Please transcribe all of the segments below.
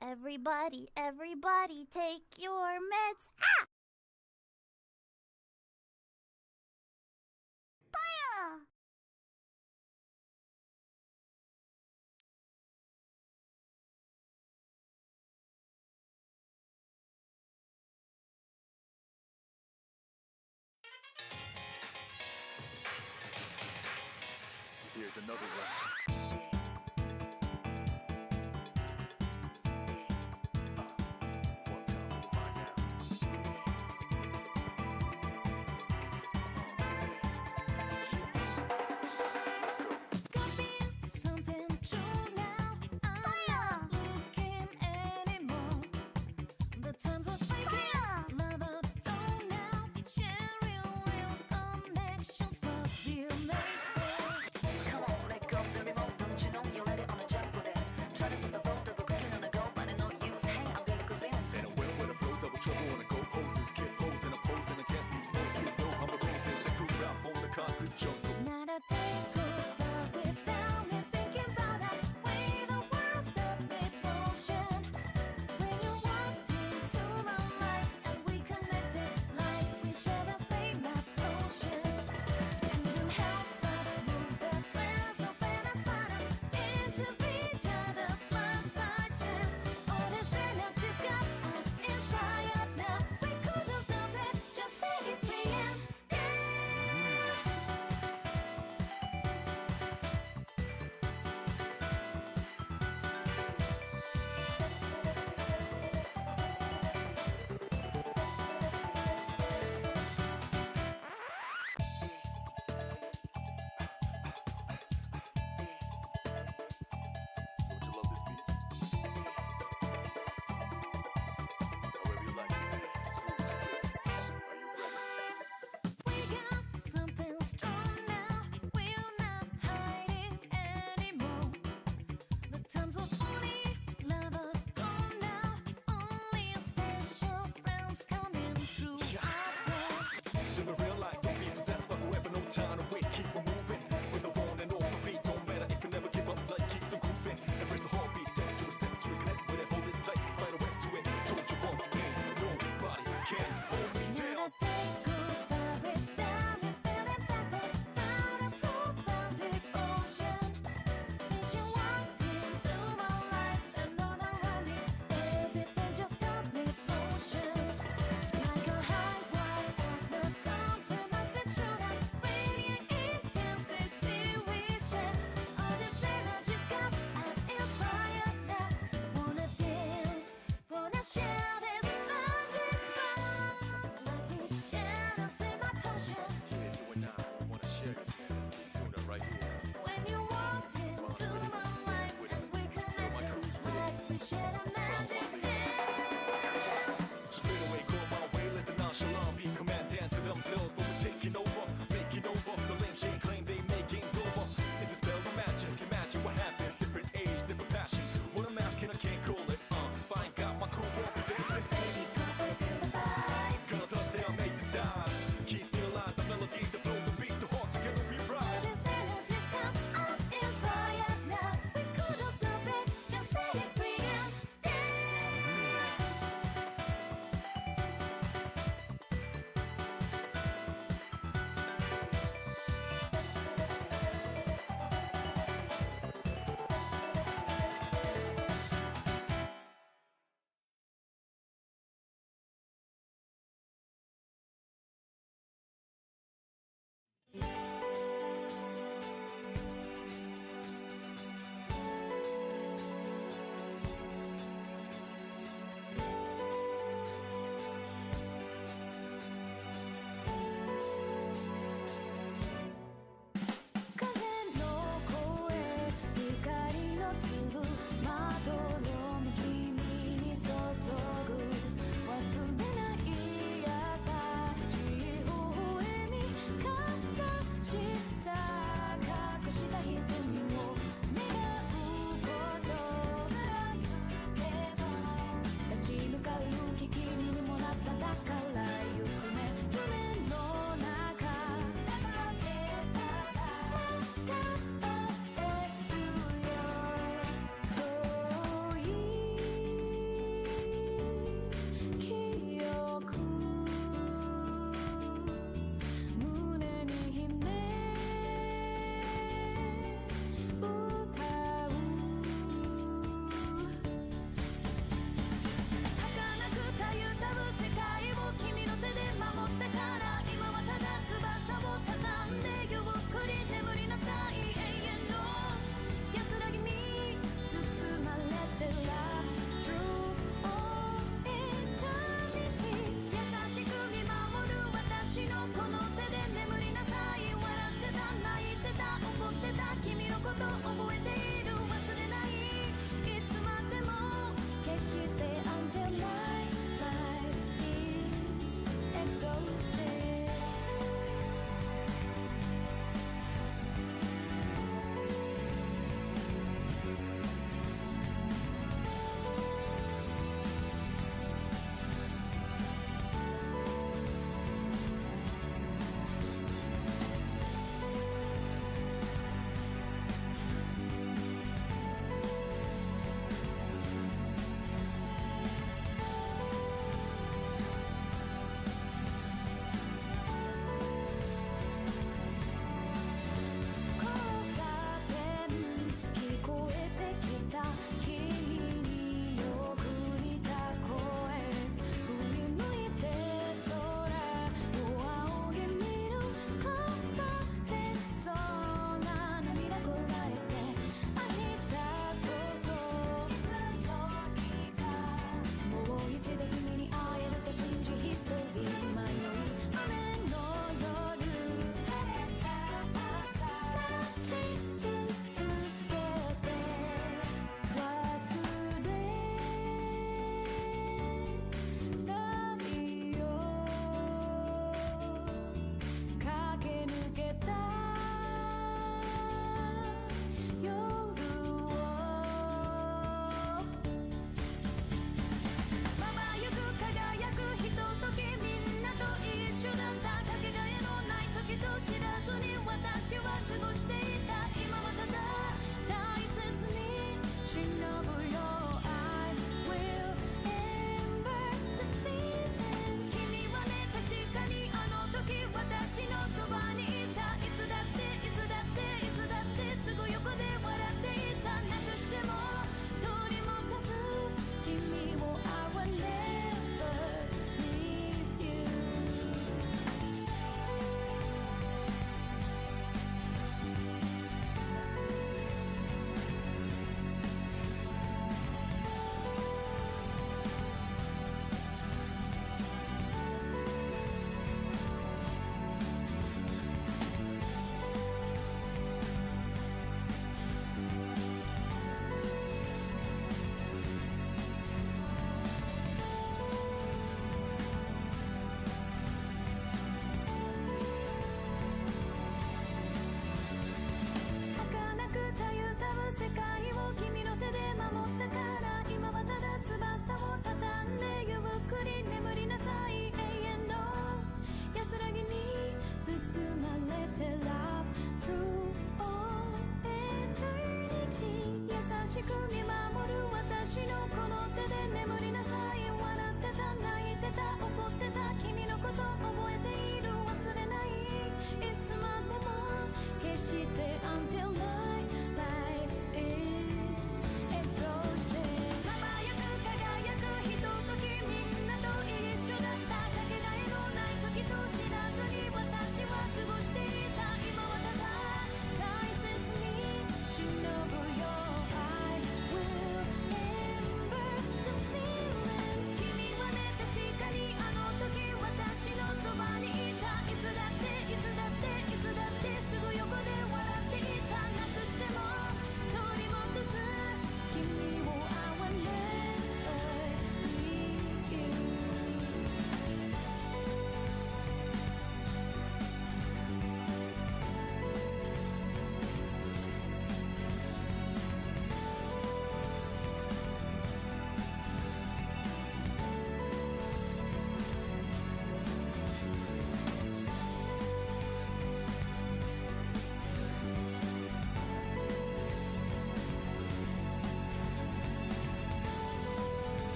Everybody, everybody, take your meds. Ah! Fire! Here's another one.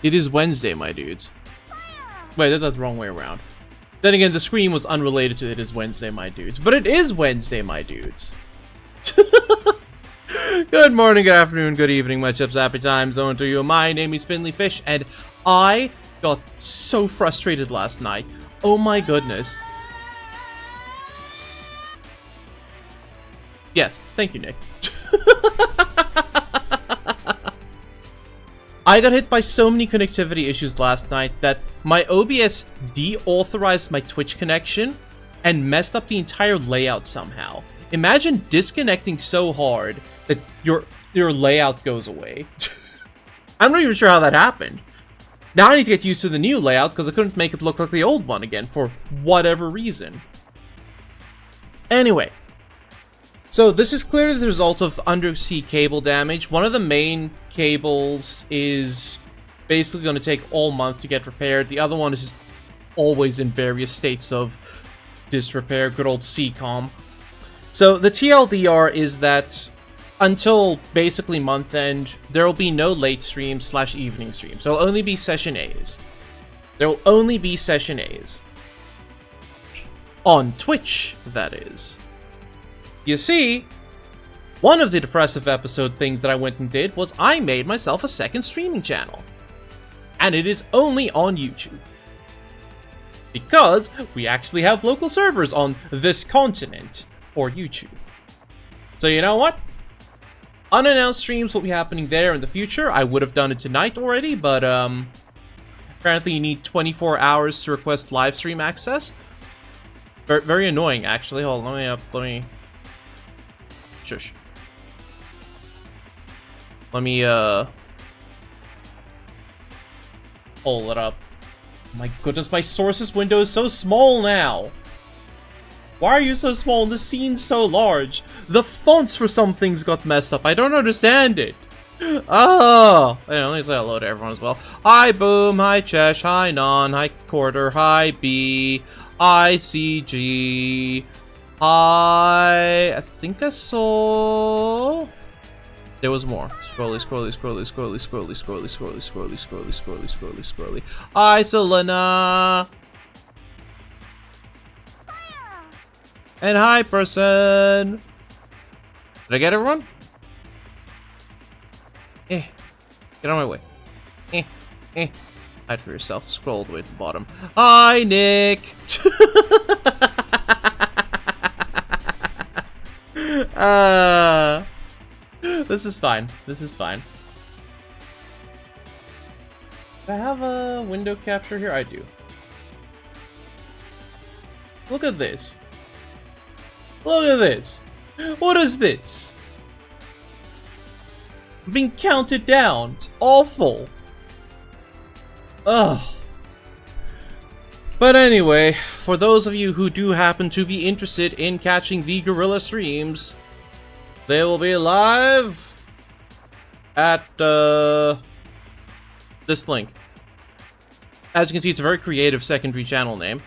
It is Wednesday, my dudes. Wait, that's the wrong way around. Then again, the scream was unrelated to it is Wednesday, my dudes. But it is Wednesday, my dudes. Good morning, good afternoon, good evening, my chips, happy time zone to you. My name is Finley Fish, and I got so frustrated last night. Oh my goodness. Yes, thank you, Nick. I got hit by so many connectivity issues last night that my OBS deauthorized my Twitch connection and messed up the entire layout somehow. Imagine disconnecting so hard that your layout goes away. I'm not even sure how that happened. Now I need to get used to the new layout because I couldn't make it look like the old one again for whatever reason. Anyway. So this is clearly the result of undersea cable damage. One of the main cables is basically going to take all month to get repaired. The other one is just always in various states of disrepair. Good old CCOM. So the TLDR is that until basically month end, there will be no late streams / evening streams. There will only be session A's. There will only be session A's. On Twitch, that is. You see, one of the depressive episode things that I went and did was I made myself a second streaming channel. And it is only on YouTube. Because we actually have local servers on this continent for YouTube. So you know what? Unannounced streams will be happening there in the future. I would have done it tonight already, but apparently you need 24 hours to request live stream access. Very annoying, actually. Hold on, let me... Shush. Let me, pull it up. My goodness, my sources window is so small now. Why are you so small and the scene's so large? The fonts for some things got messed up. I don't understand it. Oh! Let me say hello to everyone as well. Hi, Boom. Hi, Chesh. Hi, Non. Hi, Quarter. Hi, B. Hi, CG. I think I saw... There was more. Scrolly, scrolly, scrolly, scrolly, scrolly, scrolly, scrolly, scrolly, scrolly, scrolly, scrolly, scrolly. Hi, Selena! And hi, person! Did I get everyone? Get on my way. Hide for yourself. Scroll all the way to the bottom. Hi, Nick! This is fine. This is fine. Do I have a window capture here? I do. Look at this. Look at this. What is this? I'm being counted down. It's awful. Ugh. But anyway, for those of you who do happen to be interested in catching the Gorilla streams, they will be live at this link. As you can see, it's a very creative secondary channel name.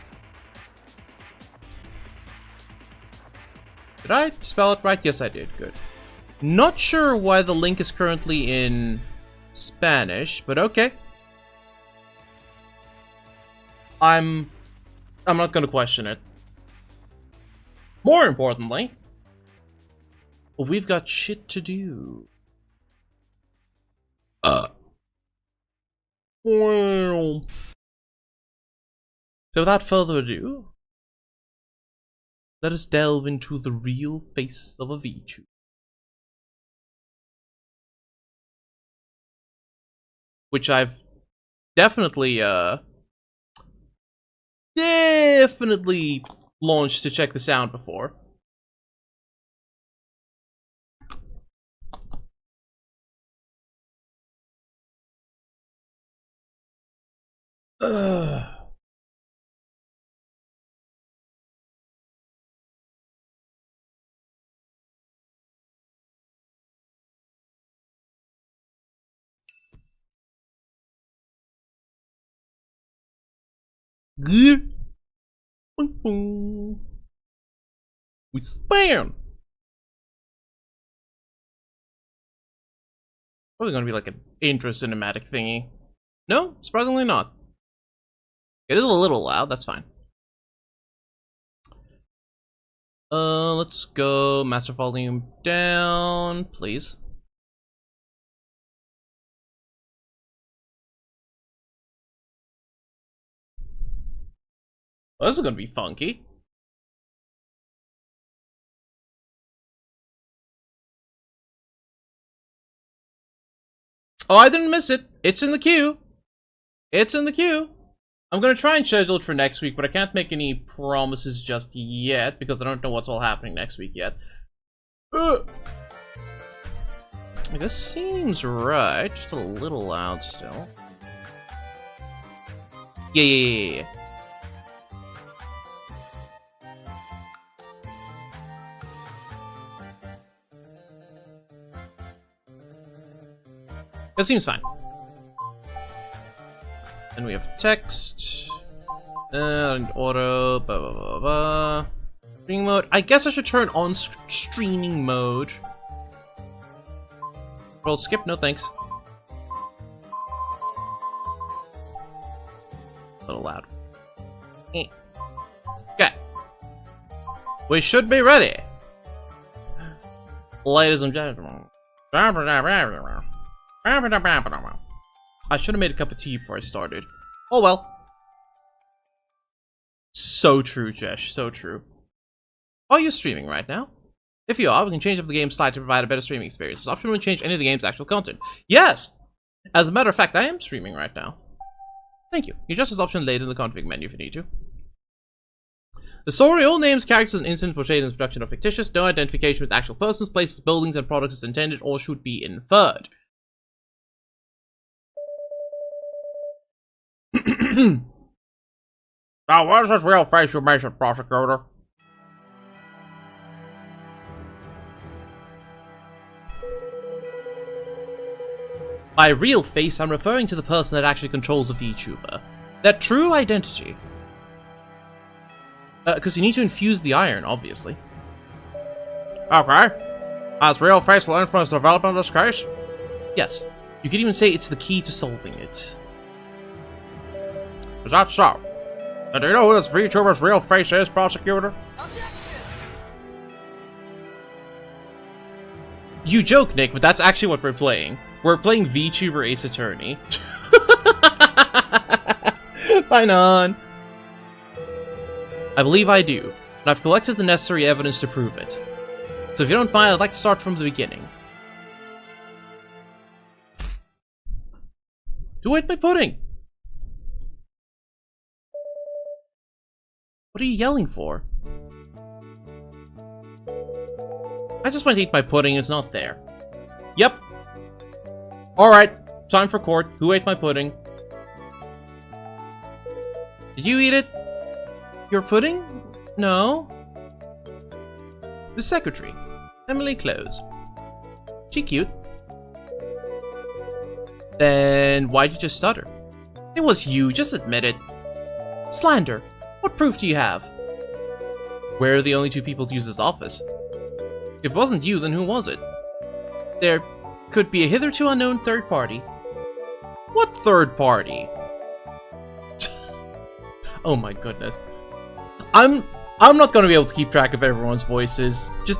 Did I spell it right? Yes, I did. Good. Not sure why the link is currently in Spanish, but okay. I'm not gonna question it. More importantly, we've got shit to do. Well. So without further ado, let us delve into the real face of a VTuber. Which I've definitely launched to check the sound before. We spam. Probably gonna be like an intro cinematic thingy. No, surprisingly not. It is a little loud, that's fine. Let's go master volume down, please. Well, this is gonna be funky. Oh, I didn't miss it. It's in the queue. It's in the queue. I'm gonna try and schedule it for next week, but I can't make any promises just yet because I don't know what's all happening next week yet. This seems right. Just a little loud still. Yeah. That seems fine. Then we have text and auto. Blah blah blah blah. Streaming mode. I guess I should turn on streaming mode. Roll skip. No thanks. A little loud. Okay. We should be ready, ladies and gentlemen. I should have made a cup of tea before I started. Oh well. So true, Jesh. So true. Are you streaming right now? If you are, we can change up the game slide to provide a better streaming experience. This option will change any of the game's actual content. Yes! As a matter of fact, I am streaming right now. Thank you. You adjust this option later in the config menu if you need to. The story all names, characters, and incidents portrayed in this production are fictitious. No identification with actual persons, places, buildings, and products is intended or should be inferred. Now, what is this real face you mentioned, prosecutor? By real face, I'm referring to the person that actually controls a VTuber. Their true identity. Because you need to infuse the iron, obviously. Okay. As real face will influence the development of this case? Yes. You could even say it's the key to solving it. Is that so? And do you know who this VTuber's real face is, prosecutor? Objection! You joke, Nick, but that's actually what we're playing. We're playing VTuber Ace Attorney. Bye, Non. I believe I do, and I've collected the necessary evidence to prove it. So if you don't mind, I'd like to start from the beginning. Who ate my pudding? What are you yelling for? I just went to eat my pudding, it's not there. Yep. Alright, time for court. Who ate my pudding? Did you eat it? Your pudding? No. The secretary, Emily Close. She cute. Then why'd you just stutter? It was you, just admit it. Slander. What proof do you have? Where are the only two people to use this office? If it wasn't you, then who was it? There could be a hitherto unknown third party. What third party? Oh my goodness. I'm not gonna be able to keep track of everyone's voices. Just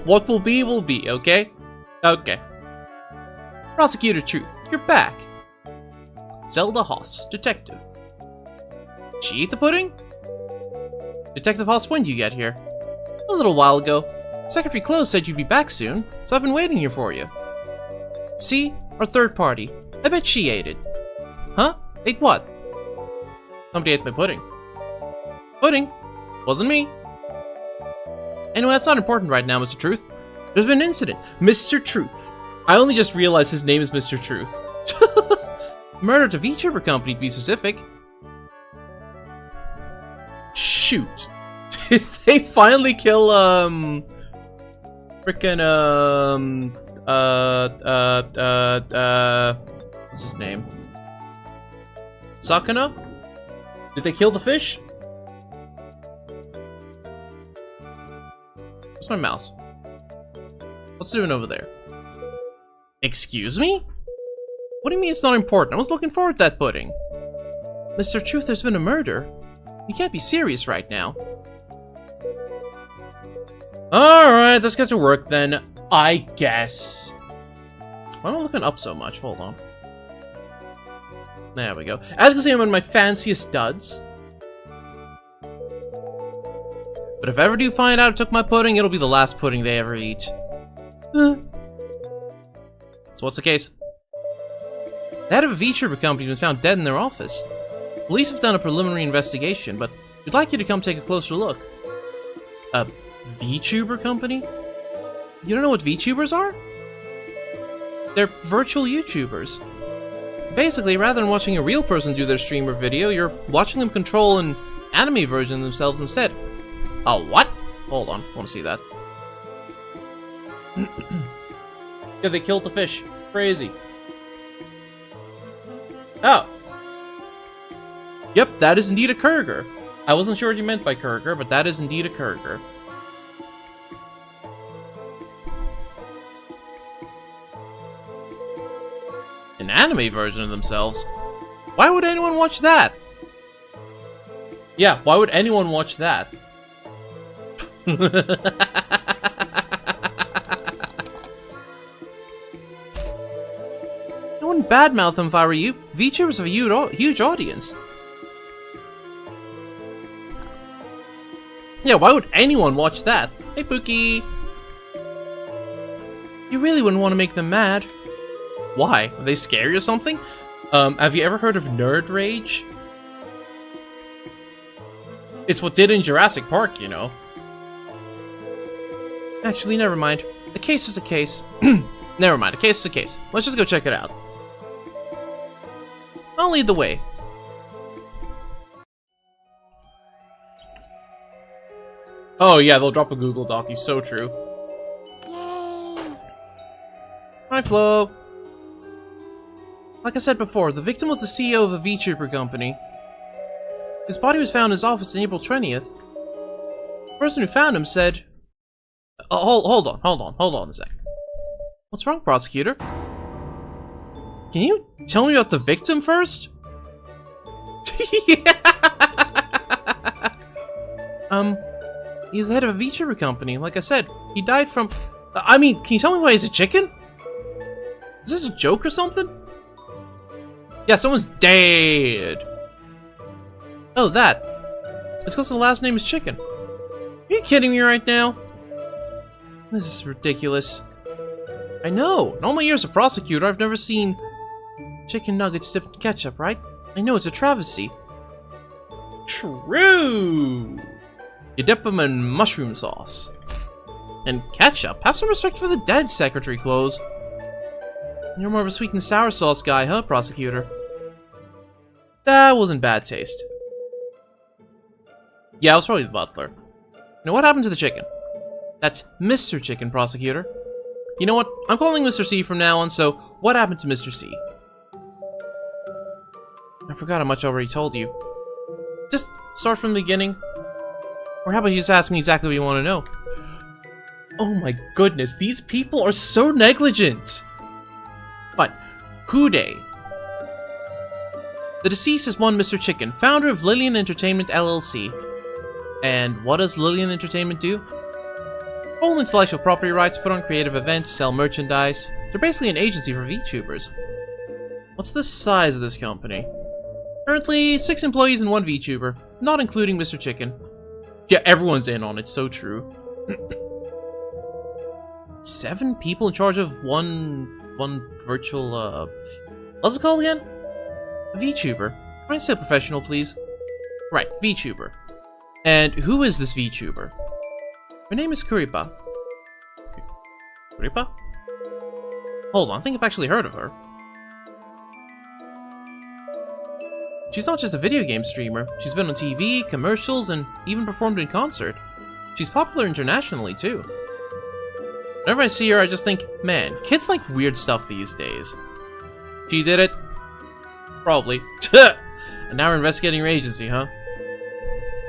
what will be, okay? Okay. Prosecutor Truth, you're back. Zelda Haas, detective. She ate the pudding? Detective Haas, when did you get here? A little while ago. Secretary Close said you'd be back soon, so I've been waiting here for you. See? Our third party. I bet she ate it. Huh? Ate what? Somebody ate my pudding. Pudding? Wasn't me. Anyway, that's not important right now, Mr. Truth. There's been an incident. Mr. Truth. I only just realized his name is Mr. Truth. Murder to VTuber company, to be specific. Shoot. Did they finally kill, frickin', what's his name? Sakuna? Did they kill the fish? Where's my mouse? What's it doing over there? Excuse me? What do you mean it's not important? I was looking forward to that pudding. Mr. Truth, there's been a murder. You can't be serious right now. Alright, let's get to work then, I guess. Why am I looking up so much? Hold on. There we go. As you can see, I'm in my fanciest duds. But if I ever do find out who took my pudding, it'll be the last pudding they ever eat. So what's the case? The head of a VTuber company was found dead in their office. Police have done a preliminary investigation, but we'd like you to come take a closer look. A VTuber company? You don't know what VTubers are? They're virtual YouTubers. Basically, rather than watching a real person do their stream or video, you're watching them control an anime version of themselves instead. Oh, what? Hold on, I want to see that. Yeah, they killed the fish. Crazy. Oh. Yep, that is indeed a Kurger. I wasn't sure what you meant by Kurger, but that is indeed a Kurger. An anime version of themselves? Why would anyone watch that? Yeah, why would anyone watch that? I wouldn't badmouth them if I were you. VTubers have a huge audience. Yeah, why would anyone watch that? Hey, Pookie! You really wouldn't want to make them mad. Why? Are they scary or something? Have you ever heard of nerd rage? It's what did in Jurassic Park, you know. Actually, never mind. A case is a case. Never mind, a case is a case. Let's just go check it out. I'll lead the way. Oh yeah, they'll drop a Google Doc. He's so true. Yay! Hi, Flo. Like I said before, the victim was the CEO of a VTuber company. His body was found in his office on April 20th. The person who found him said... hold on a sec. What's wrong, prosecutor? Can you tell me about the victim first? Yeah. He's the head of a VTuber company. Like I said, he died from... I mean, can you tell me why he's a chicken? Is this a joke or something? Yeah, someone's dead. Oh, that. It's because the last name is Chicken. Are you kidding me right now? This is ridiculous. I know. In all my years as a prosecutor, I've never seen chicken nuggets dipped in ketchup, right? I know, it's a travesty. True! You dip them in mushroom sauce. And ketchup? Have some respect for the dead, Secretary Close. You're more of a sweet and sour sauce guy, huh, prosecutor? That wasn't bad taste. Yeah, I was probably the butler. Now, what happened to the chicken? That's Mr. Chicken, prosecutor. You know what? I'm calling Mr. C from now on, so what happened to Mr. C? I forgot how much I already told you. Just start from the beginning. Or how about you just ask me exactly what you want to know? Oh my goodness, these people are so negligent! But, who dey? The deceased is one Mr. Chicken, founder of Lillian Entertainment LLC. And what does Lillian Entertainment do? Own intellectual property rights, put on creative events, sell merchandise. They're basically an agency for VTubers. What's the size of this company? Currently, 6 employees and 1 VTuber, not including Mr. Chicken. Yeah, everyone's in on it, so true. 7 people in charge of one virtual, what's it called again? A VTuber. Can I say professional, please? Right, VTuber. And who is this VTuber? Her name is Kuripa. Kuripa? Hold on, I think I've actually heard of her. She's not just a video game streamer. She's been on TV, commercials, and even performed in concert. She's popular internationally, too. Whenever I see her, I just think, man, kids like weird stuff these days. She did it? Probably. And now we're investigating her agency, huh?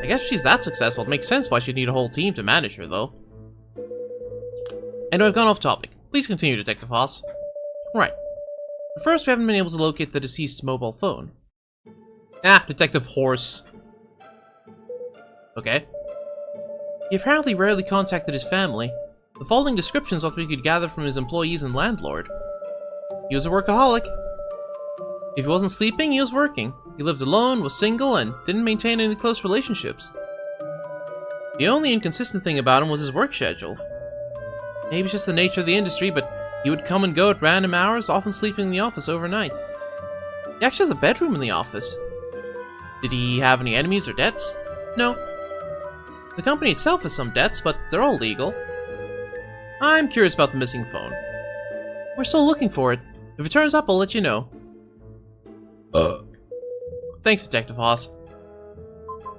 I guess if she's that successful, it makes sense why she'd need a whole team to manage her, though. Anyway, I've gone off topic. Please continue, Detective Haas. Right. But first, we haven't been able to locate the deceased's mobile phone. Ah, Detective Horse. Okay. He apparently rarely contacted his family. The following description is what we could gather from his employees and landlord. He was a workaholic. If he wasn't sleeping, he was working. He lived alone, was single, and didn't maintain any close relationships. The only inconsistent thing about him was his work schedule. Maybe it's just the nature of the industry, but he would come and go at random hours, often sleeping in the office overnight. He actually has a bedroom in the office. Did he have any enemies or debts? No. The company itself has some debts, but they're all legal. I'm curious about the missing phone. We're still looking for it. If it turns up, I'll let you know. Thanks, Detective Haas.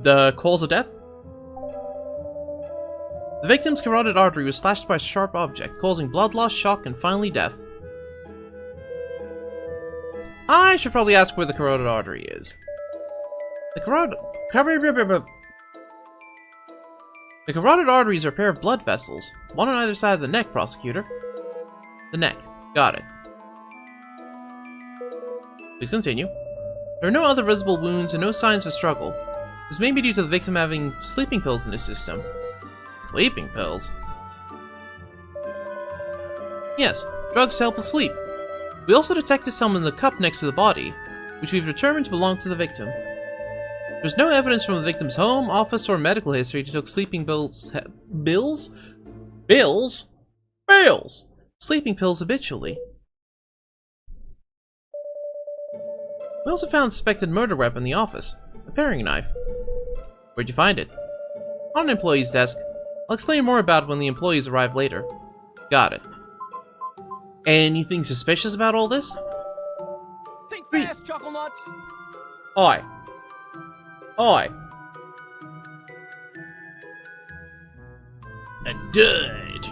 The cause of death? The victim's carotid artery was slashed by a sharp object, causing blood loss, shock, and finally death. I should probably ask where the carotid artery is. The carotid arteries are a pair of blood vessels, one on either side of the neck, prosecutor. The neck. Got it. Please continue. There are no other visible wounds and no signs of a struggle. This may be due to the victim having sleeping pills in his system. Sleeping pills? Yes, drugs to help with sleep. We also detected some in the cup next to the body, which we've determined to belong to the victim. There's no evidence from the victim's home, office, or medical history to take sleeping pills... Bills? Sleeping pills habitually. We also found a suspected murder weapon in the office. A paring knife. Where'd you find it? On an employee's desk. I'll explain more about it when the employees arrive later. Got it. Anything suspicious about all this? Think fast, Chuckle Nuts! Oi. Oi. A dud.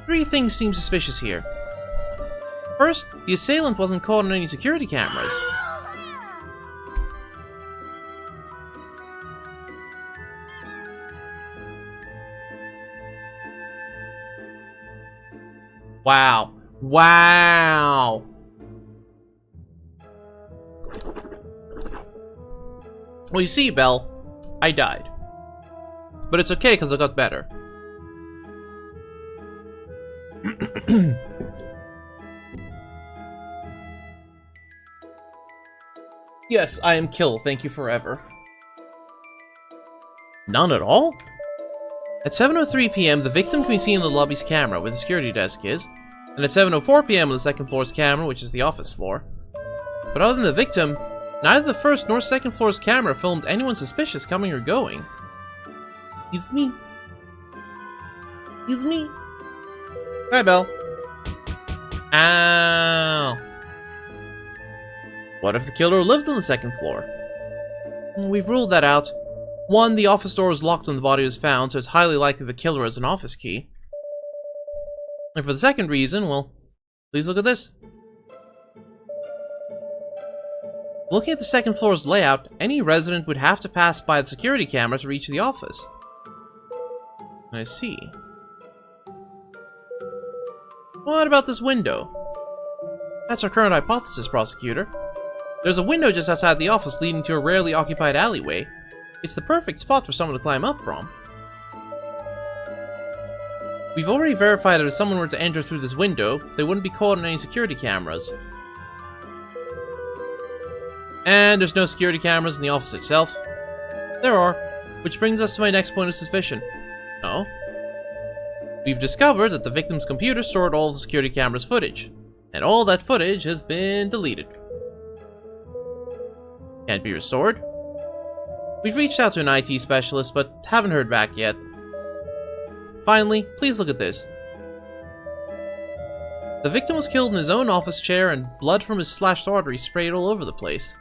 3 things seem suspicious here. First, the assailant wasn't caught on any security cameras. Wow. Wow. Well, you see, Belle, I died. But it's okay, because I got better. Yes, I am Kill, thank you forever. None at all? At 7:03 p.m., the victim can be seen in the lobby's camera, where the security desk is, and at 7:04 p.m. on the second floor's camera, which is the office floor. But other than the victim, neither the first nor second floor's camera filmed anyone suspicious coming or going. It's me. It's me. Hi, Belle. Ow. What if the killer lived on the second floor? We've ruled that out. 1, the office door was locked when the body was found, so it's highly likely the killer has an office key. And for the second reason, well, please look at this. Looking at the second floor's layout, any resident would have to pass by the security camera to reach the office. I see. What about this window? That's our current hypothesis, prosecutor. There's a window just outside the office leading to a rarely occupied alleyway. It's the perfect spot for someone to climb up from. We've already verified that if someone were to enter through this window, they wouldn't be caught on any security cameras. And there's no security cameras in the office itself. There are, which brings us to my next point of suspicion. No. We've discovered that the victim's computer stored all the security camera's footage, and all that footage has been deleted. Can't be restored? We've reached out to an IT specialist, but haven't heard back yet. Finally, please look at this. The victim was killed in his own office chair, and blood from his slashed artery sprayed all over the place.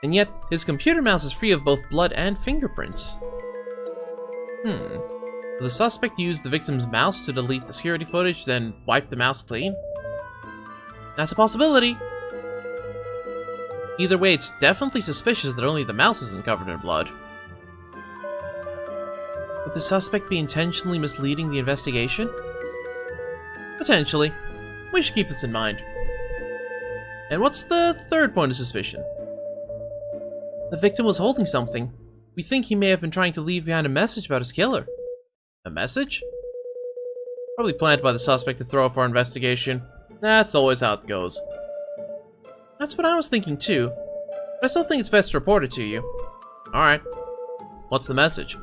And yet, his computer mouse is free of both blood and fingerprints. The suspect used the victim's mouse to delete the security footage, then wipe the mouse clean? That's a possibility. Either way, it's definitely suspicious that only the mouse isn't covered in blood. Would the suspect be intentionally misleading the investigation? Potentially. We should keep this in mind. And what's the third point of suspicion? The victim was holding something. We think he may have been trying to leave behind a message about his killer. A message? Probably planted by the suspect to throw off our investigation. That's always how it goes. That's what I was thinking too. But I still think it's best to report it to you. Alright. What's the message?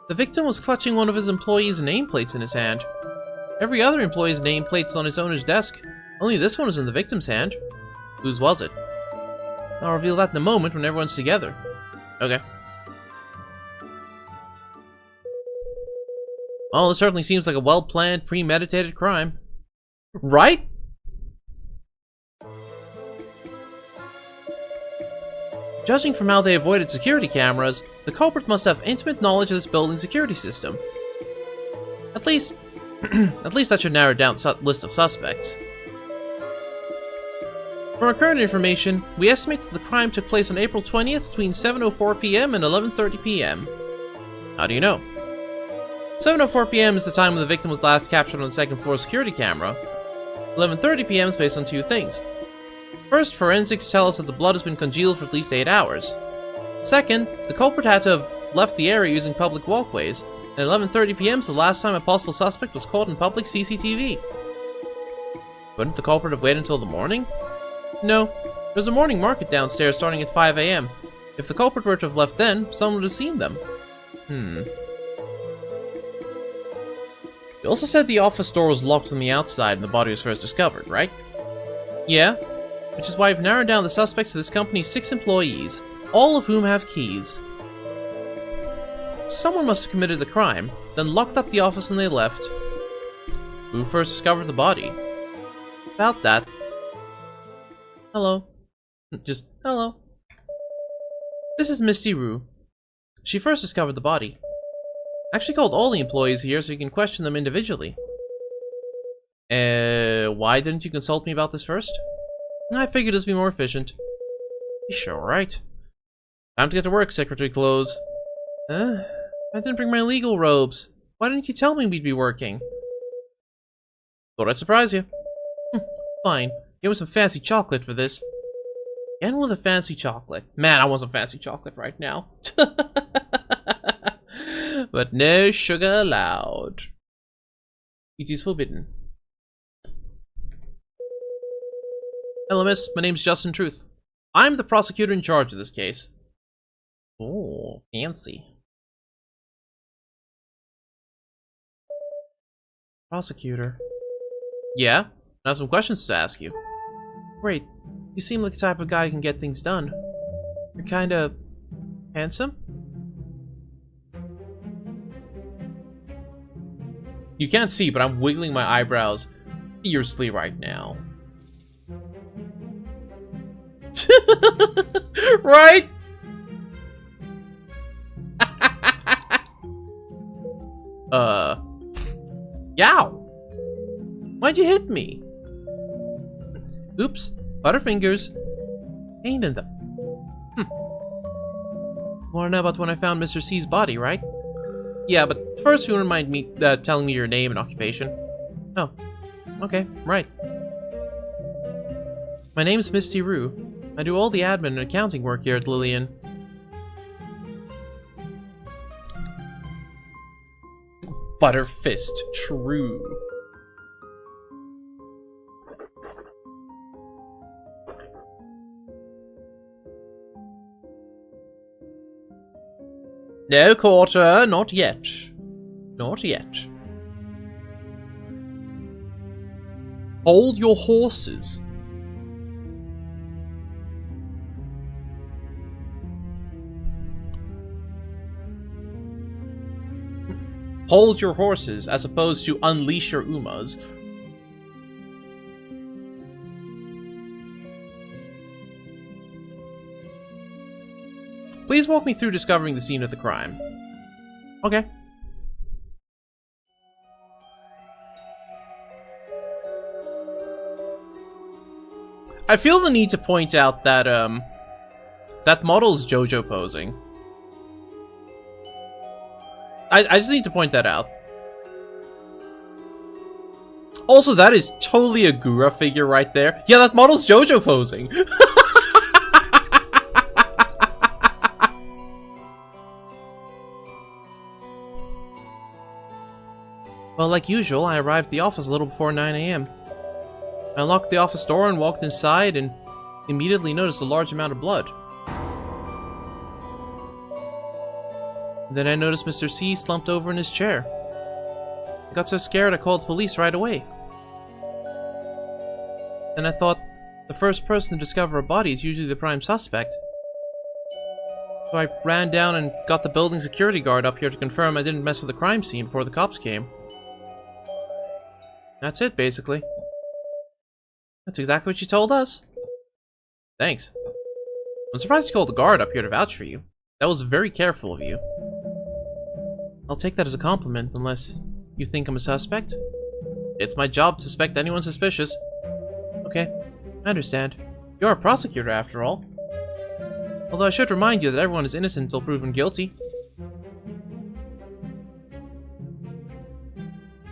The victim was clutching one of his employees' nameplates in his hand. Every other employee's nameplate is on his owner's desk. Only this one was in the victim's hand. Whose was it? I'll reveal that in a moment when everyone's together. Okay. Well, this certainly seems like a well-planned, premeditated crime. Right? Judging from how they avoided security cameras, the culprit must have intimate knowledge of this building's security system. At least that should narrow down the list of suspects. From our current information, we estimate that the crime took place on April 20th between 7:04 p.m. and 11:30 p.m. How do you know? 7:04 p.m. is the time when the victim was last captured on the second floor security camera. 11:30 p.m. is based on two things. First, forensics tell us that the blood has been congealed for at least 8 hours. Second, the culprit had to have left the area using public walkways, and 11:30 p.m. is the last time a possible suspect was caught in public CCTV. Couldn't the culprit have waited until the morning? No. There's a morning market downstairs starting at 5 a.m. If the culprit were to have left then, someone would have seen them. You also said the office door was locked on the outside and the body was first discovered, right? Yeah. Which is why we've narrowed down the suspects to this company's 6 employees, all of whom have keys. Someone must have committed the crime, then locked up the office when they left. Who first discovered the body? About that. Hello. Just hello. This is Misty Rue. She first discovered the body. Actually called all the employees here so you can question them individually. Why didn't you consult me about this first? I figured this would be more efficient. You sure right. Time to get to work, secretary clothes. I didn't bring my legal robes. Why didn't you tell me we'd be working? Thought I'd surprise you. Fine. Give me some fancy chocolate for this. Again with a fancy chocolate. Man, I want some fancy chocolate right now. But no sugar allowed. It is forbidden. Hello, miss. My name's Justin Truth. I'm the prosecutor in charge of this case. Oh, fancy. Prosecutor. Yeah? I have some questions to ask you. Great. You seem like the type of guy who can get things done. You're kinda... handsome? You can't see, but I'm wiggling my eyebrows fiercely right now. Right? Yow! Why'd you hit me? Oops. Butterfingers. Ain't in them. Wanna know about when I found Mr. C's body, right? Yeah, but first you wouldn't mind me telling me your name and occupation. Oh. Okay, right. My name's Misty Rue. I do all the admin and accounting work here at Lillian. Butterfist, true. No quarter, not yet. Not yet. Hold your horses. Hold your horses, as opposed to unleash your Umas. Please walk me through discovering the scene of the crime. Okay. I feel the need to point out that, that model's JoJo posing. I just need to point that out. Also, that is totally a Gura figure right there. Yeah, that model's JoJo posing. Well, like usual, I arrived at the office a little before 9 AM. I unlocked the office door and walked inside and immediately noticed a large amount of blood. Then I noticed Mr. C slumped over in his chair. I got so scared I called the police right away. Then I thought, the first person to discover a body is usually the prime suspect. So I ran down and got the building security guard up here to confirm I didn't mess with the crime scene before the cops came. That's it, basically. That's exactly what you told us. Thanks. I'm surprised you called the guard up here to vouch for you. That was very careful of you. I'll take that as a compliment, unless you think I'm a suspect. It's my job to suspect anyone suspicious. Okay, I understand. You're a prosecutor, after all. Although I should remind you that everyone is innocent until proven guilty.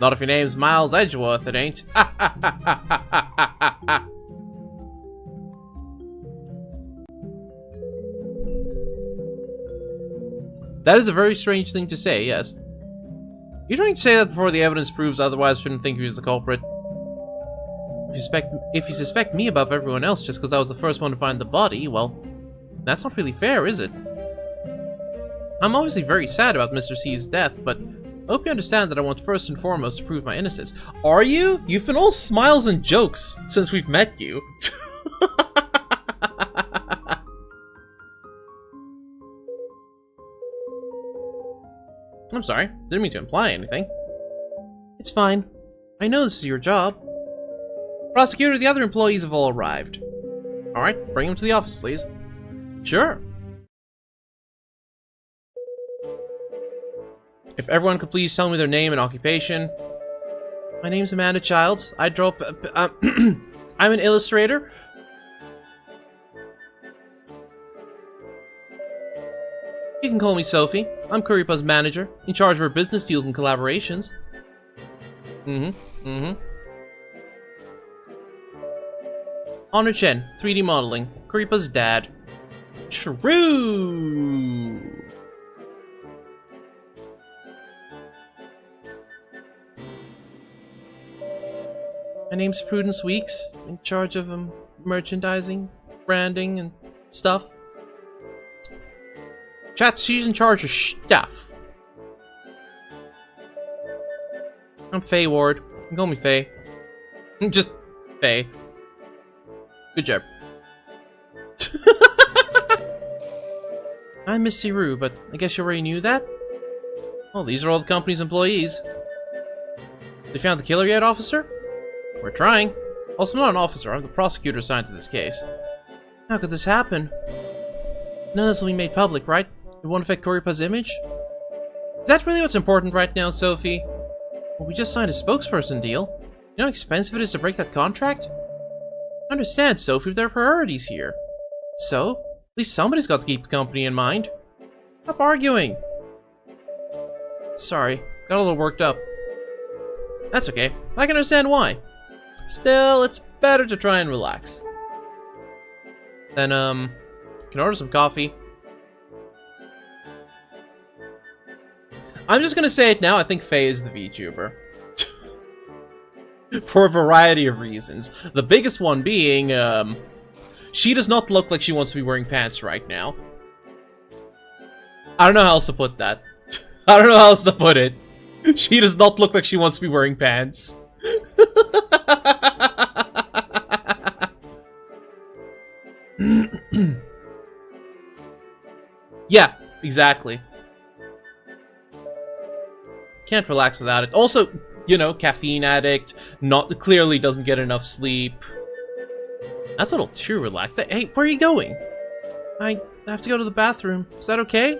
Not if your name's Miles Edgeworth, it ain't. That is a very strange thing to say, yes. You're trying to say that before the evidence proves otherwise, shouldn't think he was the culprit. If you suspect me above everyone else just because I was the first one to find the body, well, that's not really fair, is it? I'm obviously very sad about Mr. C's death, but I hope you understand that I want first and foremost to prove my innocence. Are you? You've been all smiles and jokes since we've met you. I'm sorry, didn't mean to imply anything. It's fine. I know this is your job. Prosecutor, the other employees have all arrived. Alright, bring them to the office, please. Sure. If everyone could please tell me their name and occupation. My name's Amanda Childs. I draw... I'm an illustrator. You can call me Sophie. I'm Kuripa's manager, in charge of her business deals and collaborations. Honor Chen, 3D modeling. Kuripa's dad. True! My name's Prudence Weeks, in charge of merchandising, branding, and stuff. Chat, she's in charge of stuff. I'm Faye Ward. You can call me Faye. Just Faye. Good job. I'm Miss Siru, but I guess you already knew that? Well, these are all the company's employees. They found the killer yet, officer? We're trying. Also, I'm not an officer. I'm the prosecutor assigned to this case. How could this happen? None of this will be made public, right? It won't affect Kuripa's image? Is that really what's important right now, Sophie? Well, we just signed a spokesperson deal. You know how expensive it is to break that contract? I understand, Sophie, but there are priorities here. So, at least somebody's got to keep the company in mind. Stop arguing. Sorry, got a little worked up. That's okay. I can understand why. Still, it's better to try and relax. Then, can order some coffee. I'm just gonna say it now, I think Faye is the VTuber. For a variety of reasons. The biggest one being, she does not look like she wants to be wearing pants right now. I don't know how else to put that. I don't know how else to put it. She does not look like she wants to be wearing pants. Yeah, exactly. Can't relax without it. Also, you know, caffeine addict, clearly doesn't get enough sleep. That's a little too relaxed. Hey, where are you going? I have to go to the bathroom. Is that okay?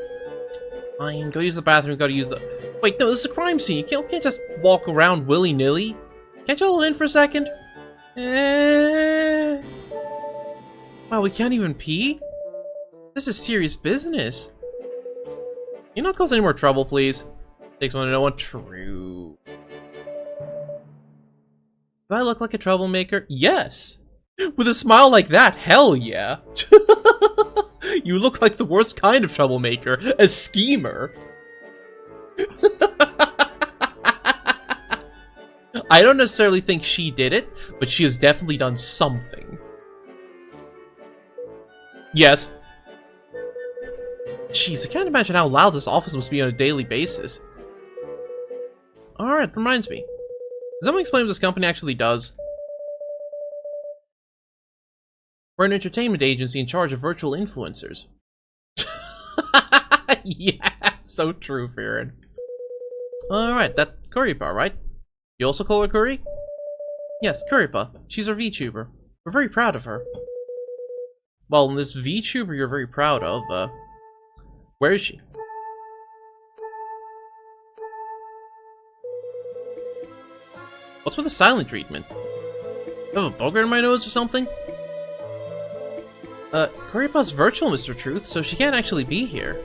Fine, go use the bathroom, gotta use the... Wait, no, this is a crime scene. You can't just walk around willy-nilly. Can't you hold in for a second? Wow, we can't even pee? This is serious business. You not cause any more trouble, please? Takes one to know one. True. Do I look like a troublemaker? Yes! With a smile like that, hell yeah! You look like the worst kind of troublemaker, a schemer. I don't necessarily think she did it, but she has definitely done something. Yes. Jeez, I can't imagine how loud this office must be on a daily basis. Alright, reminds me. Does someone explain what this company actually does? We're an entertainment agency in charge of virtual influencers. Yeah, so true, Farron. Alright, that Kuripa, right? You also call her Kuri? Yes, Kuripa. She's our VTuber. We're very proud of her. Well, this VTuber you're very proud of, where is she? What's with the silent treatment? I have a booger in my nose or something? Kuripa's virtual, Mr. Truth, so she can't actually be here.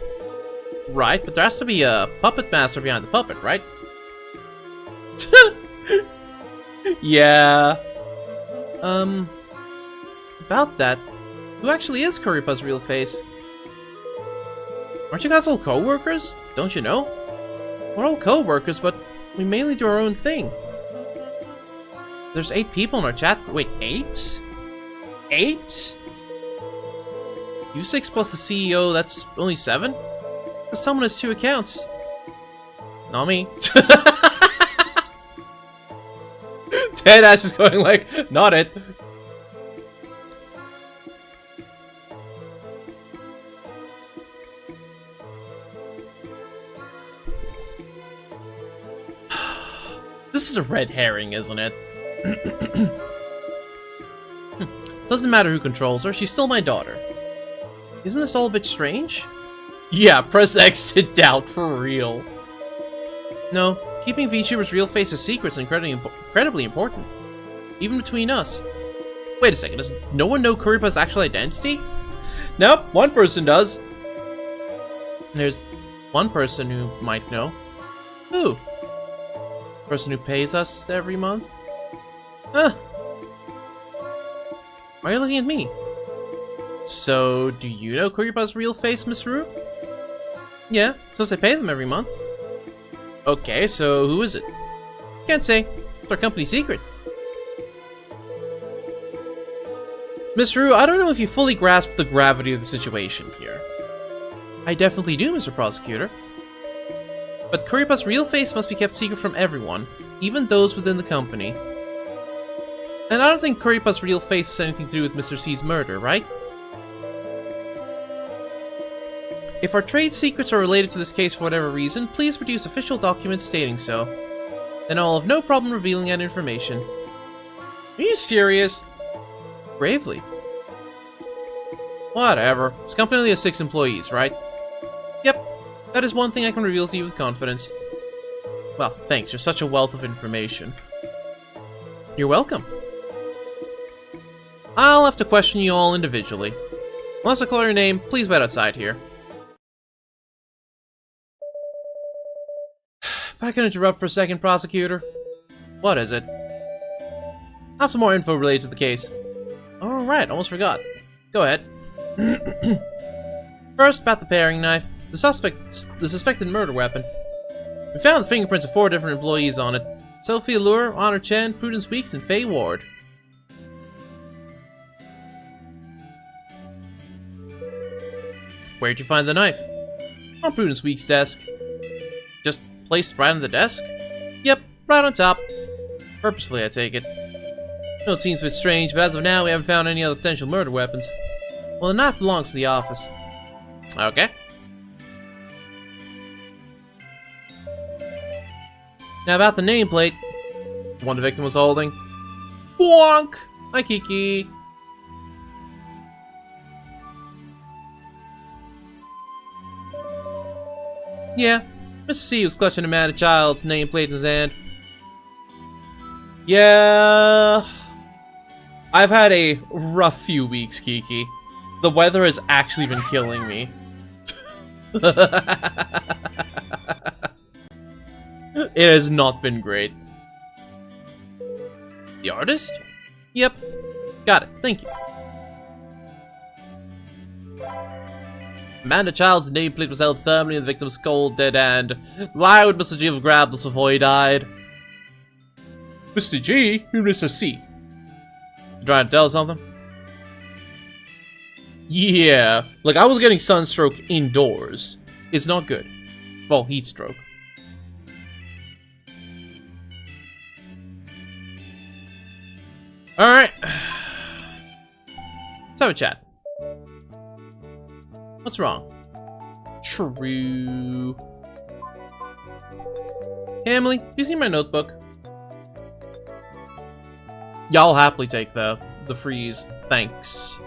Right, but there has to be a puppet master behind the puppet, right? Yeah. About that, who actually is Kuripa's real face? Aren't you guys all co-workers? Don't you know? We're all co-workers, but we mainly do our own thing. There's 8 people in our chat. Wait, 8? 8? You 6 plus the CEO, that's only 7? Someone has 2 accounts. Not me. Deadass is going like, not it. This is a red herring, isn't it? Doesn't matter who controls her, she's still my daughter. Isn't this all a bit strange? Yeah, press X to doubt for real. No, keeping VTuber's real face a secret is incredibly important. Even between us. Wait a second, does no one know Kuripa's actual identity? Nope, one person does. There's one person who might know. Who? Person who pays us every month? Huh. Why are you looking at me? So, do you know Kuripa's real face, Miss Rue? Yeah, since I pay them every month. Okay, so who is it? Can't say. It's our company secret. Miss Rue, I don't know if you fully grasp the gravity of the situation here. I definitely do, Mr. Prosecutor. But Kuripa's real face must be kept secret from everyone, even those within the company. And I don't think Kuripa's real face has anything to do with Mr. C's murder, right? If our trade secrets are related to this case for whatever reason, please produce official documents stating so. Then I'll have no problem revealing that information. Are you serious? Gravely. Whatever. This company only has 6 employees, right? Yep. That is one thing I can reveal to you with confidence. Well, thanks. You're such a wealth of information. You're welcome. I'll have to question you all individually. Unless I call your name, please wait outside here. If I could interrupt for a second, Prosecutor. What is it? I have some more info related to the case. Alright, almost forgot. Go ahead. First, about the paring knife. The suspected murder weapon. We found the fingerprints of 4 different employees on it. Sophie Allure, Honor Chen, Prudence Weeks, and Faye Ward. Where'd you find the knife? On Prudence Weeks' desk. Just placed right on the desk? Yep, right on top. Purposefully, I take it. No, it seems a bit strange, but as of now, we haven't found any other potential murder weapons. Well, the knife belongs to the office. Okay. Now about the nameplate. The one the victim was holding. Bonk! Hi, Kiki. Yeah, Mr. C was clutching a mad child's nameplate in his hand. Yeah... I've had a rough few weeks, Kiki. The weather has actually been killing me. It has not been great. The artist? Yep. Got it. Thank you. Amanda Child's nameplate was held firmly in the victim's cold, dead hand. Why would Mr. G have grabbed this before he died? Mr. G? You Mr. C. You trying to tell us something? Yeah. Look, I was getting sunstroke indoors. It's not good. Well, heat stroke. Alright. Let's have a chat. What's wrong? True. Hey, Emily, have you seen my notebook? Yeah, I'll happily take the freeze. Thanks.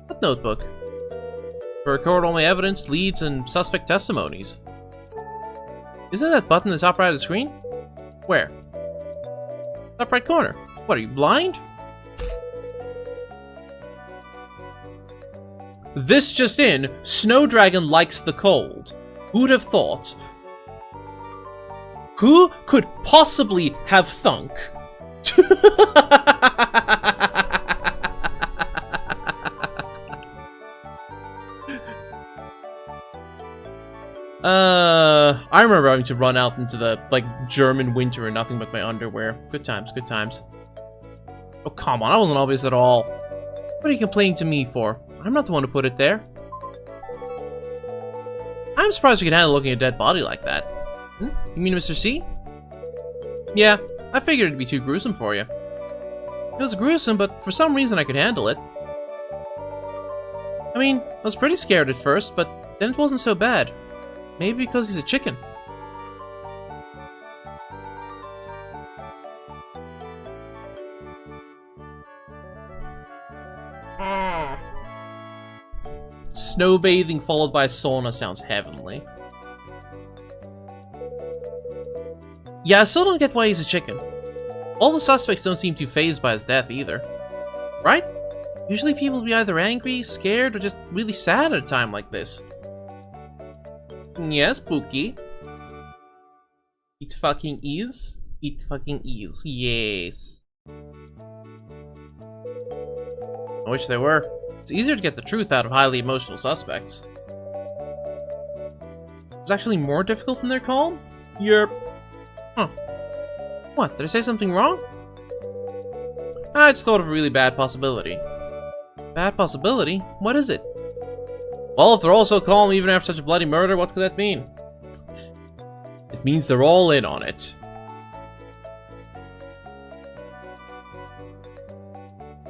What notebook? To record all my evidence, leads, and suspect testimonies. Isn't that button in the top right of the screen? Where? Top right corner. What, are you blind? This just in, Snow Dragon likes the cold. Who'd have thought? Who could possibly have thunk? I remember having to run out into the, like, German winter in nothing but my underwear. Good times, good times. Oh, come on, that wasn't obvious at all. What are you complaining to me for? I'm not the one who put it there. I'm surprised you can handle looking at a dead body like that. Hmm? You mean Mr. C? Yeah, I figured it'd be too gruesome for you. It was gruesome, but for some reason I could handle it. I mean, I was pretty scared at first, but then it wasn't so bad. Maybe because he's a chicken. Snowbathing followed by sauna sounds heavenly. Yeah, I still don't get why he's a chicken. All the suspects don't seem too fazed by his death either. Right? Usually people will be either angry, scared, or just really sad at a time like this. Yes, Pookie. It fucking is. It fucking is. Yes. I wish there were. It's easier to get the truth out of highly emotional suspects. It's actually more difficult when they're calm? Yerp. Huh. What, did I say something wrong? I just thought of a really bad possibility. Bad possibility? What is it? Well, if they're all so calm even after such a bloody murder, what could that mean? It means they're all in on it.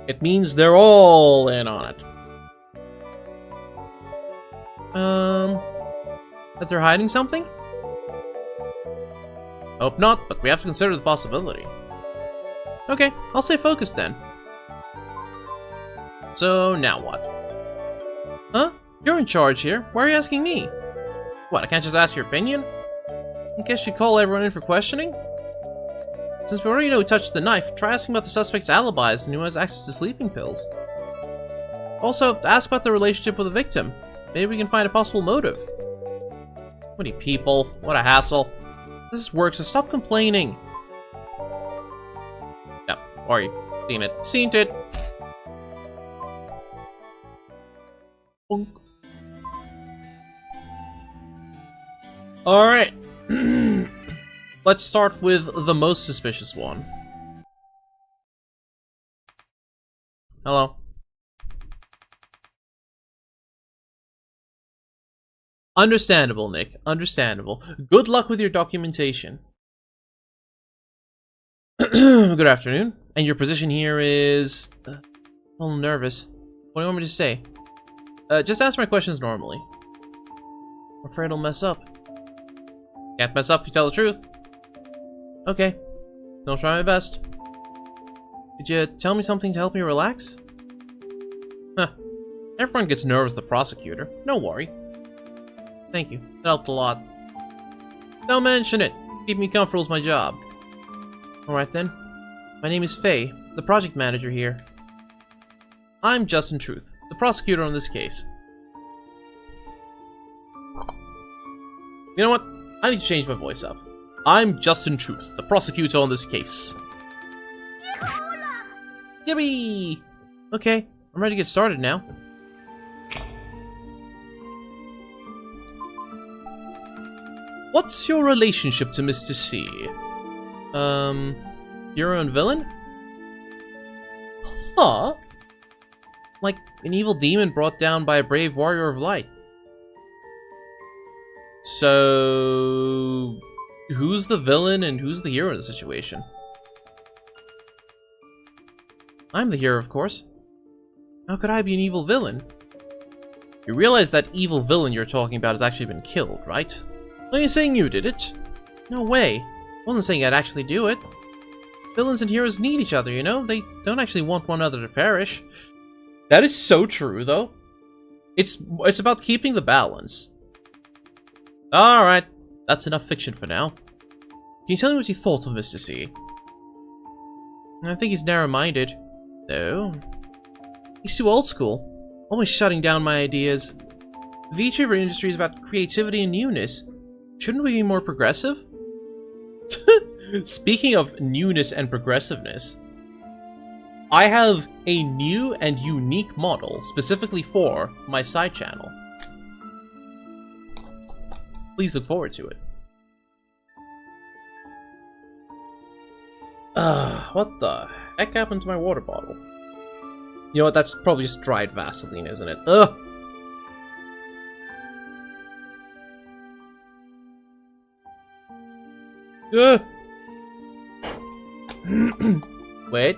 It means they're all in on it. That they're hiding something? Hope not, but we have to consider the possibility. Okay, I'll stay focused then. So, now what? Huh? You're in charge here. Why are you asking me? What, I can't just ask your opinion? I guess you call everyone in for questioning? Since we already know who touched the knife, try asking about the suspect's alibis and who has access to sleeping pills. Also, ask about the relationship with the victim. Maybe we can find a possible motive. What are you people? What a hassle. This is work, so stop complaining. Yep, or you seen it. Seen it. Bonk. Alright. Let's start with the most suspicious one. Hello. Understandable, Nick. Understandable. Good luck with your documentation. Good afternoon. And your position here is... a little nervous. What do you want me to say? Just ask my questions normally. I'm afraid I'll mess up. Can't mess up if you tell the truth. Okay. I'll try my best. Could you tell me something to help me relax? Huh. Everyone gets nervous with the prosecutor. No worry. Thank you. That helped a lot. Don't mention it. Keep me comfortable with my job. Alright then. My name is Faye, the project manager here. I'm Justin Truth, the prosecutor on this case. You know what? I need to change my voice up. I'm Justin Truth, the prosecutor on this case. Yippee! Okay, I'm ready to get started now. What's your relationship to Mr. C? Hero and villain? Huh? Like an evil demon brought down by a brave warrior of light. So... who's the villain and who's the hero in the situation? I'm the hero, of course. How could I be an evil villain? You realize that evil villain you're talking about has actually been killed, right? Are you saying you did it? No way. I wasn't saying I'd actually do it. Villains and heroes need each other, you know? They don't actually want one another to perish. That is so true, though. It's about keeping the balance. Alright, that's enough fiction for now. Can you tell me what you thought of Mr. C? I think he's narrow-minded. No. He's too old school. Always shutting down my ideas. The VTuber industry is about creativity and newness. Shouldn't we be more progressive? Speaking of newness and progressiveness, I have a new and unique model specifically for my side channel. Please look forward to it. What the heck happened to my water bottle? You know what, that's probably just dried Vaseline, isn't it? Ugh! Ugh! Wait.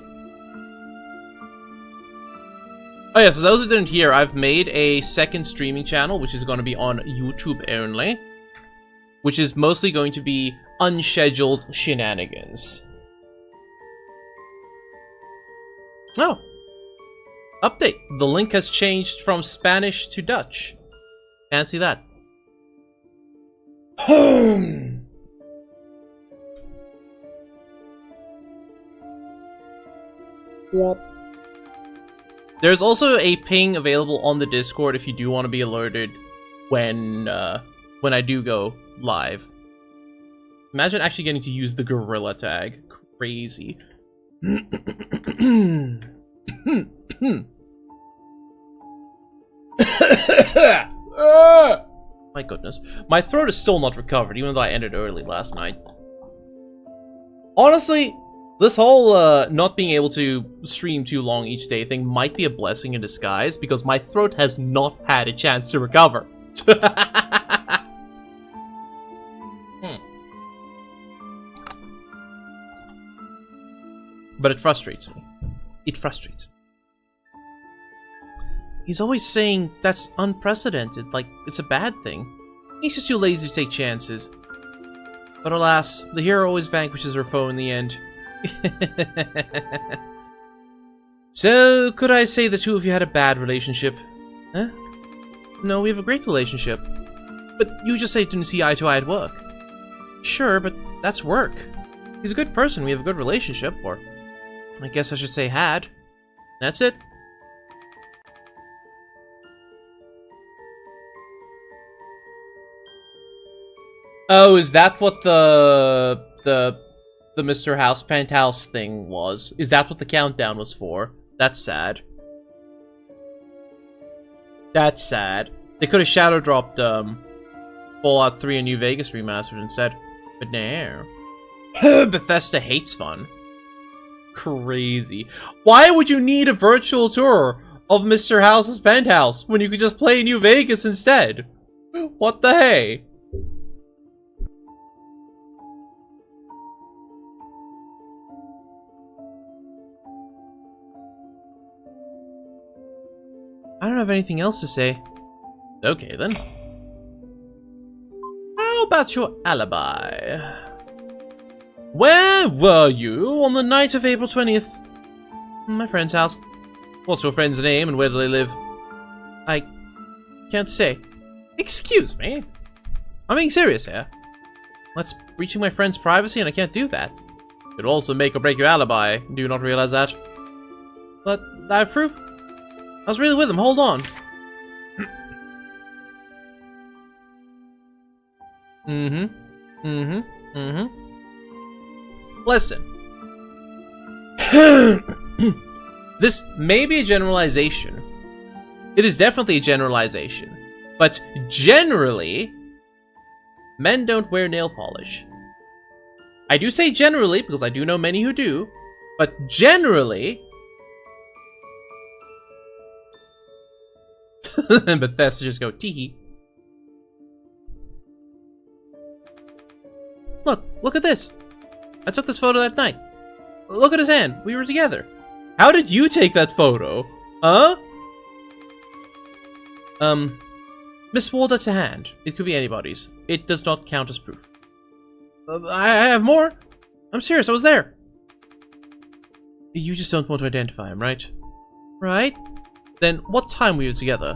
Oh yeah, for those who didn't hear, I've made a second streaming channel, which is going to be on YouTube only. Which is mostly going to be unscheduled shenanigans. Oh! Update. The link has changed from Spanish to Dutch. Fancy that. What? There's also a ping available on the Discord if you do want to be alerted when I do go live. Imagine actually getting to use the gorilla tag. Crazy. My goodness. My throat is still not recovered, even though I ended early last night. Honestly, this whole not being able to stream too long each day thing might be a blessing in disguise, because my throat has not had a chance to recover. But it frustrates me. It frustrates me. He's always saying that's unprecedented, like it's a bad thing. He's just too lazy to take chances. But alas, the hero always vanquishes her foe in the end. So, could I say the two of you had a bad relationship? Huh? No, we have a great relationship. But you just say didn't see eye to eye at work. Sure, but that's work. He's a good person, we have a good relationship, or I guess I should say had. That's it. Oh, is that what the Mr. House Penthouse thing was? Is that what the countdown was for? That's sad. That's sad. They could have shadow dropped Fallout 3 and New Vegas remastered instead. But no. Bethesda hates fun. Crazy. Why would you need a virtual tour of Mr. House's penthouse when you could just play New Vegas instead? What the hey? I don't have anything else to say. Okay, then. How about your alibi? Where were you on the night of April 20th? My friend's house. What's your friend's name and where do they live? I can't say. Excuse me? I'm being serious here. That's breaching my friend's privacy and I can't do that. It'll also make or break your alibi. Do you not realize that? But I have proof. I was really with him, hold on. Listen. This may be a generalization. It is definitely a generalization. But generally, men don't wear nail polish. I do say generally, because I do know many who do. But generally... and Bethesda just go, teehee. Look at this. I took this photo that night. Look at his hand. We were together. How did you take that photo? Huh? Miss Ward, that's a hand. It could be anybody's. It does not count as proof. I have more. I'm serious, I was there. You just don't want to identify him, right? Right? Then what time were you together?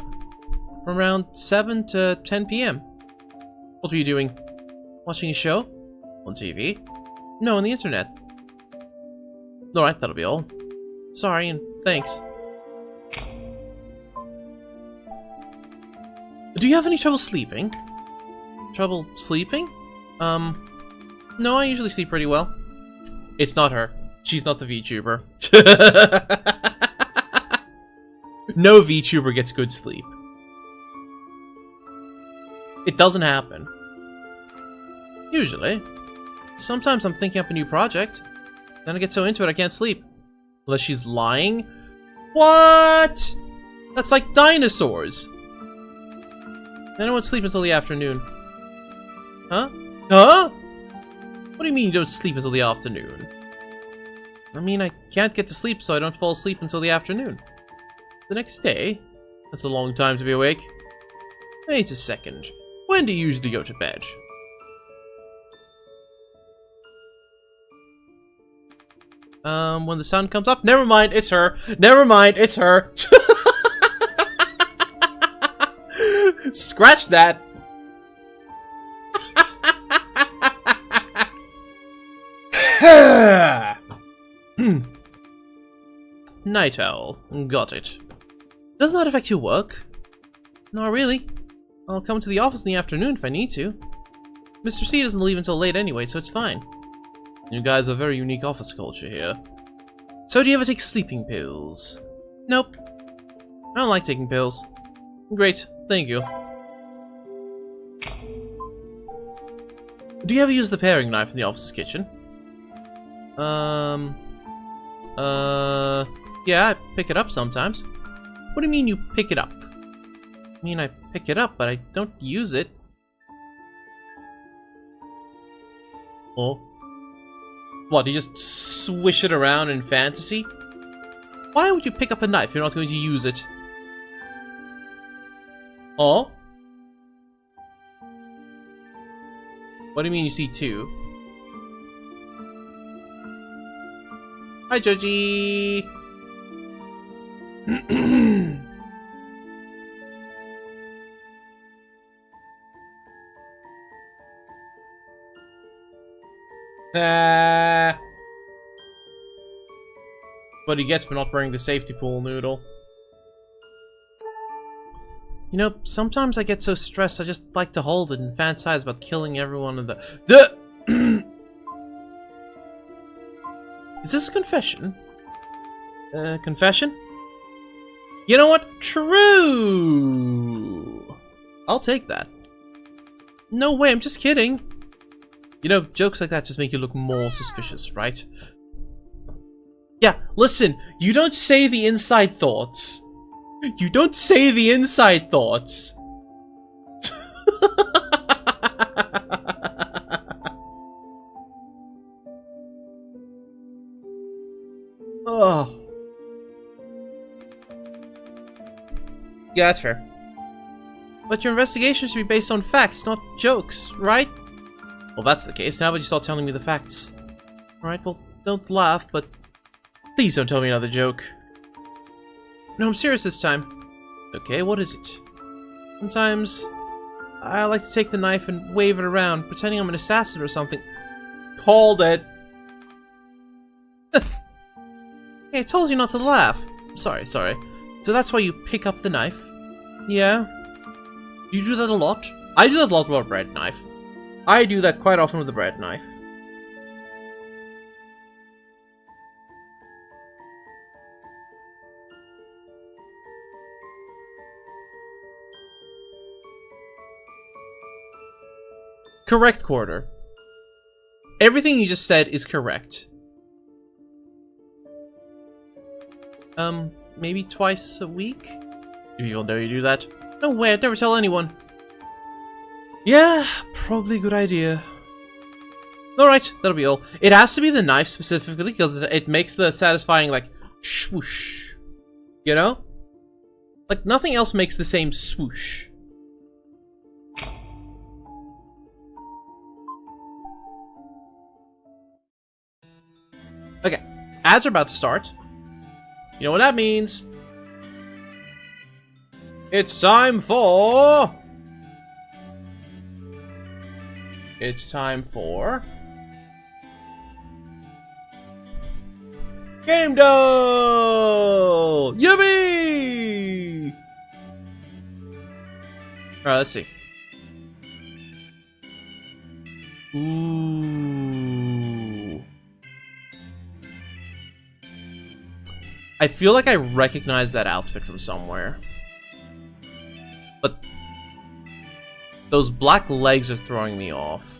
From around 7 to 10 p.m. What were you doing? Watching a show? On TV? No, on the internet. Alright, that'll be all. Sorry, and thanks. Do you have any trouble sleeping? Trouble sleeping? No, I usually sleep pretty well. It's not her. She's not the VTuber. No VTuber gets good sleep. It doesn't happen. Usually. Sometimes I'm thinking up a new project. Then I get so into it I can't sleep. Unless she's lying? What? That's like dinosaurs. I don't want to sleep until the afternoon. Huh? Huh? What do you mean you don't sleep until the afternoon? I mean, I can't get to sleep, so I don't fall asleep until the afternoon. The next day? That's a long time to be awake. Wait a second. When do you usually go to bed? When the sun comes up? Never mind, it's her. Never mind, it's her. Scratch that. Night owl. Got it. Doesn't that affect your work? Not really. I'll come to the office in the afternoon if I need to. Mr. C doesn't leave until late anyway, so it's fine. You guys have a very unique office culture here. So do you ever take sleeping pills? Nope. I don't like taking pills. Great, thank you. Do you ever use the paring knife in the office's kitchen? Yeah, I pick it up sometimes. What do you mean you pick it up? I mean, I pick it up, but I don't use it. Oh. What, you just swish it around in fantasy? Why would you pick up a knife if you're not going to use it? Oh? What do you mean you see two? Hi, Joji! What he gets for not wearing the safety pool, Noodle. You know, sometimes I get so stressed I just like to hold it and fantasize about killing everyone in the... Is this a confession? Confession? You know what? True! I'll take that. No way, I'm just kidding. You know, jokes like that just make you look more suspicious, right? Yeah, listen, you don't say the inside thoughts. You don't say the inside thoughts. Oh. Yeah, that's fair. But your investigation should be based on facts, not jokes, right? Well, that's the case. Now would you start telling me the facts? Alright, well, don't laugh, but please don't tell me another joke. No, I'm serious this time. Okay, what is it? Sometimes I like to take the knife and wave it around, pretending I'm an assassin or something. Called it. Hey, I told you not to laugh. Sorry. So that's why you pick up the knife? Yeah. You do that a lot? I do that a lot with a bread knife. I do that quite often with a bread knife. Correct quarter. Everything you just said is correct. Maybe twice a week? Do people know you do that? No way, I'd never tell anyone. Yeah, probably a good idea. Alright, that'll be all. It has to be the knife specifically, because it makes the satisfying, like, swoosh. You know? Like, nothing else makes the same swoosh. Okay, ads are about to start. You know what that means? It's time for... Game Dough! Yippee! Alright, let's see. Ooh. I feel like I recognize that outfit from somewhere. But those black legs are throwing me off.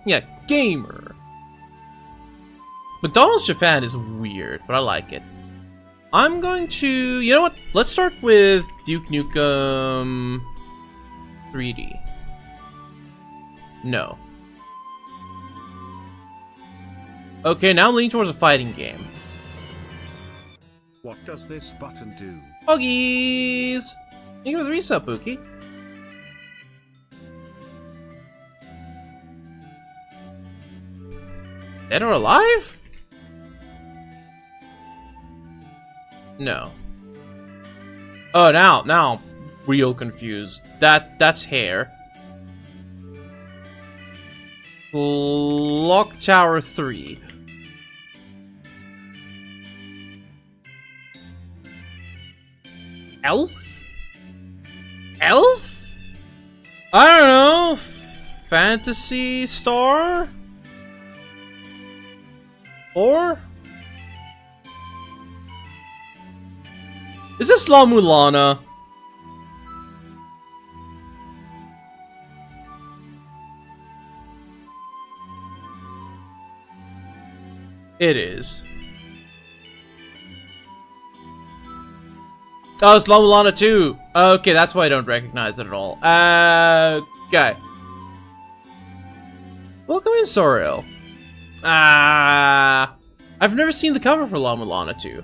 Yeah, gamer. McDonald's Japan is weird, but I like it. I'm going to... You know what? Let's start with Duke Nukem 3D. No. Okay, now I'm leaning towards a fighting game. What does this button do? Huggies! Thank you for the reset, Pookie. Dead or alive? No. Oh, now I'm real confused. That's hair. Clock Tower 3. Elf? Elf? I don't know. Fantasy Star? Or? Is this La Mulana? It is. Oh, it's La Mulana too. Okay, that's why I don't recognize it at all. Okay. Welcome in, Soriel. I've never seen the cover for La Mulana 2.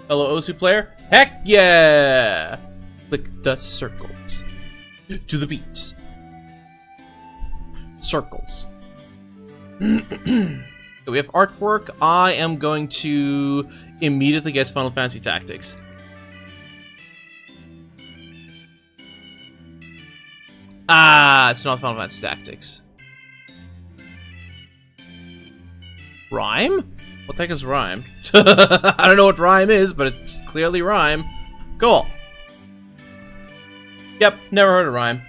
Hello, Osu player? Heck yeah! Click the circles. To the beats. Circles. We have artwork. I am going to immediately guess Final Fantasy Tactics. It's not Final Fantasy Tactics. Rhyme? What the heck is Rhyme? I don't know what Rhyme is, but it's clearly Rhyme. Cool. Yep, never heard of Rhyme.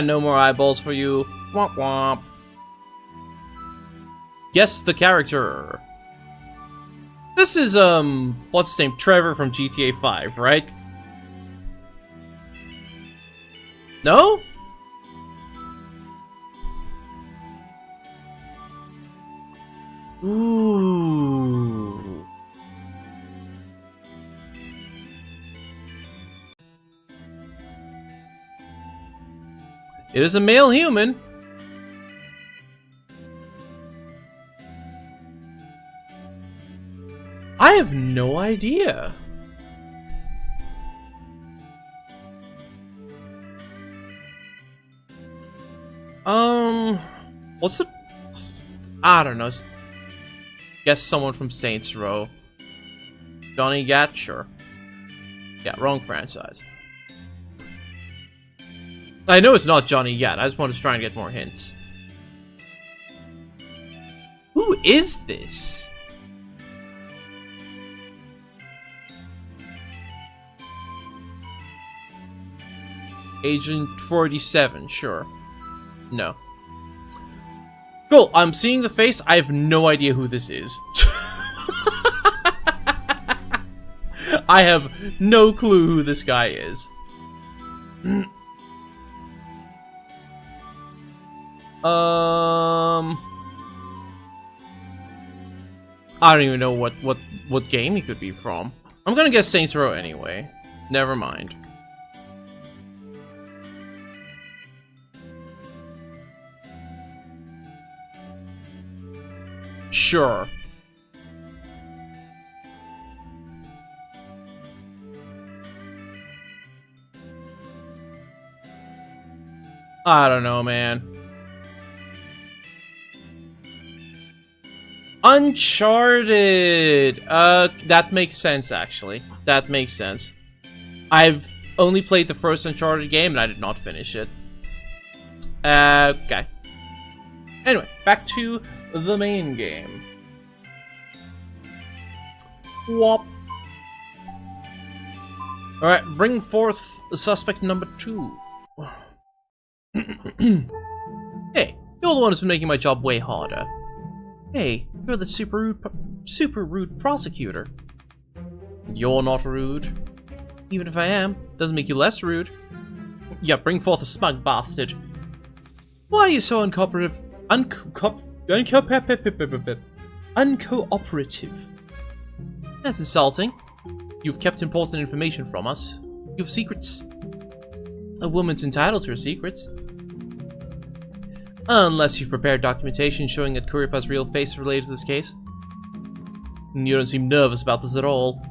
No more eyeballs for you. Womp womp. Guess the character. This is, what's his name? Trevor from GTA 5, right? No? Ooh. It is a male human. I have no idea. What's the... I don't know. Guess someone from Saints Row. Johnny Gat? Sure. Yeah, wrong franchise. I know it's not Johnny Gat. I just wanted to try and get more hints. Who is this? Agent 47, sure. No. Cool, I'm seeing the face. I have no idea who this is. I have no clue who this guy is. I don't even know what game he could be from. I'm gonna guess Saints Row anyway. Never mind. Sure. I don't know, man. Uncharted! That makes sense, actually. That makes sense. I've only played the first Uncharted game, and I did not finish it. Okay. Anyway, back to the main game. Whop. Alright, bring forth suspect number 2. Hey, you're the one who's been making my job way harder. Hey, you're the super rude prosecutor. You're not rude. Even if I am, doesn't make you less rude. Yeah, bring forth the smug bastard. Why are you so uncooperative? Uncooperative. That's insulting. You've kept important information from us. You have secrets. A woman's entitled to her secrets. Unless you've prepared documentation showing that Kuripa's real face is related to this case. You don't seem nervous about this at all.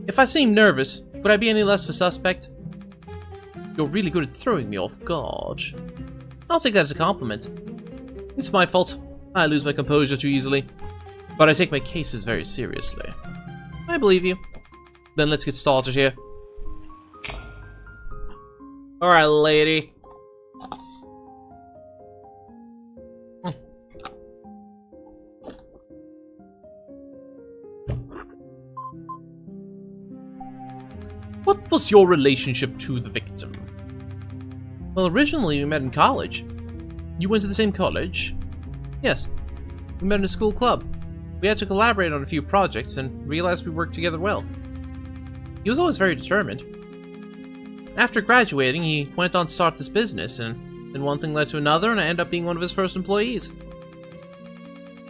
If I seem nervous, would I be any less of a suspect? You're really good at throwing me off guard. I'll take that as a compliment. It's my fault. I lose my composure too easily. But I take my cases very seriously. I believe you. Then let's get started here. Alright, lady. What was your relationship to the victim? Well, originally we met in college. You went to the same college? Yes. We met in a school club. We had to collaborate on a few projects and realized we worked together well. He was always very determined. After graduating, he went on to start this business, and then one thing led to another, and I ended up being one of his first employees.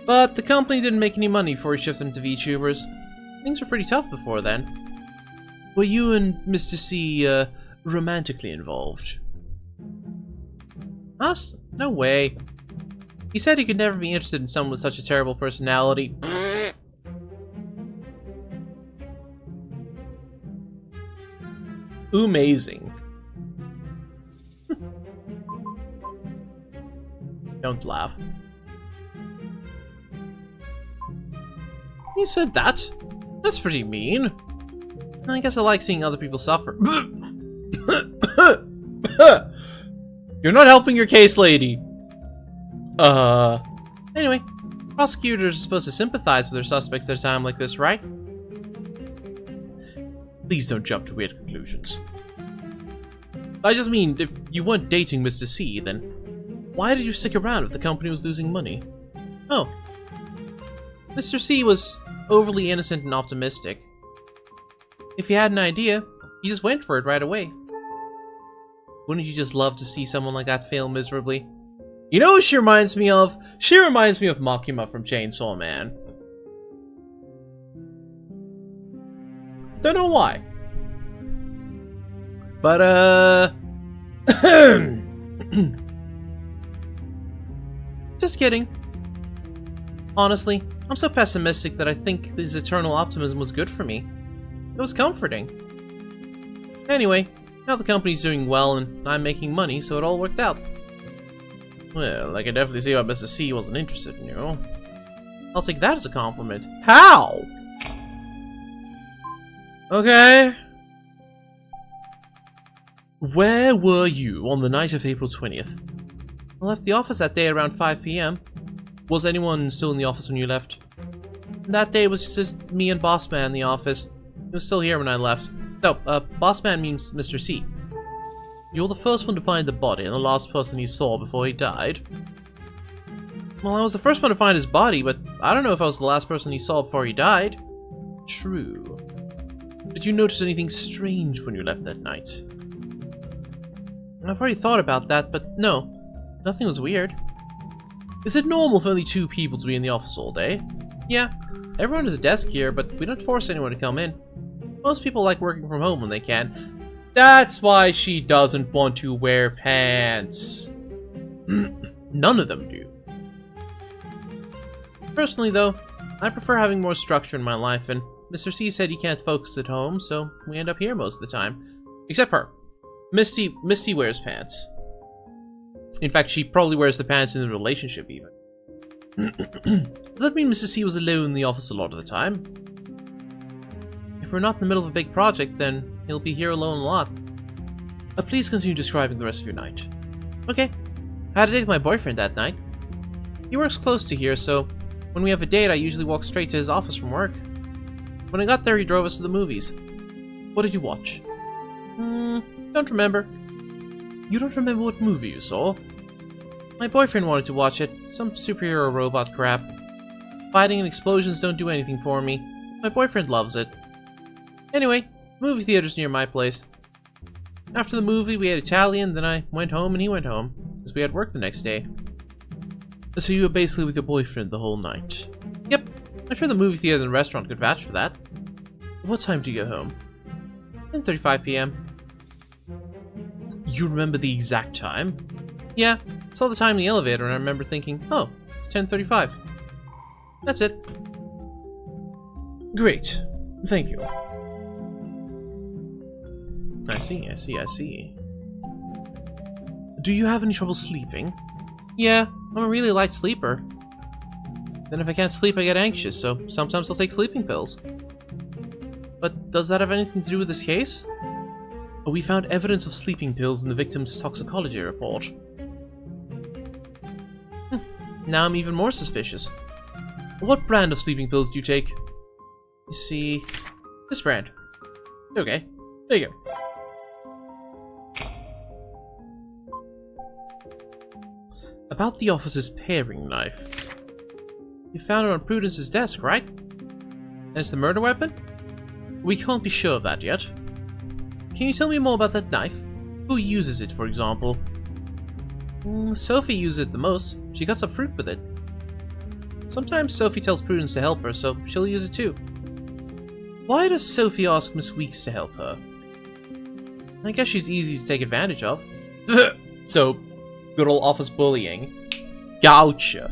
But the company didn't make any money before he shifted into VTubers. Things were pretty tough before then. Were you and Mr. C, romantically involved? Us? No way. He said he could never be interested in someone with such a terrible personality. Amazing. Don't laugh. He said that? That's pretty mean. I guess I like seeing other people suffer. You're not helping your case, lady. Anyway, prosecutors are supposed to sympathize with their suspects at a time like this, right? Please don't jump to weird conclusions. I just mean, if you weren't dating Mr. C, then why did you stick around if the company was losing money? Oh. Mr. C was overly innocent and optimistic. If he had an idea, he just went for it right away. Wouldn't you just love to see someone like that fail miserably? You know who she reminds me of? She reminds me of Makima from Chainsaw Man. Don't know why. But, just kidding. Honestly, I'm so pessimistic that I think his eternal optimism was good for me. It was comforting. Anyway, now the company's doing well and I'm making money, so it all worked out. Well, I can definitely see why Mr. C wasn't interested in you. I'll take that as a compliment. How? Okay. Where were you on the night of April 20th? I left the office that day around 5 PM. Was anyone still in the office when you left? That day was just me and Bossman in the office. He was still here when I left. No, Bossman means Mr. C. You're the first one to find the body and the last person he saw before he died. Well, I was the first one to find his body, but I don't know if I was the last person he saw before he died. True. Did you notice anything strange when you left that night? I've already thought about that, but no. Nothing was weird. Is it normal for only 2 people to be in the office all day? Yeah. Everyone has a desk here, but we don't force anyone to come in. Most people like working from home when they can. That's why she doesn't want to wear pants. None of them do. Personally, though, I prefer having more structure in my life, and Mr. C said he can't focus at home, so we end up here most of the time. Except her. Misty wears pants. In fact, she probably wears the pants in the relationship, even. Does that mean Mr. C was alone in the office a lot of the time? If we're not in the middle of a big project, then he'll be here alone a lot. Please continue describing the rest of your night. Okay. I had a date with my boyfriend that night. He works close to here, so when we have a date, I usually walk straight to his office from work. When I got there, he drove us to the movies. What did you watch? Don't remember. You don't remember what movie you saw? My boyfriend wanted to watch it. Some superhero robot crap. Fighting and explosions don't do anything for me. My boyfriend loves it. Anyway, movie theater's near my place. After the movie, we ate Italian, then I went home and he went home, since we had work the next day. So you were basically with your boyfriend the whole night? Yep. I'm sure the movie theater and the restaurant could vouch for that. What time do you go home? 10:35 p.m. You remember the exact time? Yeah. Saw the time in the elevator and I remember thinking, oh, it's 10:35. That's it. Great. Thank you. I see. Do you have any trouble sleeping? Yeah, I'm a really light sleeper. Then if I can't sleep, I get anxious, so sometimes I'll take sleeping pills. But does that have anything to do with this case? We found evidence of sleeping pills in the victim's toxicology report. Now I'm even more suspicious. What brand of sleeping pills do you take? You see... this brand. Okay, there you go. About the officer's paring knife. You found it on Prudence's desk, right? And it's the murder weapon? We can't be sure of that yet. Can you tell me more about that knife? Who uses it, for example? Sophie uses it the most. She cuts up fruit with it. Sometimes Sophie tells Prudence to help her, so she'll use it too. Why does Sophie ask Miss Weeks to help her? I guess she's easy to take advantage of. So, good old office bullying. Gotcha.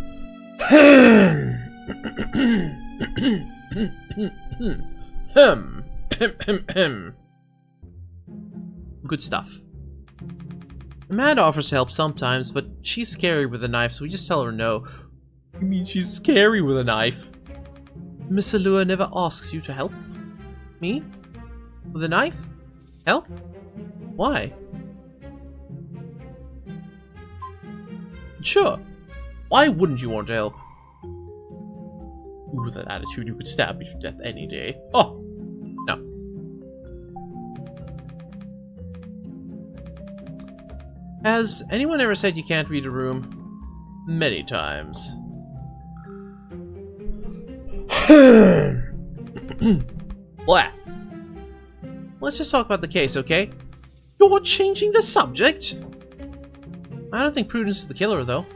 Good stuff. Amanda offers to help sometimes, but she's scary with a knife, so we just tell her no. You mean she's scary with a knife? Miss Allure never asks you to help? Me? With a knife? Help? Why? Sure. Why wouldn't you want to help? With that attitude, you could stab me to death any day. Oh! No. Has anyone ever said you can't read a room? Many times. What? Let's just talk about the case, okay? You're changing the subject? I don't think Prudence is the killer, though.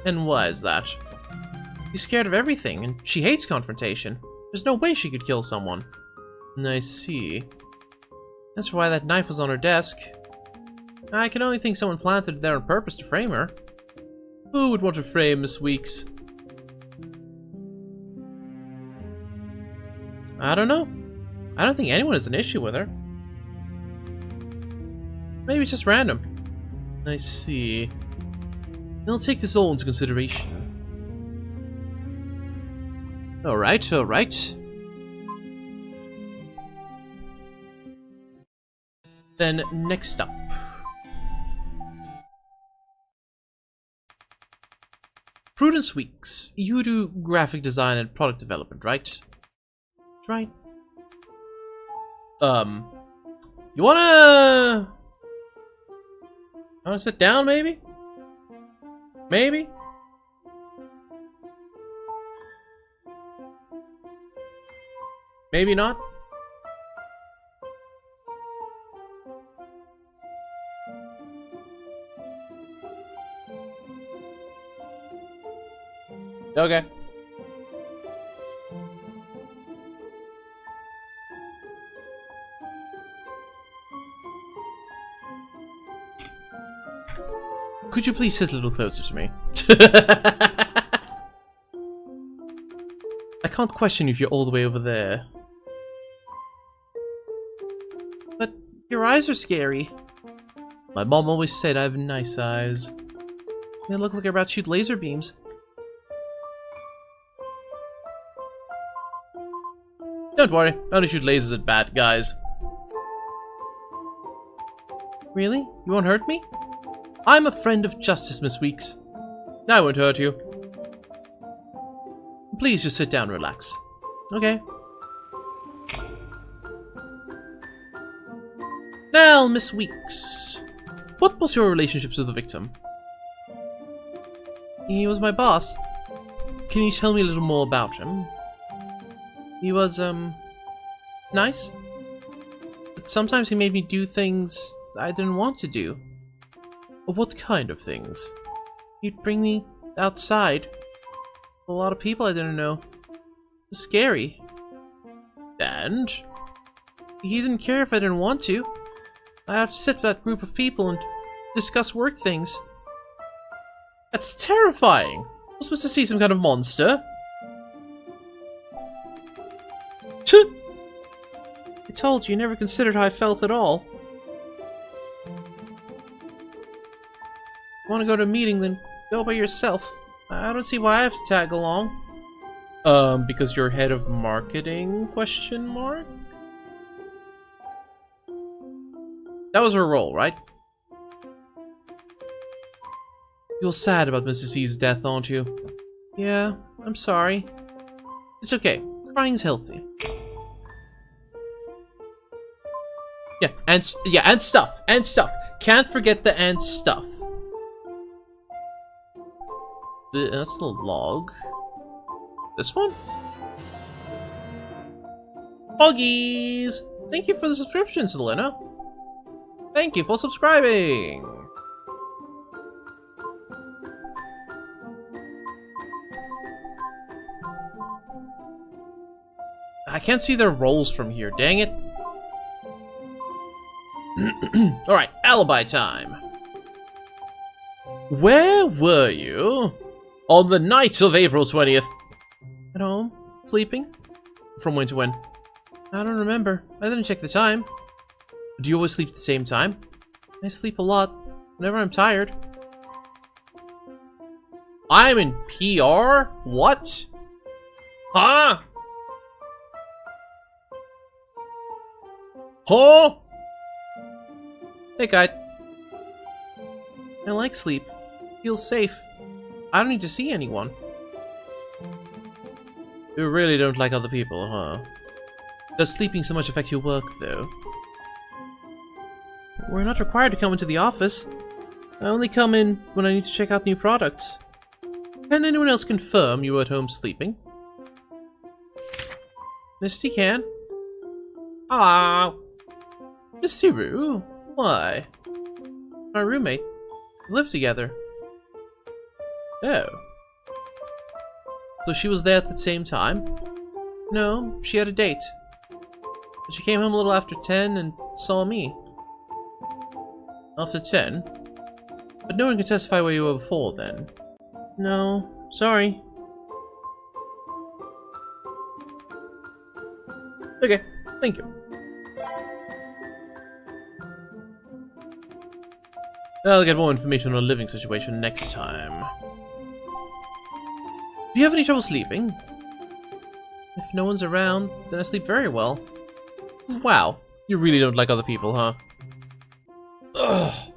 And why is that? She's scared of everything, and she hates confrontation. There's no way she could kill someone. I see. That's why that knife was on her desk. I can only think someone planted it there on purpose to frame her. Who would want to frame Miss Weeks? I don't know. I don't think anyone has an issue with her. Maybe it's just random. I see. I'll take this all into consideration. Alright, alright. Then, next up. Prudence Weeks. You do graphic design and product development, right? Right. You wanna sit down, maybe? Maybe? Maybe not. Okay. Could you please sit a little closer to me? I can't question you if you're all the way over there. But your eyes are scary. My mom always said I have nice eyes. They look like I'm about to shoot laser beams. Don't worry, I only shoot lasers at bad guys. Really? You won't hurt me? I'm a friend of justice, Miss Weeks. I won't hurt you. Please just sit down and relax. Okay. Now, Miss Weeks. What was your relationship to the victim? He was my boss. Can you tell me a little more about him? He was, nice. But sometimes he made me do things I didn't want to do. What kind of things? He'd bring me outside. A lot of people I didn't know. It was scary. And? He didn't care if I didn't want to. I have to sit with that group of people and discuss work things. That's terrifying! I was supposed to see some kind of monster. I told you, never considered how I felt at all. Want to go to a meeting, then go by yourself. I don't see why I have to tag along. Because you're head of marketing, question mark? That was her role, right? You're sad about Mrs. C's death, aren't you? Yeah, I'm sorry. It's okay. Crying's healthy. Yeah, and stuff. Can't forget the and stuff. That's the log. This one? Poggies! Thank you for the subscription, Selena. Thank you for subscribing. I can't see their roles from here, dang it. Alright, alibi time. Where were you on the night of April 20th? At home? Sleeping? From when to when? I don't remember. I didn't check the time. Do you always sleep at the same time? I sleep a lot. Whenever I'm tired. I'm in PR? What? Huh? Huh? Hey, guy. I like sleep. Feels safe. I don't need to see anyone. You really don't like other people, huh? Does sleeping so much affect your work, though? We're not required to come into the office. I only come in when I need to check out new products. Can anyone else confirm you were at home sleeping? Misty can. Ah, Misty Roo? Why? Our roommate. We live together. Oh. So she was there at the same time? No, she had a date. But she came home a little after 10 and saw me. After 10? But no one can testify where you were before then. No, sorry. Okay, thank you. I'll get more information on a living situation next time. Do you have any trouble sleeping? If no one's around, then I sleep very well. Wow, you really don't like other people, huh? Ugh.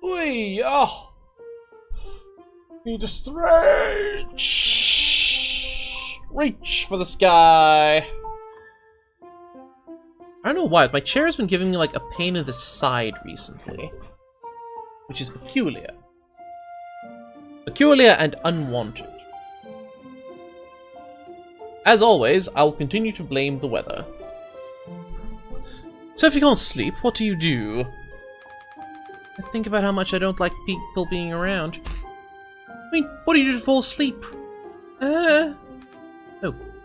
Oi, oh. Need to stretch. Reach for the sky. I don't know why, but my chair has been giving me like a pain in the side recently. Which is peculiar. Peculiar and unwanted. as always, I'll continue to blame the weather. So if you can't sleep, what do you do? I think about how much I don't like people being around. I mean, what do you do to fall asleep? Oh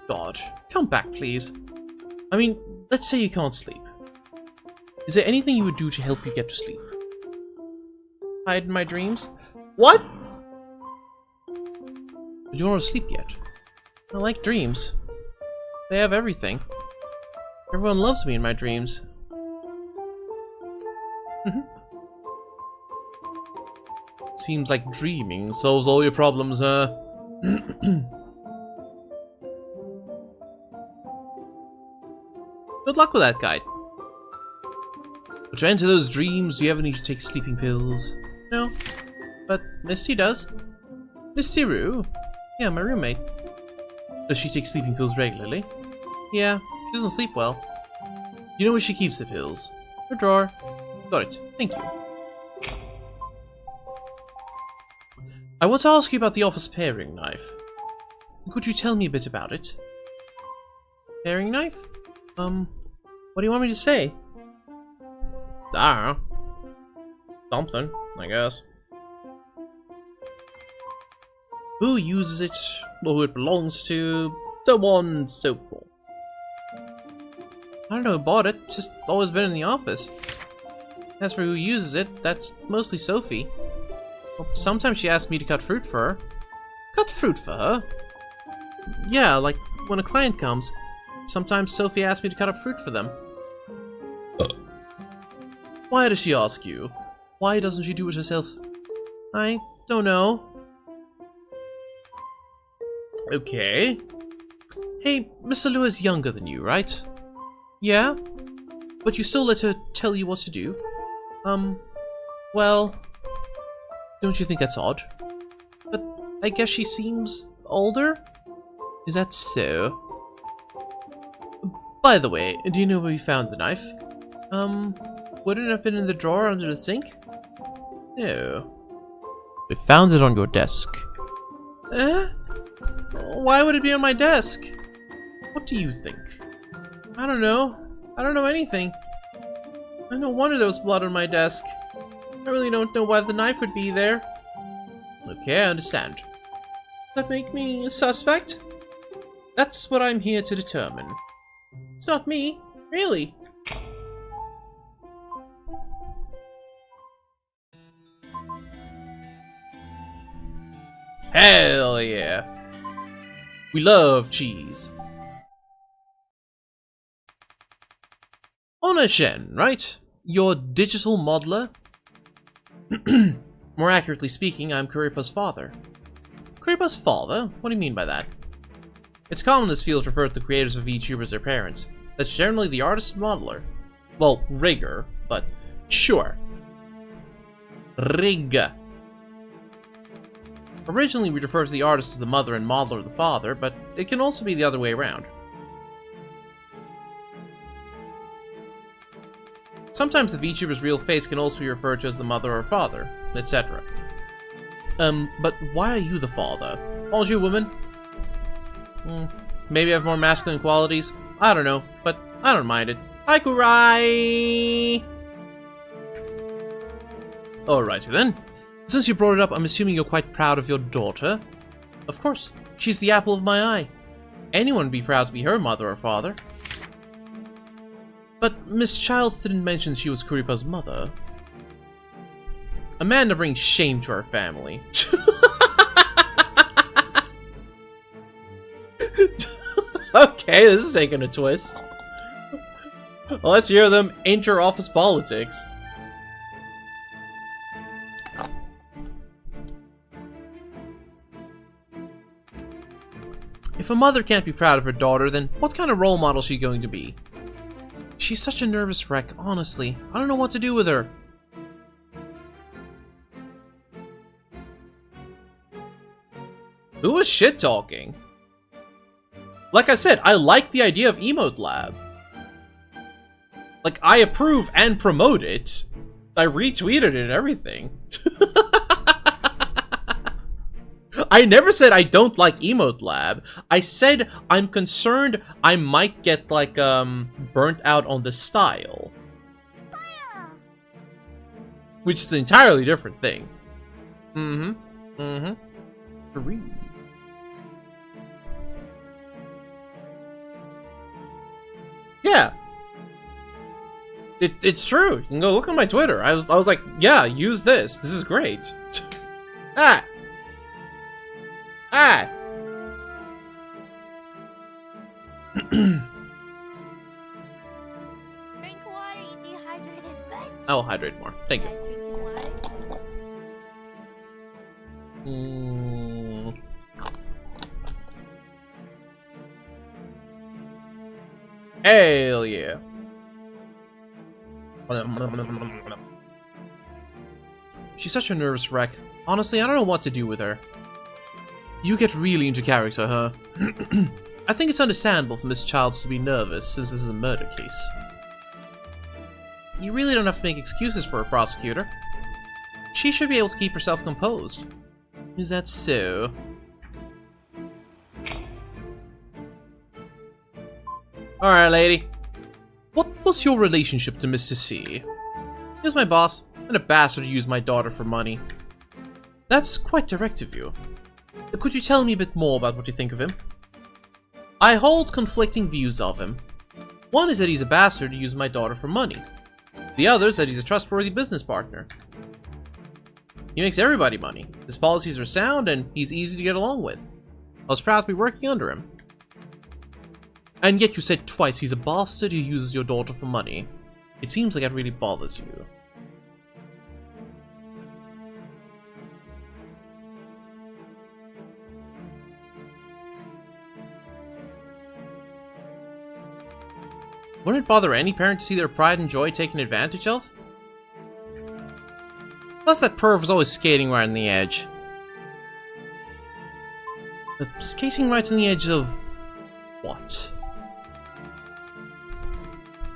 god. Come back, please. I mean, let's say you can't sleep. Is there anything you would do to help you get to sleep? Hide in my dreams? What? You don't want to sleep yet. I like dreams. They have everything. Everyone loves me in my dreams. Seems like dreaming solves all your problems, huh? Good luck with that, guy. But to enter those dreams, do you ever need to take sleeping pills? No. But Misty does. Misty Roo? Yeah, my roommate. Does she take sleeping pills regularly? Yeah, she doesn't sleep well. You know where she keeps the pills? Her drawer. Got it. Thank you. I want to ask you about the office paring knife. Could you tell me a bit about it? Paring knife? What do you want me to say? I don't know. Something, I guess. Who uses it, or who it belongs to, so on and so forth. I don't know who bought it, just always been in the office. As for who uses it, that's mostly Sophie. Well, sometimes she asks me to cut fruit for her. Cut fruit for her? Yeah, like when a client comes. Sometimes Sophie asks me to cut up fruit for them. Why does she ask you? Why doesn't she do it herself? I don't know. Okay. Hey, Mr. Liu is younger than you, right? Yeah? But you still let her tell you what to do? Well... Don't you think that's odd? But I guess she seems older? Is that so? By the way, do you know where we found the knife? Would it have been in the drawer under the sink? No. We found it on your desk. Why would it be on my desk? What do you think? I don't know. I don't know anything. No wonder there was blood on my desk. I really don't know why the knife would be there. Okay, I understand. Does that make me a suspect? That's what I'm here to determine. It's not me, really. Hell yeah. We love cheese. Honor Shen, right? Your digital modeler? More accurately speaking, I'm Kuripa's father. Kuripa's father? What do you mean by that? It's common in this field to refer to the creators of VTubers as their parents. That's generally the artist and modeler. Well, rigger, but sure. Rigga. Originally, we'd refer to the artist as the mother and modeler the father, but it can also be the other way around. Sometimes the VTuber's real face can also be referred to as the mother or father, etc. But why are you the father? Aren't you a woman? Maybe I have more masculine qualities? I don't know, but I don't mind it. Hi, Kurai! Alrighty then. Since you brought it up, I'm assuming you're quite proud of your daughter? Of course. She's the apple of my eye. Anyone would be proud to be her mother or father. But Miss Childs didn't mention she was Kuripa's mother. Amanda brings shame to our family. Okay, this is taking a twist. Well, let's hear them inter-office politics. If a mother can't be proud of her daughter, then what kind of role model is she going to be? She's such a nervous wreck, honestly. I don't know what to do with her. Who was shit-talking? Like I said, I like the idea of Emote Lab. Like, I approve and promote it. I retweeted it and everything. I never said I don't like Emote Lab. I said I'm concerned I might get, like, burnt out on the style. Which is an entirely different thing. Free. Yeah. It's true. You can go look on my Twitter. I was like, yeah, use this. This is great. Ah! Ah! Drink water, you dehydrated bitch. I'll hydrate more. Thank you. Guys drinking water? Hell yeah. She's such a nervous wreck. Honestly, I don't know what to do with her. You get really into character, huh? I think it's understandable for Miss Childs to be nervous, since this is a murder case. You really don't have to make excuses for a prosecutor. She should be able to keep herself composed. Is that so? Alright, lady. What was your relationship to Mr. C? He was my boss, and a bastard who used my daughter for money. That's quite direct of you. Could you tell me a bit more about what you think of him? I hold conflicting views of him. One is that he's a bastard who used my daughter for money. The other is that he's a trustworthy business partner. He makes everybody money. His policies are sound, and he's easy to get along with. I was proud to be working under him. And yet you said twice he's a bastard who uses your daughter for money. It seems like that really bothers you. Wouldn't it bother any parent to see their pride and joy taken advantage of? Plus that perv was always skating right on the edge. Skating right on the edge of... what?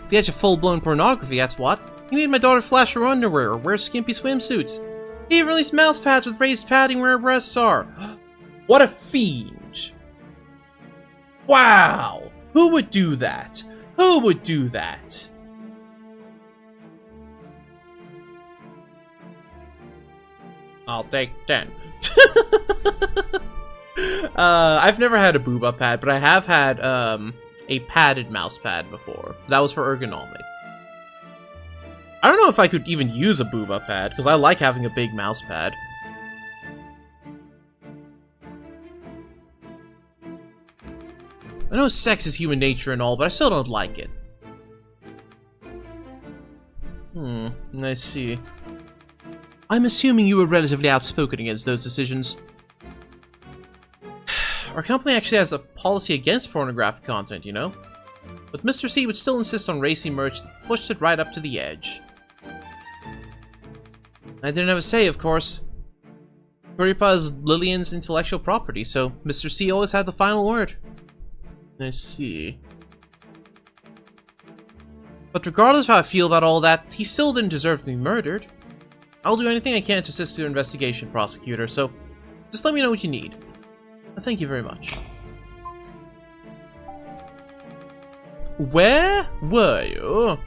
The edge of full-blown pornography, that's what. He made my daughter flash her underwear or wear skimpy swimsuits. He even released mouse pads with raised padding where her breasts are. What a fiend. Wow! Who would do that? Who would do that? I'll take 10. I've never had a booba pad, but I have had a padded mouse pad before. That was for ergonomics. I don't know if I could even use a booba pad, because I like having a big mouse pad. I know sex is human nature and all, but I still don't like it. I see. I'm assuming you were relatively outspoken against those decisions. Our company actually has a policy against pornographic content, you know? But Mr. C would still insist on racy merch that pushed it right up to the edge. I didn't have a say, of course. Kuripa is Lillian's intellectual property, so Mr. C always had the final word. I see. But regardless of how I feel about all that, he still didn't deserve to be murdered. I'll do anything I can to assist your investigation, prosecutor, so just let me know what you need. Thank you very much. Where were you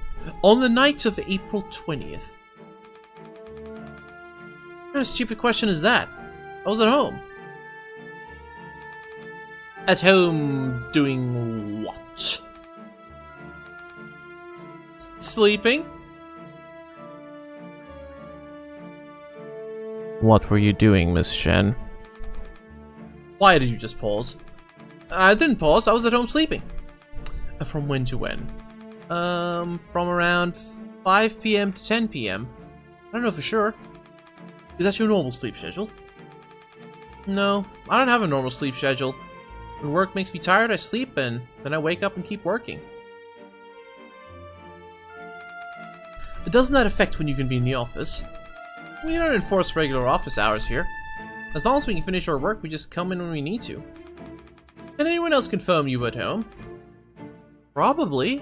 on the night of April 20th? What kind of stupid question is that? I was at home. At home doing what? Sleeping? What were you doing, Miss Shen? Why did you just pause? I didn't pause, I was at home sleeping. From when to when? From around 5 PM to 10 PM. I don't know for sure. Is that your normal sleep schedule? No, I don't have a normal sleep schedule. When work makes me tired, I sleep, and then I wake up and keep working. But doesn't that affect when you can be in the office? We don't enforce regular office hours here. As long as we can finish our work, we just come in when we need to. Can anyone else confirm you at home? Probably.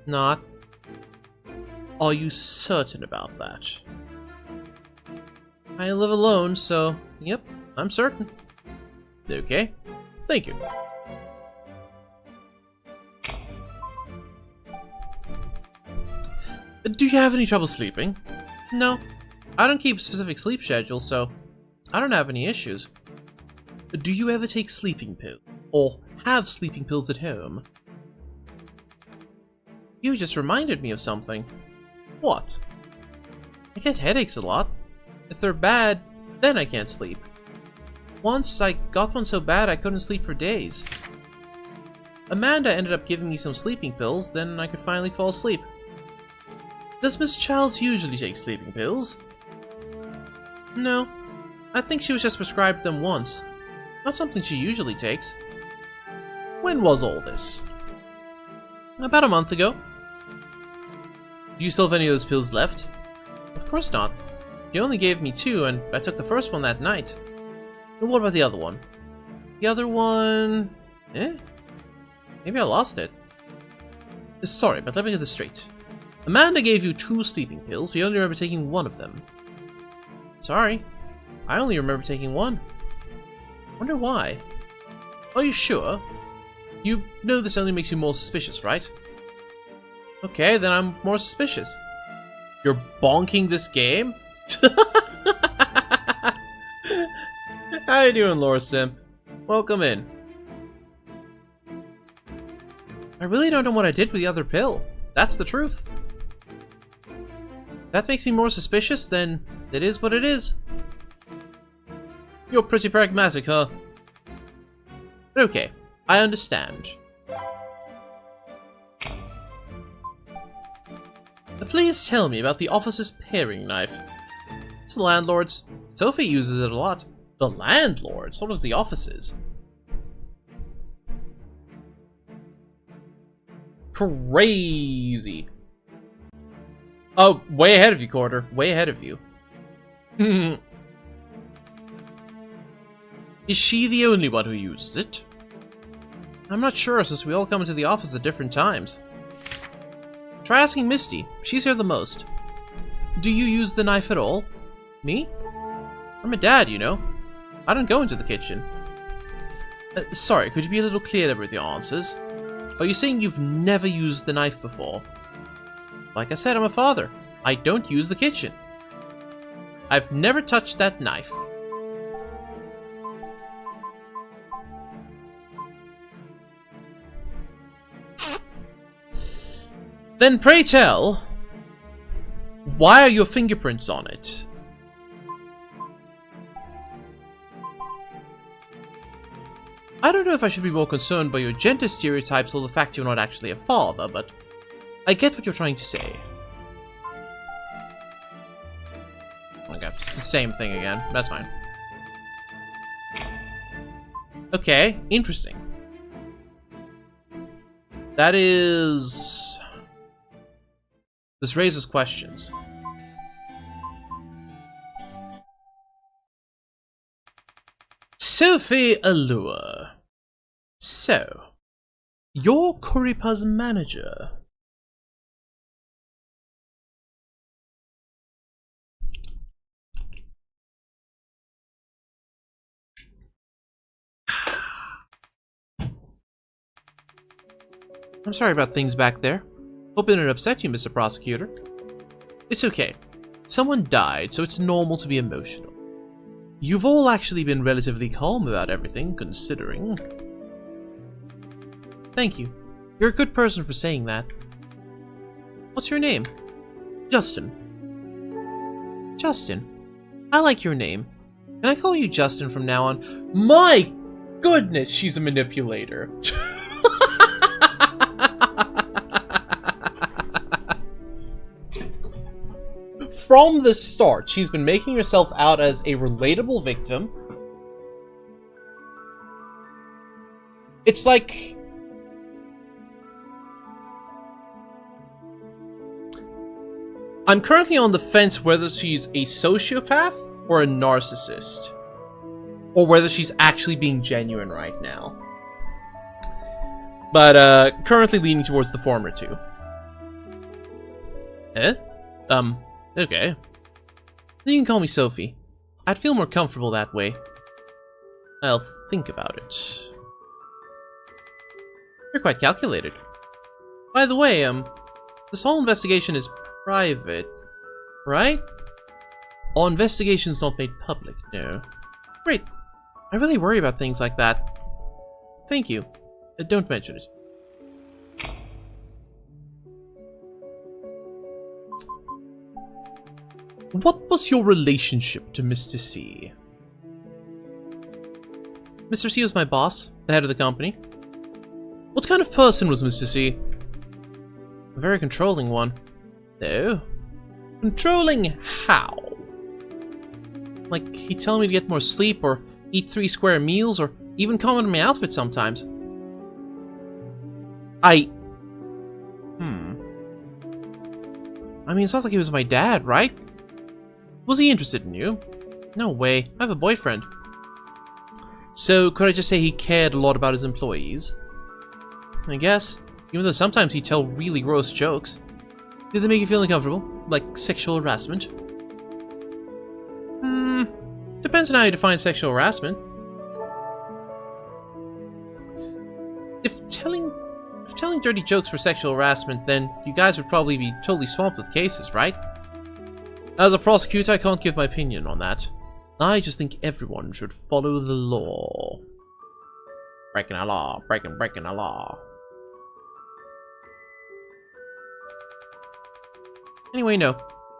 Not. Are you certain about that? I live alone, so, yep, I'm certain. Okay. Thank you. Do you have any trouble sleeping? No. I don't keep a specific sleep schedule, so I don't have any issues. Do you ever take sleeping pills? Or have sleeping pills at home? You just reminded me of something. What? I get headaches a lot. If they're bad, then I can't sleep. Once I got one so bad I couldn't sleep for days. Amanda ended up giving me some sleeping pills, then I could finally fall asleep. Does Miss Childs usually take sleeping pills? No. I think she was just prescribed them once. Not something she usually takes. When was all this? About a month ago. Do you still have any of those pills left? Of course not. He only gave me 2, and I took the first one that night. And what about the other one? The other one... Maybe I lost it. Sorry, but let me get this straight. Amanda gave you 2 sleeping pills, but you only remember taking 1 of them. Sorry. I only remember taking 1. Wonder why. Are you sure? You know this only makes you more suspicious, right? Okay, then I'm more suspicious. You're bonking this game? How you doing, Laura Simp? Welcome in. I really don't know what I did with the other pill. That's the truth. That makes me more suspicious, then it is what it is. You're pretty pragmatic, huh? But okay, I understand. Please tell me about the office's paring knife. It's the landlord's. Sophie uses it a lot. The landlord's? What was the office's? Crazy. Oh, way ahead of you, Quarter. Way ahead of you. Is she the only one who uses it? I'm not sure, since we all come into the office at different times. Try asking Misty. She's here the most. Do you use the knife at all? Me? I'm a dad, you know. I don't go into the kitchen. Sorry, could you be a little clearer with your answers? Are you saying you've never used the knife before? Like I said, I'm a father. I don't use the kitchen. I've never touched that knife. Then pray tell, why are your fingerprints on it? I don't know if I should be more concerned by your gender stereotypes or the fact you're not actually a father, but I get what you're trying to say. Okay, it's the same thing again. That's fine. Okay, interesting. That is... This raises questions. Sophie Allure. So, you're Kuripa's manager. I'm sorry about things back there. Hope it didn't upset you, Mr. Prosecutor. It's okay. Someone died, so it's normal to be emotional. You've all actually been relatively calm about everything, considering. Thank you. You're a good person for saying that. What's your name? Justin. Justin. I like your name. Can I call you Justin from now on? My goodness, she's a manipulator. From the start, she's been making herself out as a relatable victim. It's like... I'm currently on the fence whether she's a sociopath or a narcissist. Or whether she's actually being genuine right now. But, currently leaning towards the former two. Okay. You can call me Sophie. I'd feel more comfortable that way. I'll think about it. You're quite calculated. By the way, this whole investigation is private, right? All investigations not made public, no. Great. I really worry about things like that. Thank you. Don't mention it. What was your relationship to Mr. C? Mr. C was my boss, the head of the company. What kind of person was Mr. C? A very controlling one. No. Controlling how? Like, he'd tell me to get more sleep, or eat 3 square meals, or even comment on my outfit sometimes. I mean, it's not like he was my dad, right? Was he interested in you? No way. I have a boyfriend. So, could I just say he cared a lot about his employees? I guess. Even though sometimes he'd tell really gross jokes. Did they make you feel uncomfortable? Like sexual harassment? Depends on how you define sexual harassment. If telling dirty jokes were sexual harassment, then you guys would probably be totally swamped with cases, right? As a prosecutor, I can't give my opinion on that. I just think everyone should follow the law. Breaking the law, breaking the law. Anyway, no.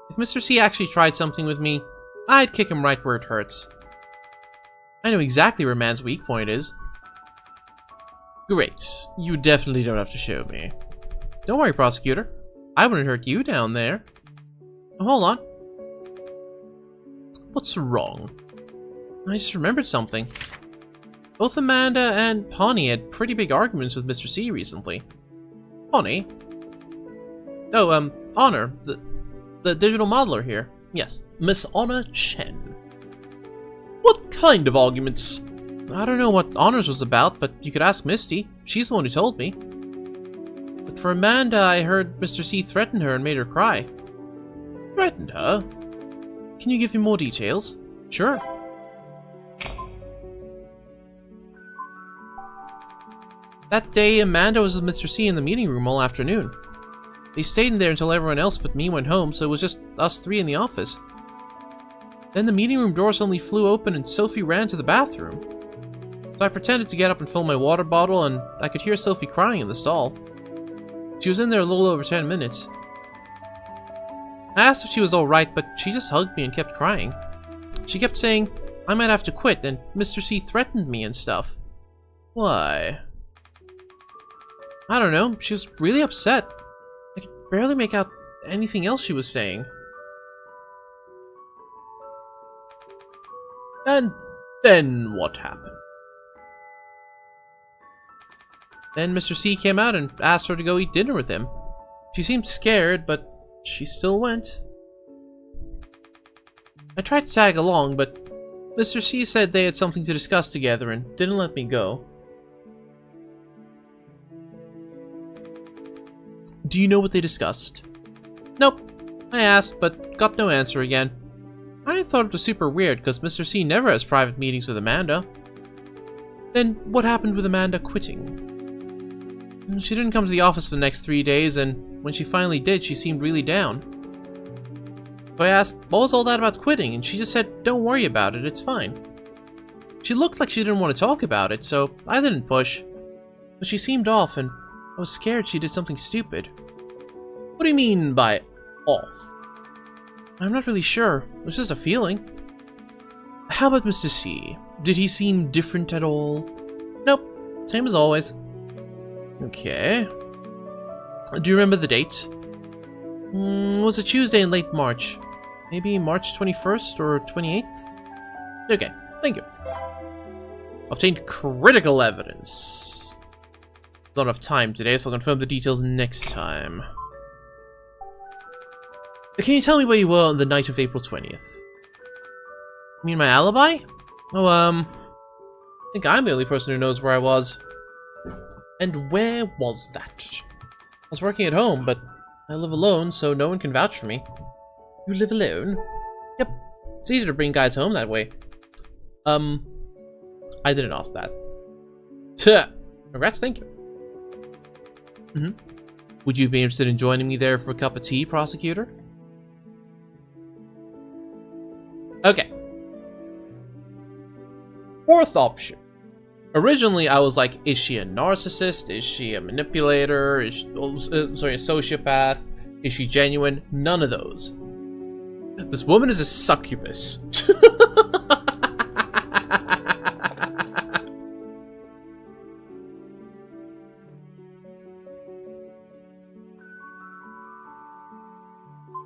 If Mr. C actually tried something with me, I'd kick him right where it hurts. I know exactly where man's weak point is. Great. You definitely don't have to show me. Don't worry, prosecutor. I wouldn't hurt you down there. Oh, hold on. What's wrong? I just remembered something. Both Amanda and Pawnee had pretty big arguments with Mr. C recently. Pawnee? Oh, Honor, the digital modeler here. Yes, Miss Honor Chen. What kind of arguments? I don't know what Honors was about, but you could ask Misty. She's the one who told me. But for Amanda, I heard Mr. C threaten her and made her cry. Threatened her? Can you give me more details? Sure. That day, Amanda was with Mr. C in the meeting room all afternoon. They stayed in there until everyone else but me went home, so it was just us 3 in the office. Then the meeting room door suddenly flew open and Sophie ran to the bathroom. So I pretended to get up and fill my water bottle, and I could hear Sophie crying in the stall. She was in there a little over 10 minutes. I asked if she was alright, but she just hugged me and kept crying. She kept saying I might have to quit, and Mr. C threatened me and stuff. Why? I don't know, she was really upset. I could barely make out anything else she was saying. And then what happened? Then Mr. C came out and asked her to go eat dinner with him. She seemed scared, but she still went. I tried to tag along, but Mr. C said they had something to discuss together and didn't let me go. Do you know what they discussed? Nope. I asked, but got no answer again. I thought it was super weird, because Mr. C never has private meetings with Amanda. Then, what happened with Amanda quitting? She didn't come to the office for the next 3 days, and when she finally did, she seemed really down. So I asked, what was all that about quitting? And she just said, don't worry about it, it's fine. She looked like she didn't want to talk about it, so I didn't push. But she seemed off, and I was scared she did something stupid. What do you mean by off? I'm not really sure. It was just a feeling. How about Mr. C? Did he seem different at all? Nope. Same as always. Okay. Do you remember the date? It was a Tuesday in late March. Maybe March 21st or 28th? Okay, thank you. Obtained critical evidence. Not enough time today, so I'll confirm the details next time. Can you tell me where you were on the night of April 20th? You mean my alibi? Oh, I think I'm the only person who knows where I was. And where was that? I was working at home, but I live alone, so no one can vouch for me. You live alone? Yep. It's easier to bring guys home that way. I I didn't ask that. Tuh. Congrats, thank you. Would you be interested in joining me there for a cup of tea, prosecutor? Okay. Fourth option. Originally, I was like, is she a narcissist? Is she a manipulator? Is she, sorry, a sociopath? Is she genuine? None of those. This woman is a succubus.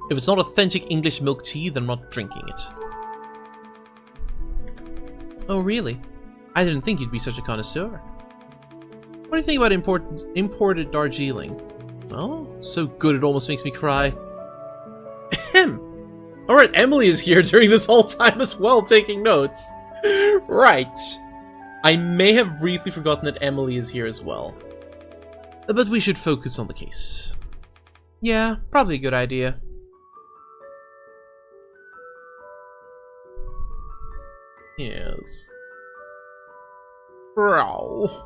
If it's not authentic English milk tea, then I'm not drinking it. Oh, really? I didn't think you'd be such a connoisseur. What do you think about imported Darjeeling? Oh, so good it almost makes me cry. Ahem. Alright, Emily is here during this whole time as well, taking notes. Right. I may have briefly forgotten that Emily is here as well. But we should focus on the case. Yeah, probably a good idea. Yes. Bro.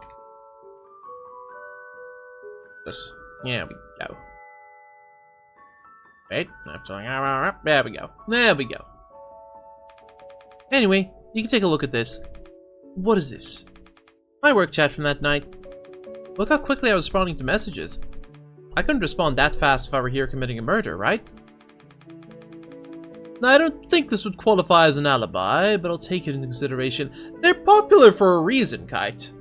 This. There we go. Wait, there we go. There we go. Anyway, you can take a look at this. What is this? My work chat from that night. Look how quickly I was responding to messages. I couldn't respond that fast if I were here committing a murder, right? Now, I don't think this would qualify as an alibi, but I'll take it into consideration. They're popular for a reason, Kite.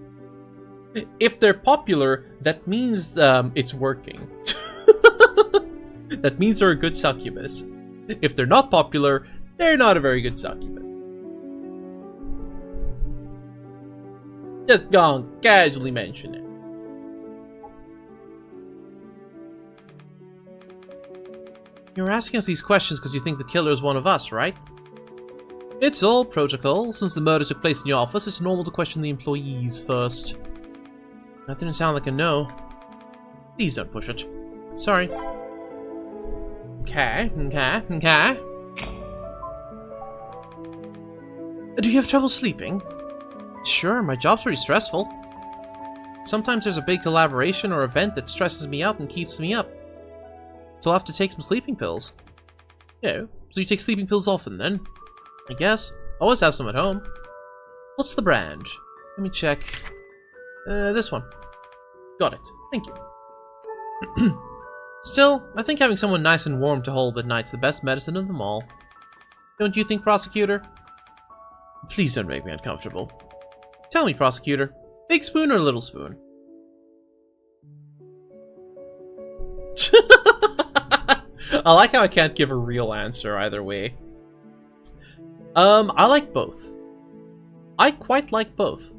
If they're popular, that means it's working. That means they're a good succubus. If they're not popular, they're not a very good succubus. Just gonna casually mention it. You're asking us these questions because you think the killer is one of us, right? It's all protocol. Since the murder took place in your office, it's normal to question the employees first. That didn't sound like a no. Please don't push it. Sorry. Okay. Do you have trouble sleeping? Sure, my job's pretty stressful. Sometimes there's a big collaboration or event that stresses me out and keeps me up. So I'll have to take some sleeping pills. Yeah, so you take sleeping pills often then? I guess. Always have some at home. What's the brand? Let me check. This one. Got it. Thank you. Still, I think having someone nice and warm to hold at night's the best medicine of them all. Don't you think, Prosecutor? Please don't make me uncomfortable. Tell me, Prosecutor. Big spoon or little spoon? I like how I can't give a real answer either way. I like both. I quite like both.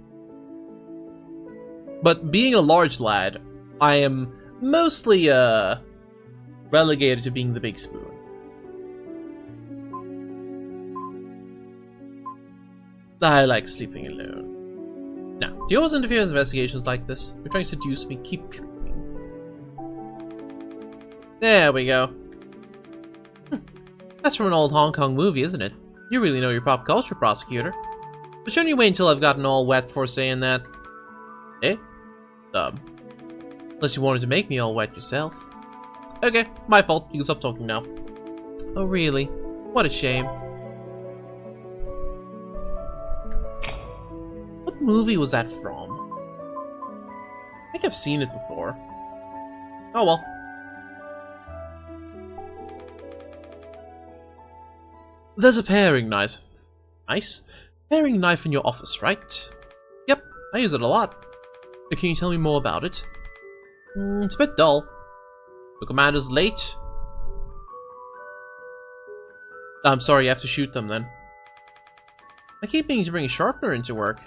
But being a large lad, I am mostly, relegated to being the big spoon. I like sleeping alone. Now, do you always interfere with investigations like this? You're trying to seduce me, keep drinking. There we go. That's from an old Hong Kong movie, isn't it? You really know your pop culture, Prosecutor. But shouldn't you wait until I've gotten all wet before saying that? Eh? Unless you wanted to make me all wet yourself. Okay, my fault. You can stop talking now. Oh, really? What a shame. What movie was that from? I think I've seen it before. Oh well. There's a paring knife. Nice? Paring knife in your office, right? Yep, I use it a lot. But can you tell me more about it? It's a bit dull. The commander's late. I'm sorry, you have to shoot them then. I keep meaning to bring a sharpener into work.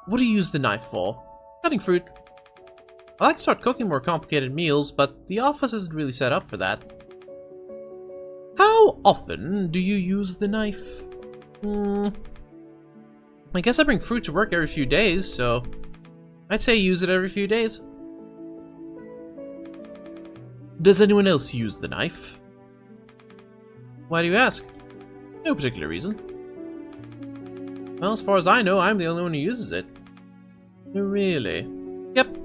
What do you use the knife for? Cutting fruit. I like to start cooking more complicated meals, but the office isn't really set up for that. How often do you use the knife? I guess I bring fruit to work every few days, so I'd say use it every few days. Does anyone else use the knife? Why do you ask? No particular reason. Well, as far as I know, I'm the only one who uses it. Really? Yep.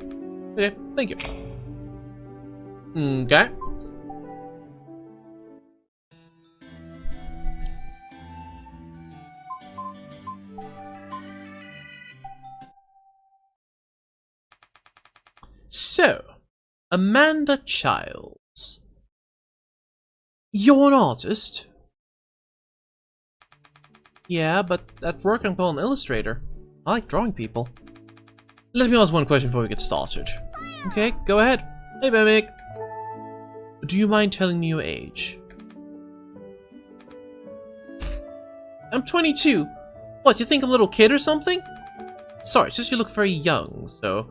Okay, thank you. Okay. So, Amanda Childs. You're an artist? Yeah, but at work I'm called an illustrator. I like drawing people. Let me ask one question before we get started. Okay, go ahead. Hey, Mimic. Do you mind telling me your age? I'm 22. What, you think I'm a little kid or something? Sorry, it's just you look very young, so...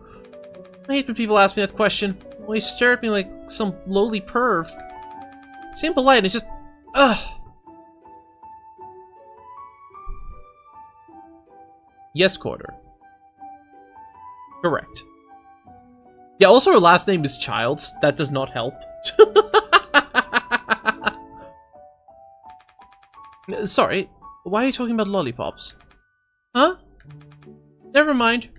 I hate when people ask me that question. They stare at me like some lowly perv. Seem polite, it's just... Ugh! Yes, Quarter. Correct. Yeah, also her last name is Childs. That does not help. Sorry, why are you talking about lollipops? Huh? Never mind.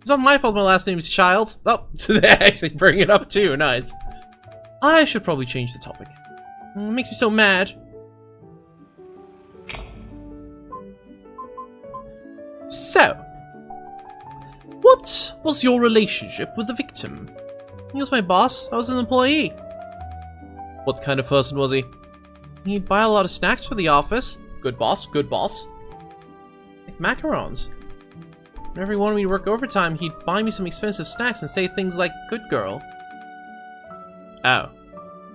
It's not my fault my last name is Childs. Oh, they actually bring it up too, nice. I should probably change the topic. It makes me so mad. So, what was your relationship with the victim? He was my boss. I was an employee. What kind of person was he? He'd buy a lot of snacks for the office. Good boss, good boss. Like macarons. Whenever he wanted me to work overtime, he'd buy me some expensive snacks and say things like, good girl. Oh,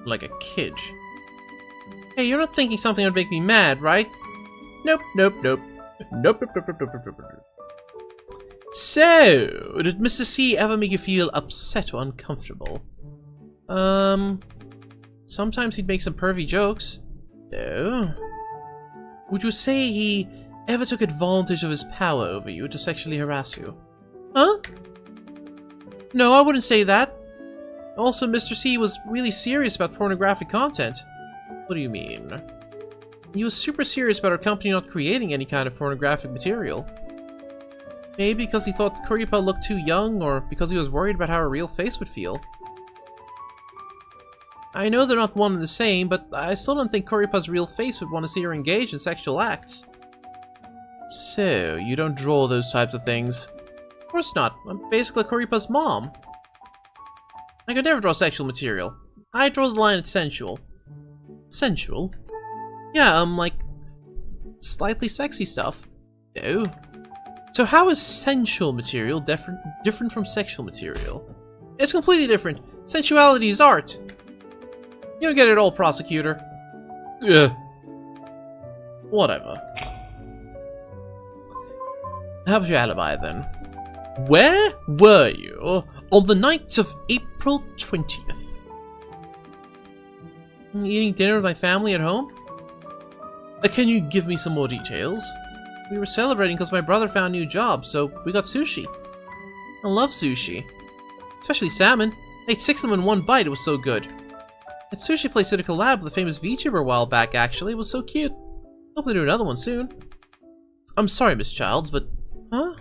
like a kid. Hey, you're not thinking something would make me mad, right? Nope, nope, nope. Nope, nope, nope, nope, nope, nope, nope. So, did Mr. C ever make you feel upset or uncomfortable? Sometimes he'd make some pervy jokes. No. Would you say he ever took advantage of his power over you to sexually harass you? Huh? No, I wouldn't say that. Also, Mr. C was really serious about pornographic content. What do you mean? He was super serious about our company not creating any kind of pornographic material. Maybe because he thought Kuripa looked too young, or because he was worried about how her real face would feel. I know they're not one and the same, but I still don't think Kuripa's real face would want to see her engaged in sexual acts. So, you don't draw those types of things? Of course not. I'm basically Kuripa's mom. I could never draw sexual material. I draw the line at sensual. Sensual? Yeah, like, slightly sexy stuff. No. So how is sensual material different from sexual material? It's completely different. Sensuality is art. You don't get it all, prosecutor. Ugh. Whatever. How about your alibi, then? Where were you on the night of April 20th? Eating dinner with my family at home? Can you give me some more details? We were celebrating because my brother found a new job, so we got sushi. I love sushi. Especially salmon. I ate 6 of them in one bite, it was so good. That sushi place did a collab with a famous VTuber a while back, actually. It was so cute. Hope they do another one soon. I'm sorry, Miss Childs, but... Huh?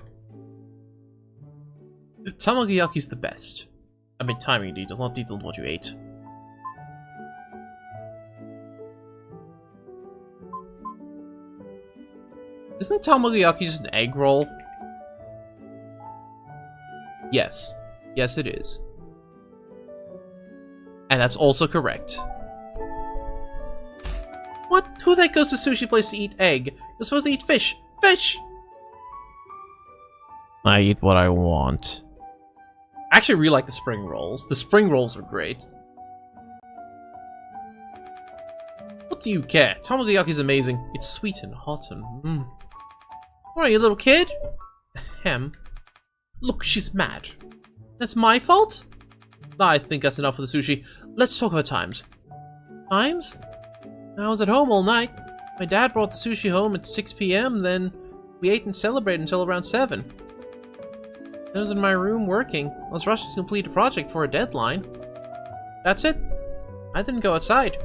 Tamagoyaki's the best. I mean timing details, not detailed what you ate. Isn't tamagoyaki just an egg roll? Yes. Yes, it is. And that's also correct. What? Who the heck goes to sushi place to eat egg? You're supposed to eat fish. Fish! I eat what I want. I actually really like the spring rolls. The spring rolls are great. What do you care? Tamagoyaki's amazing. It's sweet and hot and What are you, little kid? Ahem. Look, she's mad. That's my fault? I think that's enough for the sushi. Let's talk about times. Times? I was at home all night. My dad brought the sushi home at 6 p.m. Then we ate and celebrated until around 7. Then I was in my room working. I was rushing to complete a project for a deadline. That's it. I didn't go outside.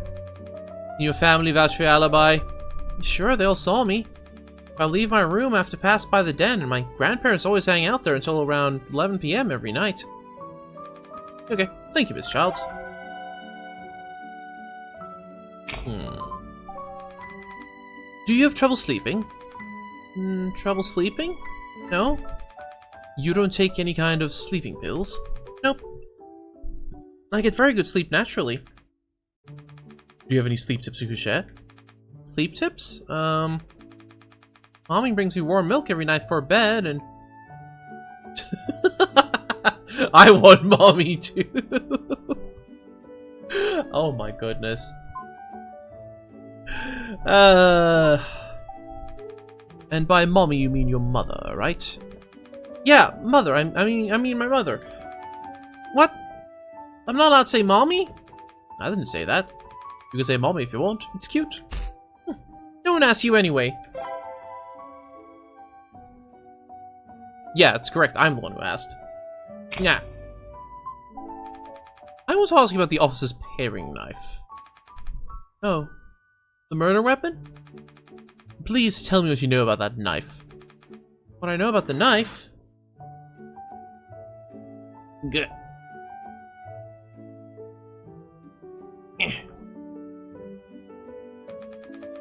Your family vouch for your alibi? Sure, they all saw me. I leave my room, I have to pass by the den, and my grandparents always hang out there until around 11 p.m. every night. Okay, thank you, Miss Childs. Do you have trouble sleeping? Trouble sleeping? No? You don't take any kind of sleeping pills? Nope. I get very good sleep naturally. Do you have any sleep tips you could share? Sleep tips? Mommy brings me warm milk every night for bed, and... I want Mommy too! Oh my goodness. And by Mommy you mean your mother, right? Yeah, mother, I mean my mother. What? I'm not allowed to say Mommy? I didn't say that. You can say Mommy if you want, it's cute. No one asked you anyway. Yeah, it's correct. I'm the one who asked. Yeah. I want to ask you about the officer's paring knife. Oh. The murder weapon? Please tell me what you know about that knife. What I know about the knife? Good.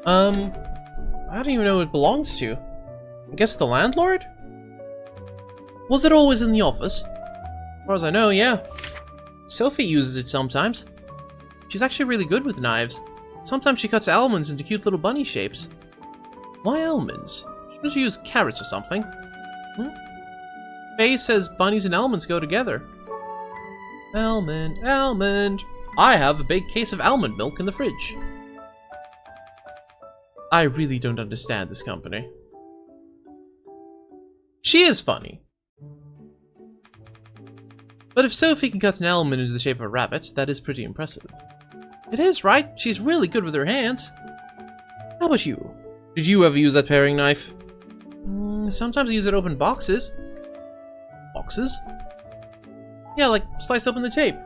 I don't even know who it belongs to. I guess the landlord? Was it always in the office? As far as I know, yeah. Sophie uses it sometimes. She's actually really good with knives. Sometimes she cuts almonds into cute little bunny shapes. Why almonds? Shouldn't she use carrots or something? Faye says bunnies and almonds go together. Almond, almond. I have a big case of almond milk in the fridge. I really don't understand this company. She is funny. But if Sophie can cut an almond into the shape of a rabbit, that is pretty impressive. It is, right? She's really good with her hands. How about you? Did you ever use that paring knife? Sometimes I use it to open boxes. Boxes? Yeah, like slice open the tape.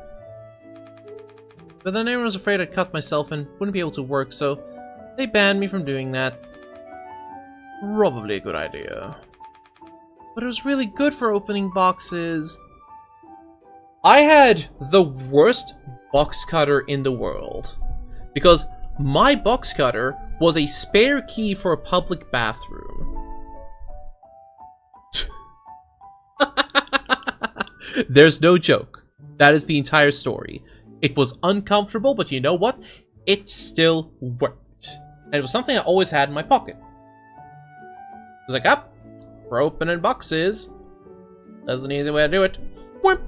But then everyone was afraid I'd cut myself and wouldn't be able to work, so they banned me from doing that. Probably a good idea. But it was really good for opening boxes. I had the worst box cutter in the world. Because my box cutter was a spare key for a public bathroom. There's no joke. That is the entire story. It was uncomfortable, but you know what? It still worked. And it was something I always had in my pocket. It was like, up for opening boxes. That's an easy way to do it. Whoop.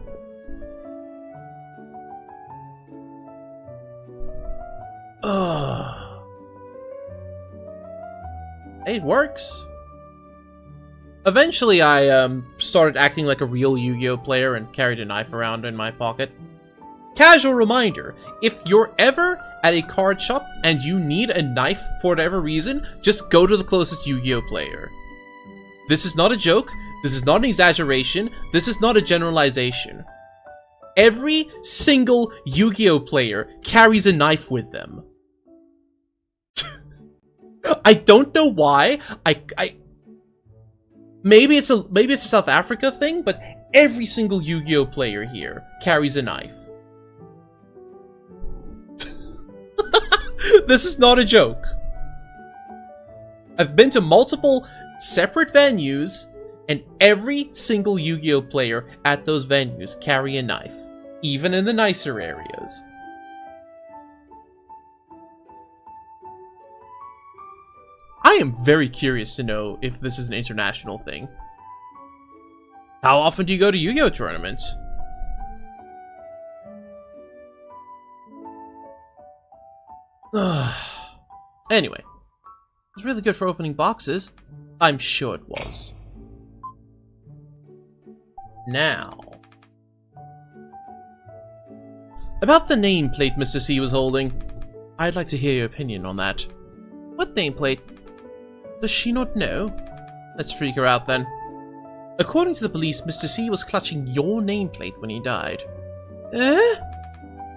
It works. Eventually, I started acting like a real Yu-Gi-Oh player and carried a knife around in my pocket. Casual reminder, if you're ever at a card shop and you need a knife for whatever reason, just go to the closest Yu-Gi-Oh player. This is not a joke, this is not an exaggeration, this is not a generalization. Every single Yu-Gi-Oh player carries a knife with them. I don't know why. Maybe it's a South Africa thing, but every single Yu-Gi-Oh player here carries a knife. This is not a joke. I've been to multiple separate venues, and every single Yu-Gi-Oh player at those venues carry a knife, even in the nicer areas. I am very curious to know if this is an international thing. How often do you go to Yu-Gi-Oh tournaments? Anyway, it was really good for opening boxes. I'm sure it was. Now, about the nameplate Mr. C was holding, I'd like to hear your opinion on that. What nameplate? Does she not know? Let's freak her out then. According to the police, Mr. C was clutching your nameplate when he died. Eh?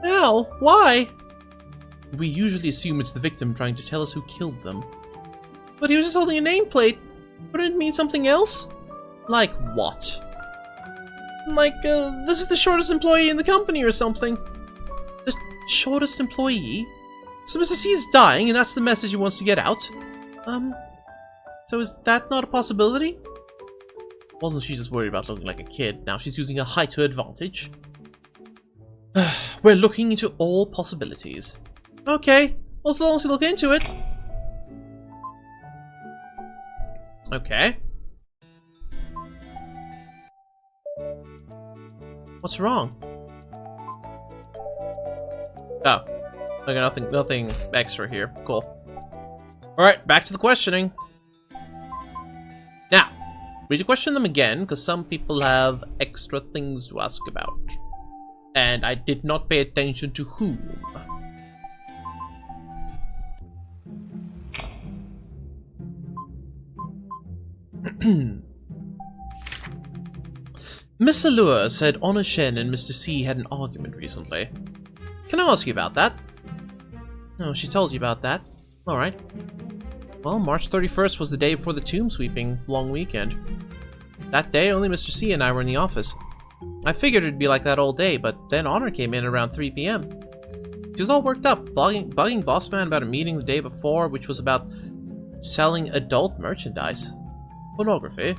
How? Why? We usually assume it's the victim trying to tell us who killed them. But he was just holding a nameplate. Wouldn't it mean something else? Like what? Like, this is the shortest employee in the company or something. The shortest employee? So Mr. C is dying and that's the message he wants to get out? So is that not a possibility? Wasn't she just worried about looking like a kid? Now she's using her height to advantage. We're looking into all possibilities. Okay, well, as long as you look into it. Okay. What's wrong? Oh. Okay, nothing extra here. Cool. Alright, back to the questioning. Now, we need to question them again, because some people have extra things to ask about. And I did not pay attention to whom. Miss Allure said Honor Shen and Mr. C had an argument recently. Can I ask you about that? Oh, she told you about that. Alright. Well, March 31st was the day before the tomb sweeping long weekend. That day, only Mr. C and I were in the office. I figured it'd be like that all day, but then Honor came in around 3 p.m. She was all worked up, bugging Boss Man about a meeting the day before, which was about selling adult merchandise. Pornography?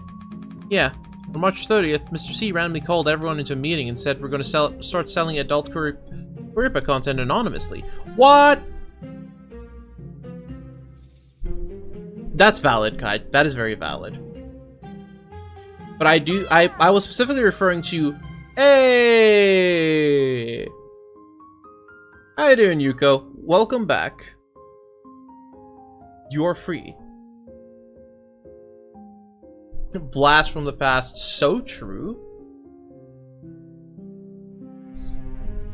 Yeah. On March 30th, Mr. C randomly called everyone into a meeting and said we're going to start selling adult Kuripa content anonymously. What? That's valid, Kai. That is very valid. But I was specifically referring to, hey! How you doing, Yuko? Welcome back. You are free. Blast from the past, so true.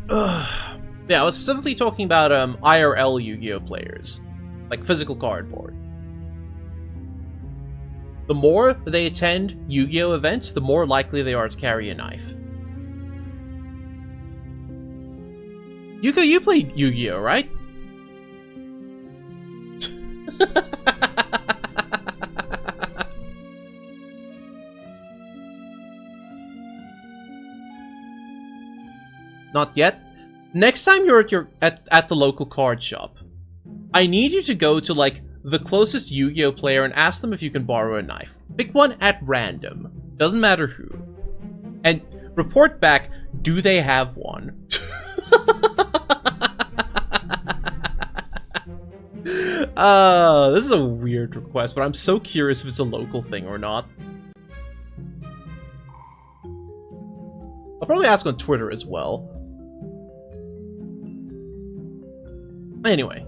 Yeah, I was specifically talking about IRL Yu-Gi-Oh players, like physical cardboard. The more they attend Yu-Gi-Oh events, the more likely they are to carry a knife. Yuko, you play Yu-Gi-Oh, right? Not yet. Next time you're at the local card shop, I need you to go to like the closest Yu-Gi-Oh player and ask them if you can borrow a knife. Pick one at random. Doesn't matter who. And report back, do they have one? This is a weird request, but I'm so curious if it's a local thing or not. I'll probably ask on Twitter as well. Anyway.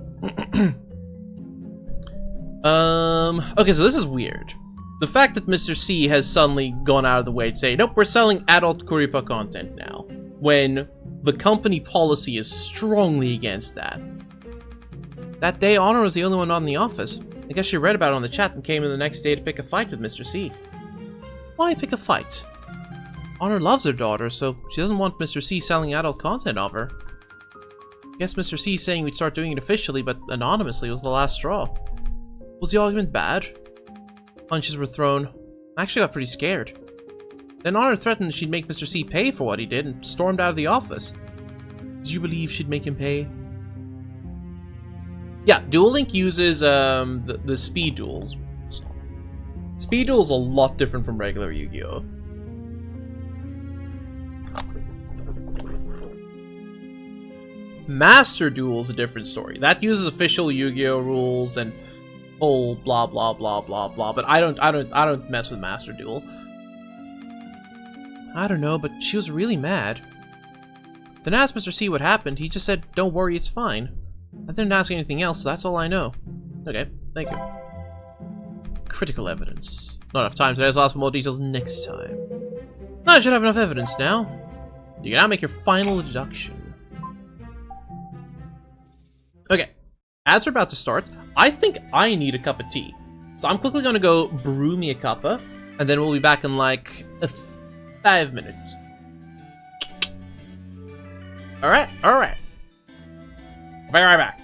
Okay, so this is weird. The fact that Mr. C has suddenly gone out of the way to say, nope, we're selling adult Kuripa content now, when the company policy is strongly against that. That day, Honor was the only one not in the office. I guess she read about it on the chat and came in the next day to pick a fight with Mr. C. Why pick a fight? Honor loves her daughter, so she doesn't want Mr. C selling adult content of her. I guess Mr. C saying we'd start doing it officially, but anonymously was the last straw. Was the argument bad? Punches were thrown. I actually got pretty scared. Then Honor threatened she'd make Mr. C pay for what he did and stormed out of the office. Did you believe she'd make him pay? Yeah, Duel Link uses the speed duels. Speed duel is a lot different from regular Yu-Gi-Oh! Master Duel is a different story. That uses official Yu-Gi-Oh! Rules and whole blah blah blah blah blah. But I don't mess with Master Duel. I don't know, but she was really mad. Then I asked Mr. C what happened. He just said, "Don't worry, it's fine." I didn't ask anything else, so that's all I know. Okay, thank you. Critical evidence. Not enough time today, so I'll ask for more details next time. I should have enough evidence now. You can now make your final deduction. Okay, ads are about to start. I think I need a cup of tea. So I'm quickly gonna go brew me a cuppa, and then we'll be back in like 5 minutes. Alright. Be right back.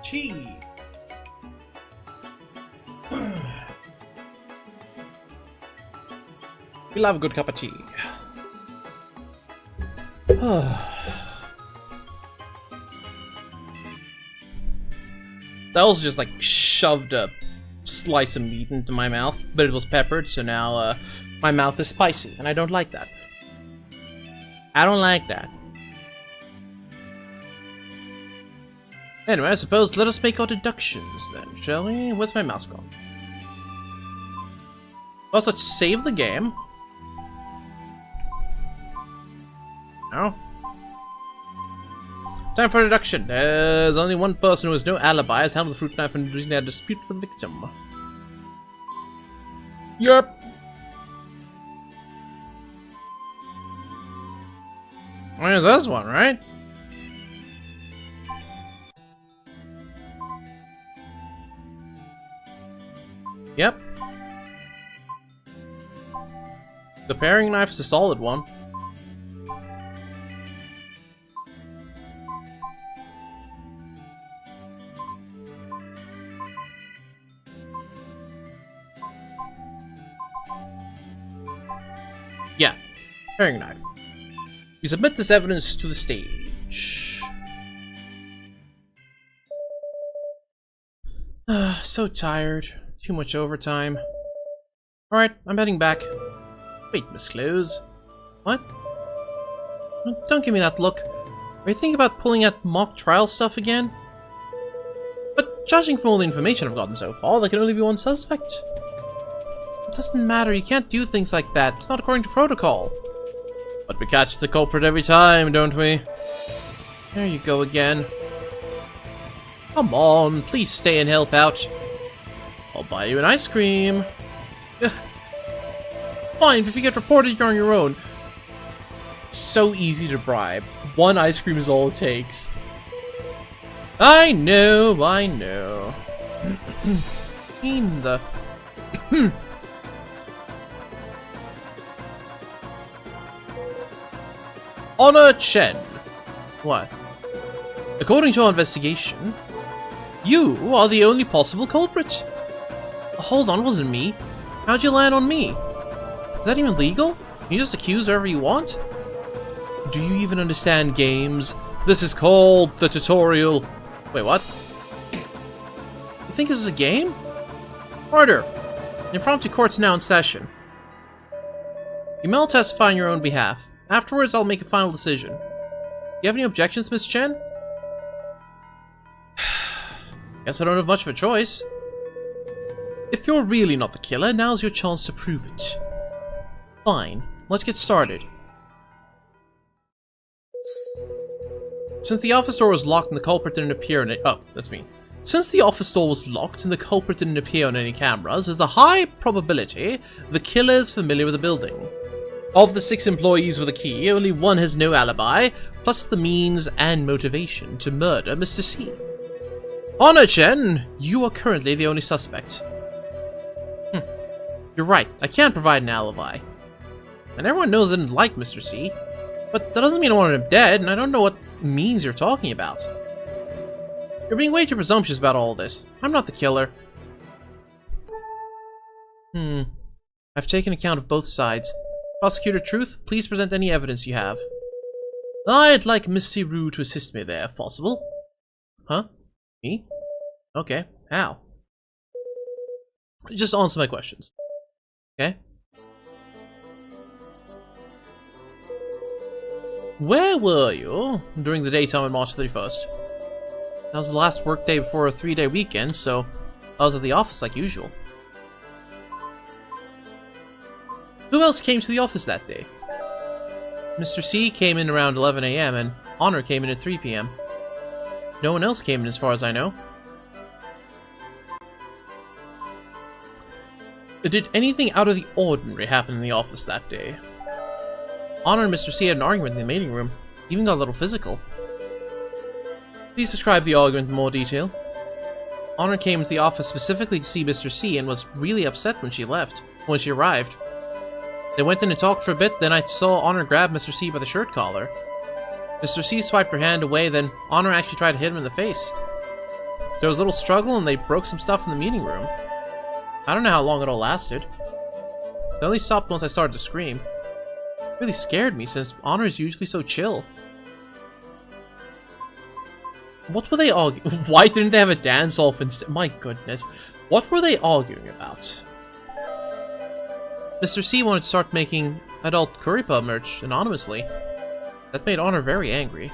tea. We love a good cup of tea. That was just like shoved a slice of meat into my mouth, but it was peppered, so now my mouth is spicy, and I don't like that. I don't like that. Anyway, I suppose let us make our deductions then, shall we? Where's my mouse gone? Well, let's save the game. No. Time for deduction. There's only one person who has no alibi has handled the fruit knife and recently had a dispute with the victim. Yerp. There's this one, right? Yep. The paring knife's a solid one. Yeah, paring knife. We submit this evidence to the stage. So tired. Too much overtime. Alright, I'm heading back. Wait, Miss Close. What? Don't give me that look. Are you thinking about pulling out mock trial stuff again? But judging from all the information I've gotten so far, there can only be one suspect. It doesn't matter, you can't do things like that. It's not according to protocol. But we catch the culprit every time, don't we? There you go again. Come on, please stay and help out. I'll buy you an ice cream. Ugh. Fine, but if you get reported, you're on your own. So easy to bribe. One ice cream is all it takes. I know, I know. In the... Honor Chen. What? According to our investigation, you are the only possible culprit. Hold on, it wasn't me. How'd you land on me? Is that even legal? Can you just accuse whoever you want? Do you even understand games? This is called the tutorial. Wait, what? You think this is a game? Order. The impromptu court's now in session. You may all testify on your own behalf. Afterwards, I'll make a final decision. Do you have any objections, Miss Chen? Guess I don't have much of a choice. If you're really not the killer, now's your chance to prove it. Fine, let's get started. Since the office door was locked and the culprit didn't appear in it— oh, that's me. Since the office door was locked and the culprit didn't appear on any cameras, there's a high probability the killer is familiar with the building. Of the 6 employees with a key, only one has no alibi, plus the means and motivation to murder Mr. C. Honor Chen, you are currently the only suspect. You're right, I can't provide an alibi. And everyone knows I didn't like Mr. C. But that doesn't mean I wanted him dead, and I don't know what means you're talking about. You're being way too presumptuous about all this. I'm not the killer. I've taken account of both sides. Prosecutor Truth, please present any evidence you have. I'd like Miss C. Rue to assist me there, if possible. Huh? Me? Okay, how? Just answer my questions. Okay? Where were you during the daytime on March 31st? That was the last workday before a 3-day weekend, so I was at the office like usual. Who else came to the office that day? Mr. C came in around 11 AM and Honor came in at 3 PM. No one else came in as far as I know. Did anything out of the ordinary happen in the office that day? Honor and Mr. C had an argument in the meeting room. Even got a little physical. Please describe the argument in more detail. Honor came to the office specifically to see Mr. C and was really upset when she arrived. They went in and talked for a bit, then I saw Honor grab Mr. C by the shirt collar. Mr. C swiped her hand away, then Honor actually tried to hit him in the face. There was a little struggle and they broke some stuff in the meeting room. I don't know how long it all lasted. They only stopped once I started to scream. It really scared me since Honor is usually so chill. What were they arguing? Why didn't they have a dance-off instead? My goodness. What were they arguing about? Mr. C wanted to start making adult curry pub merch anonymously. That made Honor very angry.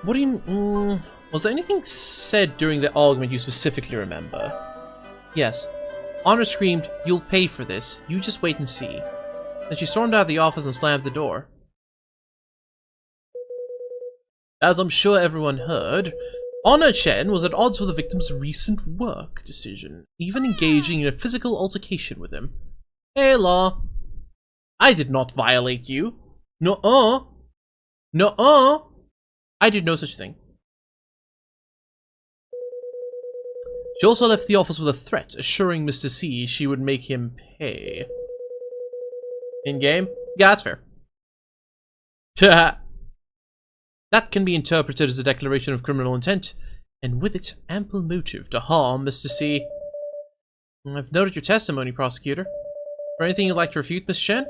What do you... was there anything said during the argument you specifically remember? Yes. Honor screamed, "You'll pay for this. You just wait and see." Then she stormed out of the office and slammed the door. As I'm sure everyone heard, Honor Chen was at odds with the victim's recent work decision, even engaging in a physical altercation with him. Hey, Law. I did not violate you. Nuh-uh. Nuh-uh. I did no such thing. She also left the office with a threat, assuring Mr. C she would make him pay. In-game? Yeah, that's fair. That can be interpreted as a declaration of criminal intent, and with it, ample motive to harm Mr. C. I've noted your testimony, prosecutor. Is there anything you'd like to refute, Miss Shen?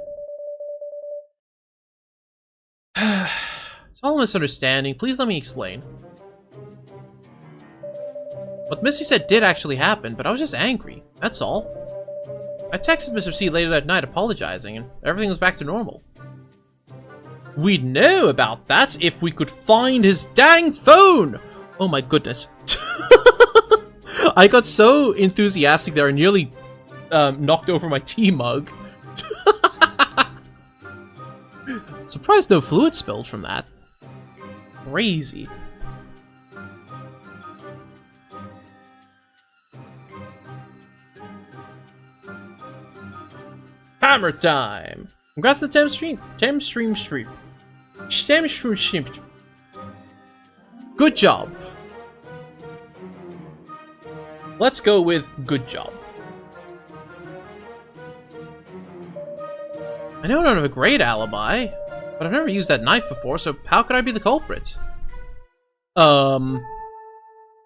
It's all a misunderstanding. Please let me explain. What Missy said did actually happen, but I was just angry. That's all. I texted Mr. C later that night apologizing, and everything was back to normal. We'd know about that if we could find his dang phone! Oh my goodness. I got so enthusiastic there I nearly knocked over my tea mug. Surprised no fluid spilled from that. Crazy. Hammer time! Congrats to the Tem stream. Good job. Let's go with good job. I know I don't have a great alibi, but I've never used that knife before, so how could I be the culprit? After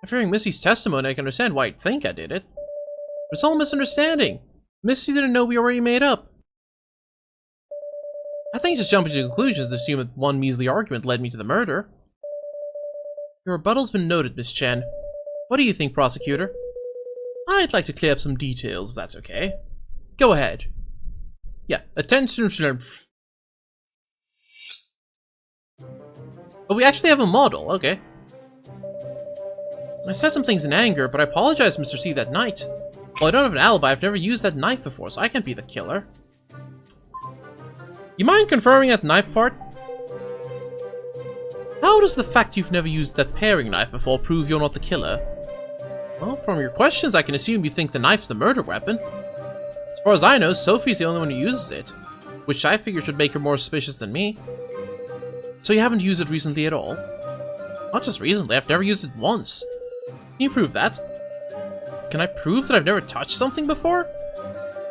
hearing Missy's testimony, I can understand why I'd think I did it. But it's all a misunderstanding. Missy didn't know we already made up. I think just jumping to conclusions and assume that one measly argument led me to the murder. Your rebuttal's been noted, Miss Chen. What do you think, prosecutor? I'd like to clear up some details, if that's okay. Go ahead. Yeah, attention. But we actually have a model, okay. I said some things in anger, but I apologized to Mr. C that night. Well, I don't have an alibi. I've never used that knife before, so I can't be the killer. You mind confirming that knife part? How does the fact you've never used that paring knife before prove you're not the killer? Well, from your questions, I can assume you think the knife's the murder weapon. As far as I know, Sophie's the only one who uses it, which I figure should make her more suspicious than me. So you haven't used it recently at all? Not just recently, I've never used it once. Can you prove that? Can I prove that I've never touched something before?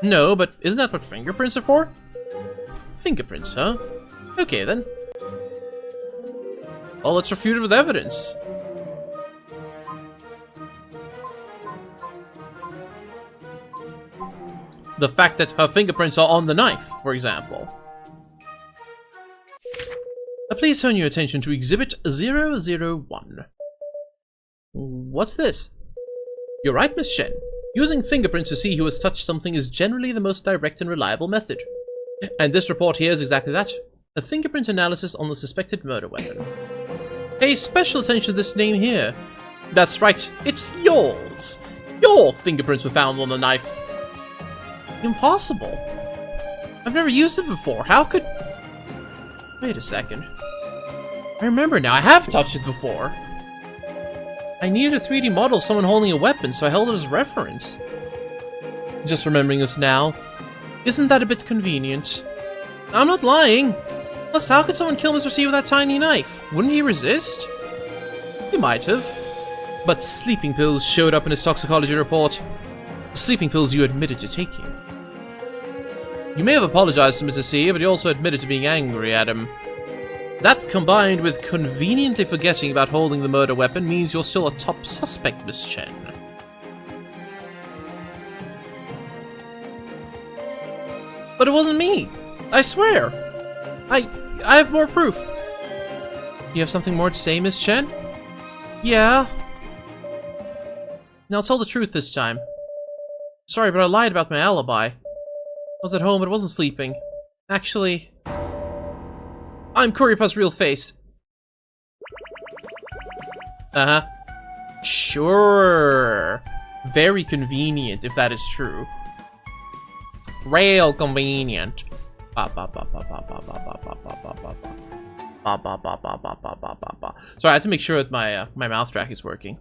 No, but isn't that what fingerprints are for? Fingerprints, huh? Okay, then. Well, let's refute it with evidence. The fact that her fingerprints are on the knife, for example. Please turn your attention to Exhibit 001. What's this? You're right, Miss Shen. Using fingerprints to see who has touched something is generally the most direct and reliable method. And this report here is exactly that. A fingerprint analysis on the suspected murder weapon. Pay special attention to this name here. That's right, it's yours. Your fingerprints were found on the knife. Impossible. I've never used it before. How could... Wait a second. I remember now, I have touched it before. I needed a 3D model of someone holding a weapon, so I held it as a reference. Just remembering this now. Isn't that a bit convenient? I'm not lying. Plus, how could someone kill Mr. C with that tiny knife? Wouldn't he resist? He might have. But sleeping pills showed up in his toxicology report. The sleeping pills you admitted to taking. You may have apologized to Mr. C, but he also admitted to being angry at him. That, combined with conveniently forgetting about holding the murder weapon, means you're still a top suspect, Miss Chen. But it wasn't me! I swear! I have more proof! You have something more to say, Miss Chen? Yeah. Now tell the truth this time. Sorry, but I lied about my alibi. I was at home, but I wasn't sleeping. Actually, I'm Kuripa's real face. Uh-huh. Sure. Very convenient, if that is true. Real convenient. Sorry, I have to make sure that my mouth track is working.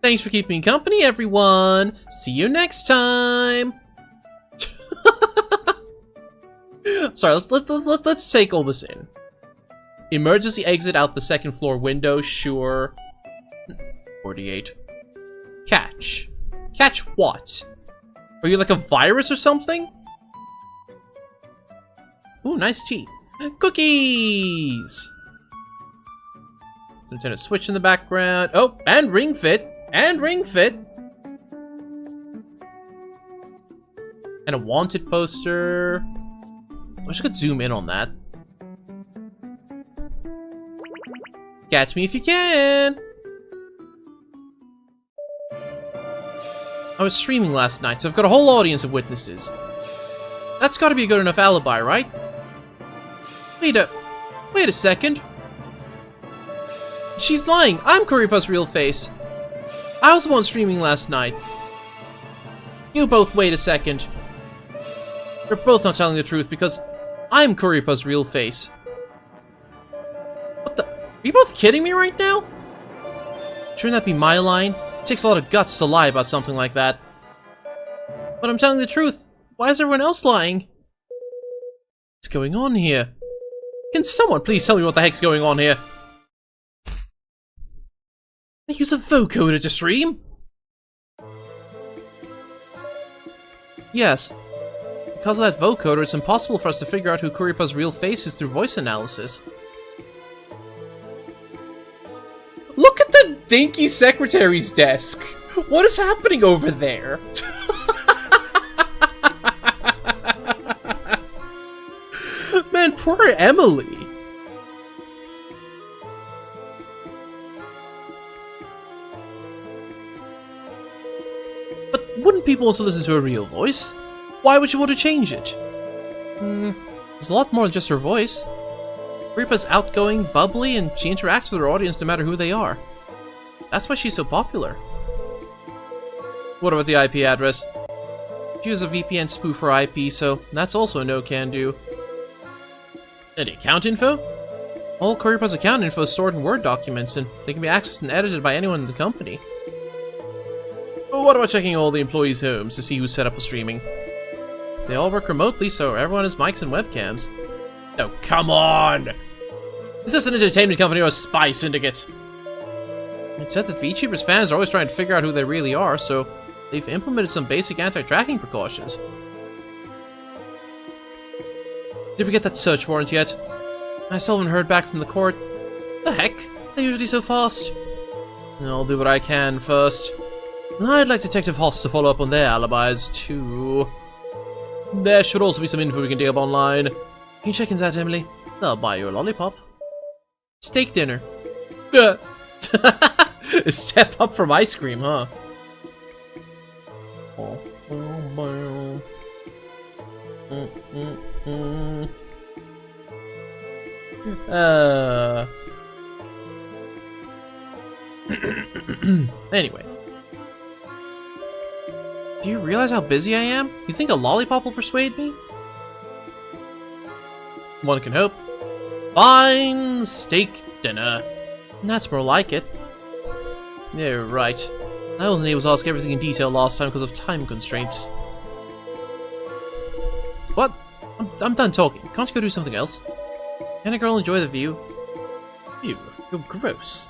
Thanks for keeping me company, everyone. See you next time. Sorry, let's take all this in. Emergency exit out the second floor window, sure. 48. Catch. Catch what? Are you like a virus or something? Ooh, nice tea. Cookies! Some Nintendo Switch in the background. Oh, and Ring Fit. And Ring Fit. And a wanted poster. I wish I could zoom in on that. Catch me if you can! I was streaming last night, so I've got a whole audience of witnesses. That's gotta be a good enough alibi, right? Wait a second. She's lying! I'm Kuripa's real face! I was the one streaming last night. You both wait a second. You're both not telling the truth because I'm Kuripa's real face. What the? Are you both kidding me right now? Shouldn't that be my line? It takes a lot of guts to lie about something like that. But I'm telling the truth. Why is everyone else lying? What's going on here? Can someone please tell me what the heck's going on here? They use a vocoder to stream? Yes. Because of that vocoder, it's impossible for us to figure out who Kuripa's real face is through voice analysis. Look at the dinky secretary's desk! What is happening over there? Man, poor Emily! But wouldn't people want to listen to her real voice? Why would you want to change it? There's a lot more than just her voice. Kuripa's outgoing, bubbly, and she interacts with her audience no matter who they are. That's why she's so popular. What about the IP address? She uses a VPN spoof for IP, so that's also no can do. And account info? All Kuripa's account info is stored in Word documents, and they can be accessed and edited by anyone in the company. But what about checking all the employees' homes to see who's set up for streaming? They all work remotely, so everyone has mics and webcams. Oh, come on! Is this an entertainment company or a spy syndicate? It said that VTubers fans are always trying to figure out who they really are, so they've implemented some basic anti-tracking precautions. Did we get that search warrant yet? I still haven't heard back from the court. The heck? They're usually so fast. I'll do what I can first. I'd like Detective Hoss to follow up on their alibis, too. There should also be some info we can dig up online. Can you check into that, Emily? I'll buy you a lollipop. Steak dinner. A step up from ice cream, huh? Anyway. Do you realize how busy I am? You think a lollipop will persuade me? One can hope. Fine steak dinner. That's more like it. Yeah, right. I wasn't able to ask everything in detail last time because of time constraints. What? I'm done talking. Can't you go do something else? Can a girl enjoy the view? Ew, you're gross.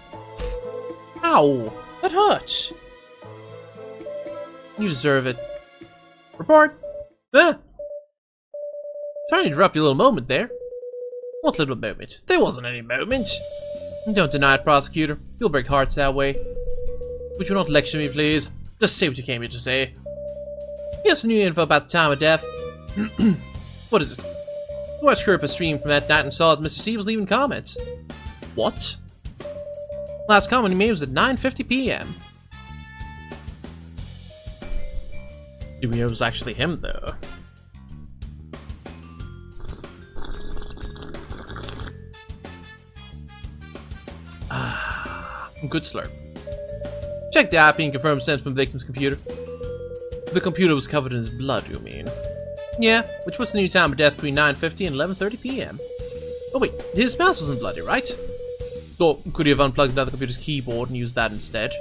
Ow! That hurts! You deserve it. Report! Ah! Sorry to interrupt your little moment there. What little moment? There wasn't any moment. Don't deny it, prosecutor. You'll break hearts that way. Would you not lecture me, please? Just say what you came here to say. Here's some new info about the time of death. What is it? I watched Kurpa's stream from that night and saw that Mr. C was leaving comments. What? Last comment he made was at 9:50 p.m. Do we know it was actually him, though? Good slurp. Check the IP and confirm sent from the victim's computer. The computer was covered in his blood, you mean? Yeah, which was the new time of death between 9:50 and 11:30 p.m. Oh wait, his mouse wasn't bloody, right? Or could he have unplugged another computer's keyboard and used that instead?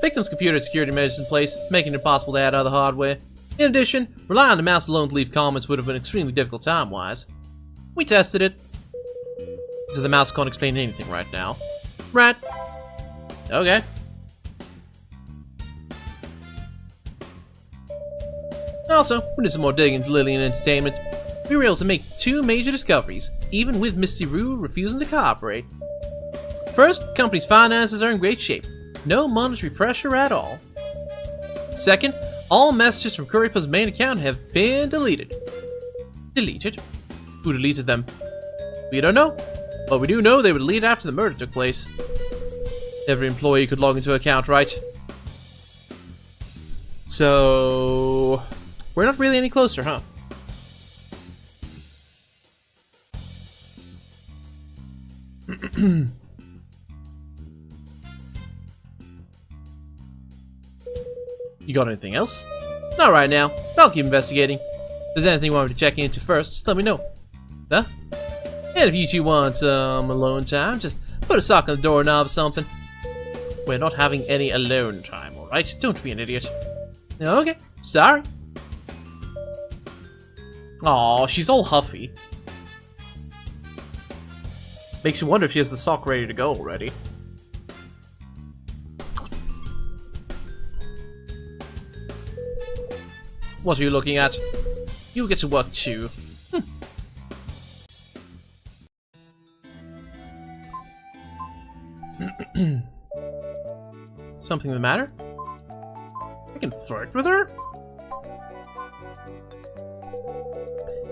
Victim's computer had security measures in place, making it impossible to add other hardware. In addition, relying on the mouse alone to leave comments would have been extremely difficult time-wise. We tested it. So the mouse can't explain anything right now. Right. Okay. Also, we did some more digging into Lillian Entertainment. We were able to make two major discoveries, even with Misty Rue refusing to cooperate. First, the company's finances are in great shape. No monetary pressure at all. Second, all messages from Kuripa's main account have been deleted. Deleted? Who deleted them? We don't know. But we do know they were deleted after the murder took place. Every employee could log into an account, right? So... we're not really any closer, huh? You got anything else? Not right now, but I'll keep investigating. If there's anything you want me to check into first, just let me know. Huh? And if you two want some alone time, just put a sock on the doorknob or something. We're not having any alone time, alright? Don't be an idiot. Okay, sorry. Aw, she's all huffy. Makes you wonder if she has the sock ready to go already. What are you looking at? You'll get to work too. Something the matter? I can flirt with her?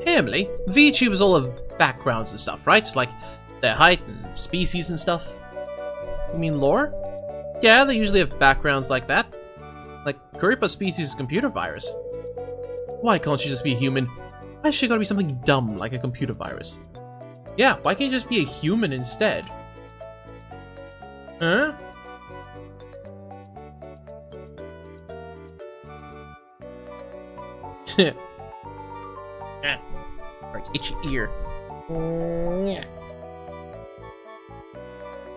Hey Emily, VTubers all have backgrounds and stuff, right? Like their height and species and stuff. You mean lore? Yeah, they usually have backgrounds like that. Like Kuripa's species is computer virus. Why can't she just be a human? Why is she gotta be something dumb like a computer virus? Yeah, why can't you just be a human instead? Huh? Right, itchy ear. Yeah.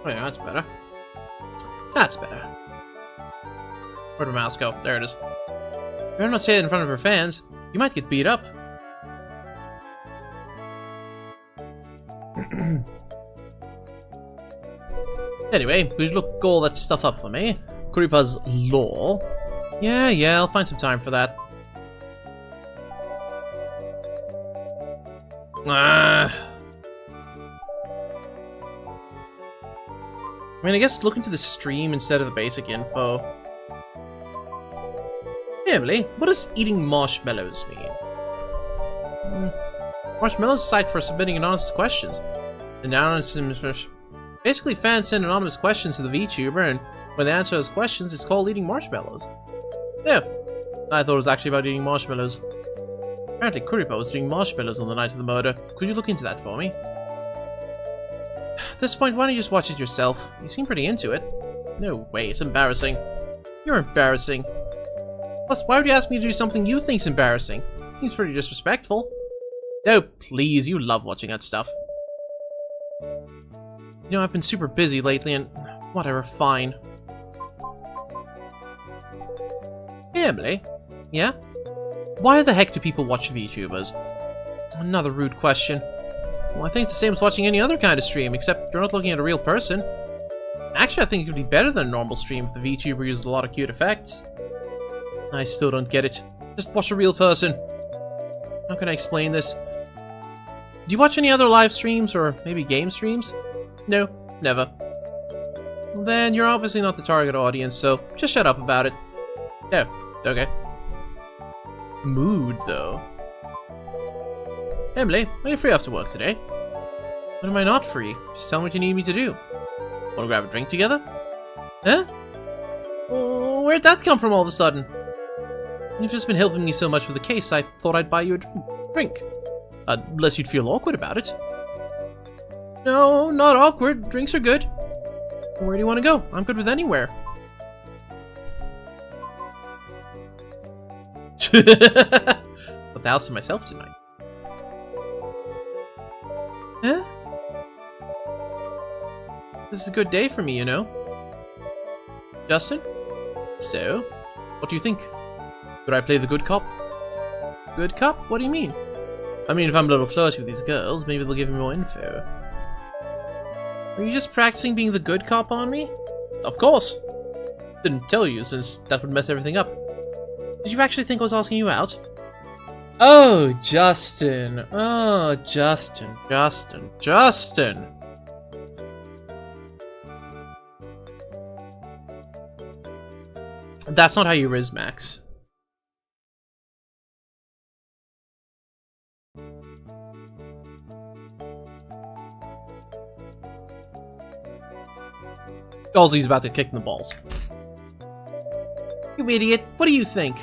Oh yeah, that's better. That's better. Where'd her mouse go? There it is. Better not say it in front of her fans. You might get beat up. Anyway, would you look all that stuff up for me? Kuripa's lore. Yeah, I'll find some time for that. I mean, I guess look into the stream instead of the basic info. Hey, Emily, what does eating marshmallows mean? Marshmallows is a site for submitting anonymous questions. Basically, fans send anonymous questions to the VTuber, and when they answer those questions, it's called eating marshmallows. Yeah, I thought it was actually about eating marshmallows. Apparently, Kuripa was doing marshmallows on the night of the murder. Could you look into that for me? At this point, why don't you just watch it yourself? You seem pretty into it. No way, it's embarrassing. You're embarrassing. Plus, why would you ask me to do something you think's embarrassing? Seems pretty disrespectful. Oh, please, you love watching that stuff. You know, I've been super busy lately and... whatever, fine. Hey, Emily? Yeah? Why the heck do people watch VTubers? Another rude question. Well, I think it's the same as watching any other kind of stream, except you're not looking at a real person. Actually, I think it could be better than a normal stream if the VTuber uses a lot of cute effects. I still don't get it. Just watch a real person. How can I explain this? Do you watch any other live streams or maybe game streams? No, never. Then you're obviously not the target audience, so just shut up about it. Yeah, okay. Mood, though. Emily, are you free after work today? When am I not free? Just tell me what you need me to do. Wanna grab a drink together? Huh? Oh, where'd that come from all of a sudden? You've just been helping me so much with the case, I thought I'd buy you a drink. Unless you'd feel awkward about it. No, not awkward. Drinks are good. Where do you want to go? I'm good with anywhere. Got the house to myself tonight. Huh? This is a good day for me, you know. Justin? So, what do you think? Could I play the good cop? Good cop? What do you mean? I mean, if I'm a little flirty with these girls, maybe they'll give me more info. Are you just practicing being the good cop on me? Of course! Didn't tell you, since that would mess everything up. Did you actually think I was asking you out? Oh, Justin. Oh, Justin. That's not how you riz Max. Also, he's about to kick in the balls. You idiot! What do you think?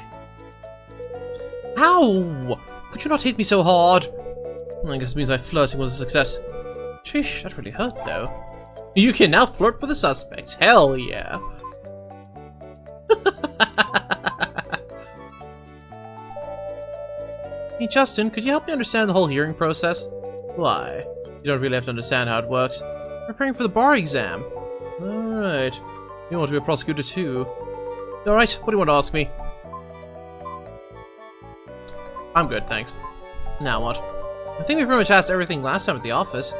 Ow! Could you not hit me so hard? I guess it means my flirting was a success. Sheesh, that really hurt, though. You can now flirt with the suspects. Hell yeah! Hey, Justin, could you help me understand the whole hearing process? Why? You don't really have to understand how it works. Preparing for the bar exam. Alright. You want to be a prosecutor too. Alright, what do you want to ask me? I'm good, thanks. Now what? I think we pretty much asked everything last time at the office.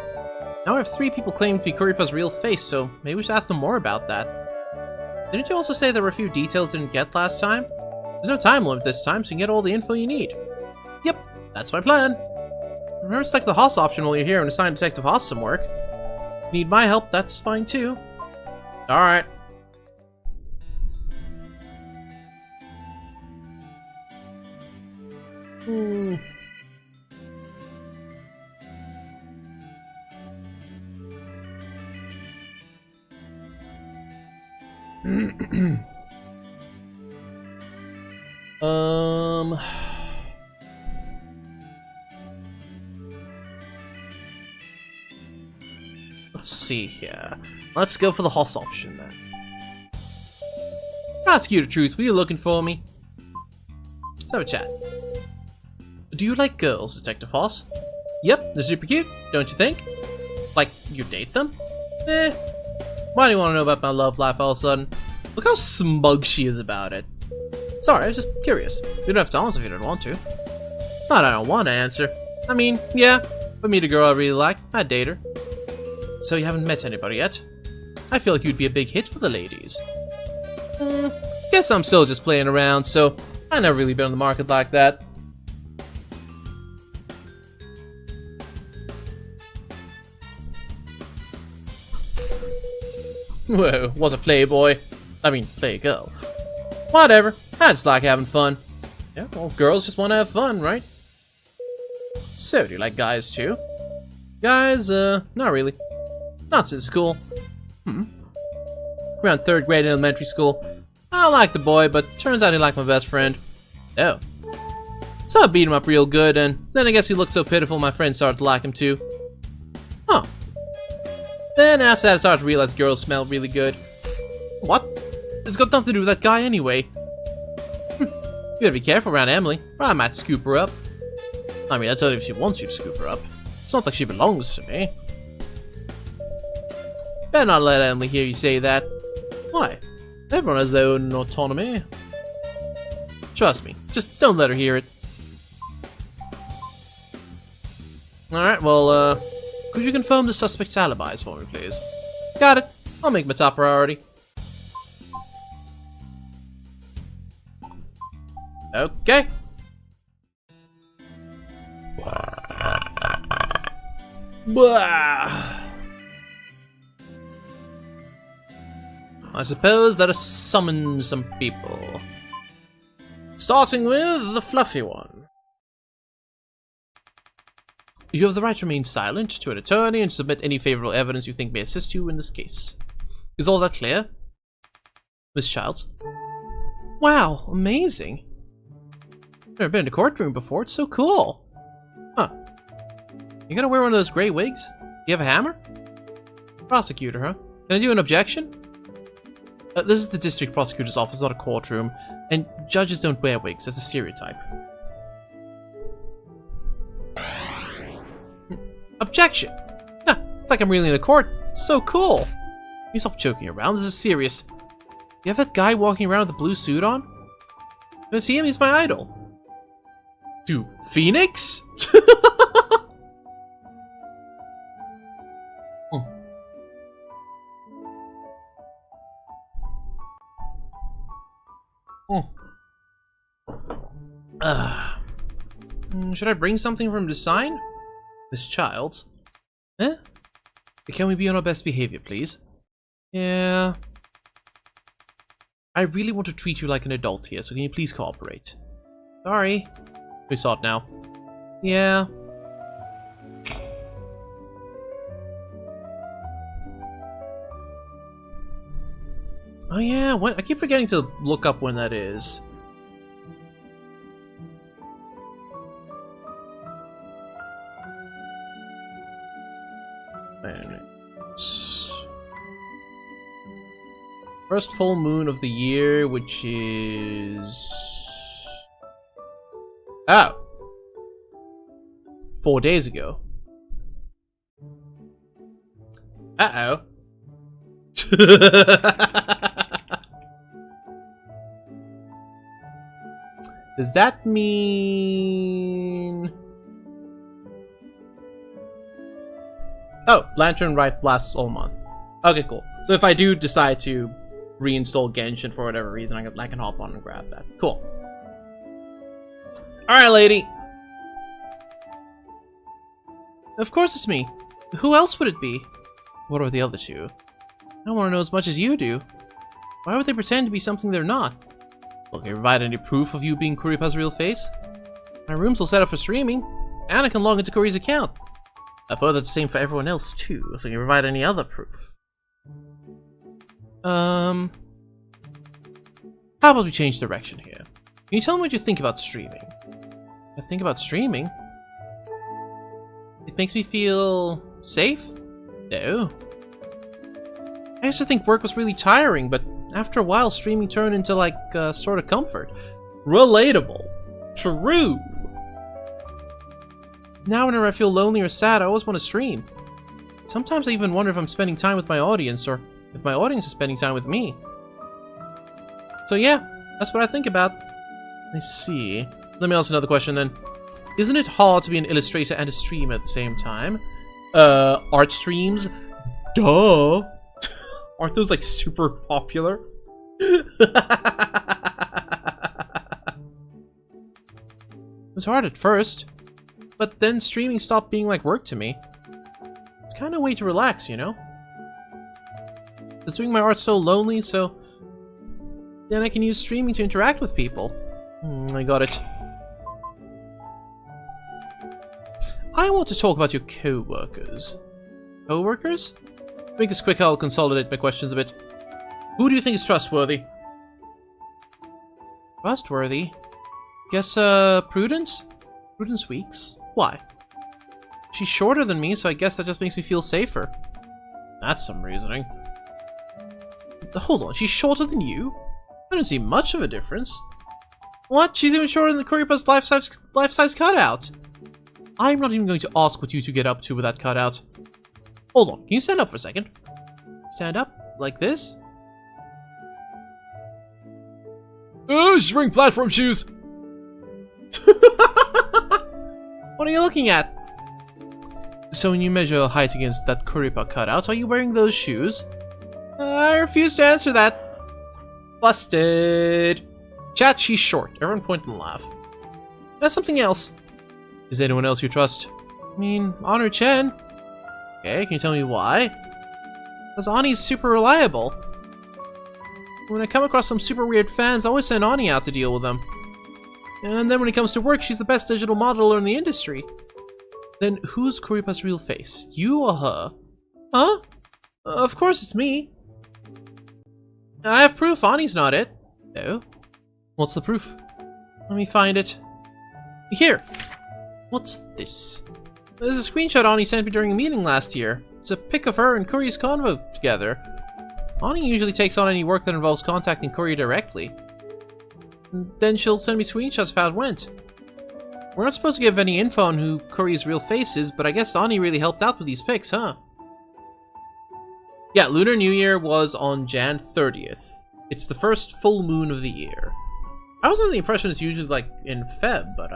Now we have 3 people claiming to be Kuripa's real face, so maybe we should ask them more about that. Didn't you also say there were a few details didn't get last time? There's no time limit this time, so you can get all the info you need. Yep, that's my plan. Remember to select the Haas option while you're here and assign Detective Haas some work. If you need my help, that's fine too. Alright. Let's see here. Let's go for the Haas option then. To ask you the truth, were you looking for me? Let's have a chat. Do you like girls, Detective Haas? Yep, they're super cute, don't you think? Like, you date them? Eh. Why do you want to know about my love life all of a sudden? Look how smug she is about it. Sorry, I was just curious. You don't have to answer if you don't want to. Not I don't want to answer. I mean, yeah, if I meet a girl I really like, I'd date her. So you haven't met anybody yet? I feel like you'd be a big hit for the ladies. Guess I'm still just playing around, so I've never really been on the market like that. Whoa, was a playboy. I mean, playgirl. Whatever, I just like having fun. Yeah, well, girls just want to have fun, right? So, do you like guys too? Guys, not really. Not since school. Around 3rd grade in elementary school. I liked the boy, but turns out he liked my best friend. Oh. So I beat him up real good, and then I guess he looked so pitiful my friends started to like him too. Huh. Then after that I started to realize girls smell really good. What? It's got nothing to do with that guy anyway. You gotta be careful around Emily, or I might scoop her up. I mean, that's only if she wants you to scoop her up. It's not like she belongs to me. Better not let Emily hear you say that. Why? Everyone has their own autonomy. Trust me, just don't let her hear it. Alright, well, could you confirm the suspect's alibis for me, please? Got it. I'll make my top priority. Okay. Blah. I suppose let us summon some people. Starting with the fluffy one. You have the right to remain silent to an attorney and submit any favorable evidence you think may assist you in this case. Is all that clear? Miss Childs? Wow, amazing. Never been in a courtroom before, it's so cool. Huh. You gonna wear one of those gray wigs? You have a hammer? Prosecutor, huh? Can I do an objection? This is the district prosecutor's office, not a courtroom, and judges don't wear wigs, that's a stereotype. Objection! Huh, it's like I'm really in the court. So cool! You stop joking around, this is serious. You have that guy walking around with a blue suit on? Can I see him? He's my idol. Dude, Phoenix? Should I bring something for him to sign? Miss Childs? Eh? Can we be on our best behavior, please? Yeah. I really want to treat you like an adult here, so can you please cooperate? Sorry. We saw it now. Yeah. Oh yeah, what? I keep forgetting to look up when that is. First full moon of the year, which is... Oh! 4 days ago. Uh-oh. Does that mean... Oh, Lantern Rite lasts all month. Okay, cool. So if I do decide to reinstall Genshin for whatever reason, I can hop on and grab that. Cool. Alright, lady. Of course it's me. Who else would it be? What are the other two? I want to know as much as you do. Why would they pretend to be something they're not? Will they provide any proof of you being Kuripa's real face? My room's all set up for streaming. Anna can log into Kuri's account. I thought that's the same for everyone else too, so can you provide any other proof? How about we change direction here? Can you tell me what you think about streaming? I think about streaming? It makes me feel... safe? No. I used to think work was really tiring, but after a while streaming turned into like sort of comfort. Relatable. True. Now whenever I feel lonely or sad, I always want to stream. Sometimes I even wonder if I'm spending time with my audience, or if my audience is spending time with me. So yeah, that's what I think about. I see. Let me ask another question then. Isn't it hard to be an illustrator and a streamer at the same time? Art streams? Duh! Aren't those like super popular? It was hard at first, but then streaming stopped being like work to me. It's kind of a way to relax, you know? Because doing my art so lonely, so then I can use streaming to interact with people. I got it. I want to talk about your co-workers. Co-workers? To make this quick, I'll consolidate my questions a bit. Who do you think is trustworthy? Trustworthy? Guess, Prudence? Prudence Weeks? Why? She's shorter than me, so I guess that just makes me feel safer. That's some reasoning. Hold on, she's shorter than you? I don't see much of a difference. What? She's even shorter than Kuripa's life-size cutout. I'm not even going to ask what you two get up to with that cutout. Hold on, can you stand up for a second? Stand up? Like this? Oh, she's wearing platform shoes! What are you looking at? So when you measure height against that Kuripa cutout, are you wearing those shoes? I refuse to answer that. Busted. Chat, she's short. Everyone point and laugh. That's something else. Is there anyone else you trust? I mean, Honor Chen. Okay, can you tell me why? Because Ani's super reliable. When I come across some super weird fans, I always send Ani out to deal with them. And then when it comes to work, she's the best digital modeler in the industry. Then who's Kuripa's real face? You or her? Huh? Of course it's me. I have proof Ani's not it. Oh? What's the proof? Let me find it. Here! What's this? There's a screenshot Ani sent me during a meeting last year. It's a pic of her and Kuri's convo together. Ani usually takes on any work that involves contacting Kuri directly. And then she'll send me screenshots of how it went. We're not supposed to give any info on who Kuri's real face is, but I guess Ani really helped out with these pics, huh? Yeah, Lunar New Year was on Jan 30th. It's the first full moon of the year. I was under the impression it's usually like in Feb, but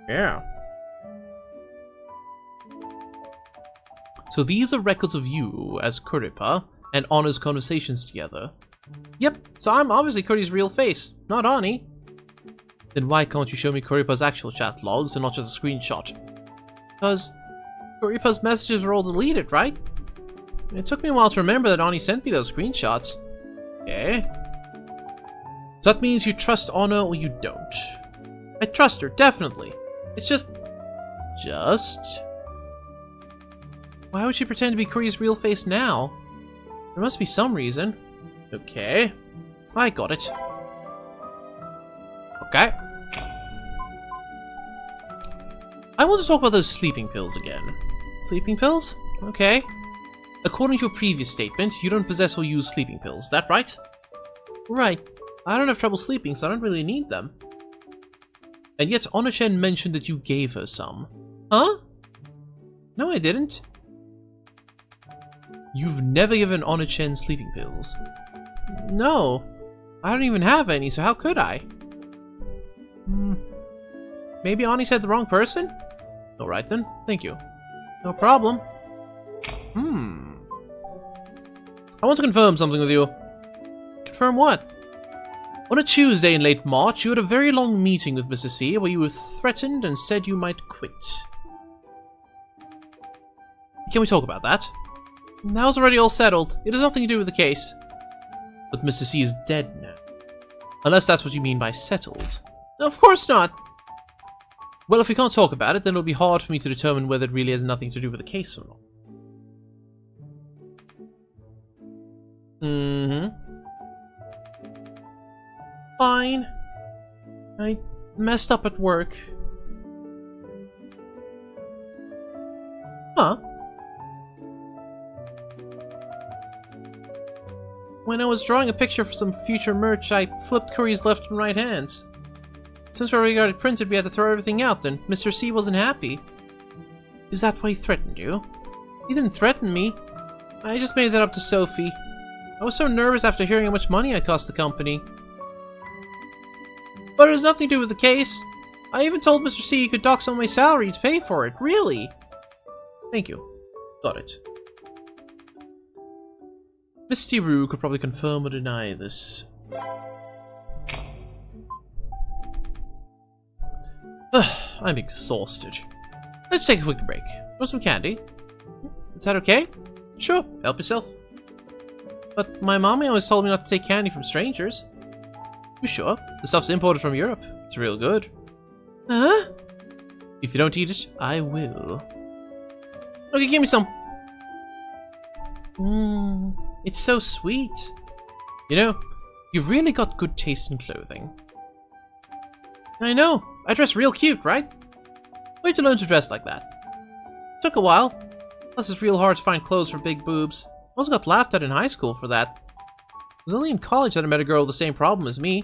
yeah. So these are records of you as Kuripa and Ana's conversations together. Yep, so I'm obviously Kuri's real face, not Ani. Then why can't you show me Kuripa's actual chat logs and not just a screenshot? Because Kuripa's messages were all deleted, right? It took me a while to remember that Ani sent me those screenshots. Okay. So that means you trust Ana or you don't. I trust her, definitely. It's just... Why would she pretend to be Kuri's real face now? There must be some reason. Okay. I got it. Okay. I want to talk about those sleeping pills again. Sleeping pills? Okay. According to your previous statement, you don't possess or use sleeping pills, is that right? Right. I don't have trouble sleeping, so I don't really need them. And yet Ona-chen mentioned that you gave her some. Huh? No, I didn't. You've never given Ona-chen sleeping pills. No. I don't even have any, so how could I? Maybe Ani said the wrong person? Alright then, thank you. No problem. I want to confirm something with you. Confirm what? On a Tuesday in late March, you had a very long meeting with Mr. C where you were threatened and said you might quit. Can we talk about that? That was already all settled. It has nothing to do with the case. But Mr. C is dead now. Unless that's what you mean by settled. Of course not! Well, if we can't talk about it, then it'll be hard for me to determine whether it really has nothing to do with the case or not. Fine. I messed up at work. Huh? When I was drawing a picture for some future merch, I flipped Kuri's left and right hands. Since we already got it printed, we had to throw everything out, and Mr. C wasn't happy. Is that why he threatened you? He didn't threaten me. I just made that up to Sophie. I was so nervous after hearing how much money I cost the company. But it has nothing to do with the case. I even told Mr. C he could dock some of my salary to pay for it. Really? Thank you. Got it. Misty Rue could probably confirm or deny this. I'm exhausted. Let's take a quick break. Want some candy? Is that okay? Sure, help yourself. But my mommy always told me not to take candy from strangers. You sure? The stuff's imported from Europe. It's real good. Huh? If you don't eat it, I will. Okay, give me some. It's so sweet. You know, you've really got good taste in clothing. I know. I dress real cute, right? Where'd you learn to dress like that? Took a while. Plus it's real hard to find clothes for big boobs. I also got laughed at in high school for that. It was only in college that I met a girl with the same problem as me.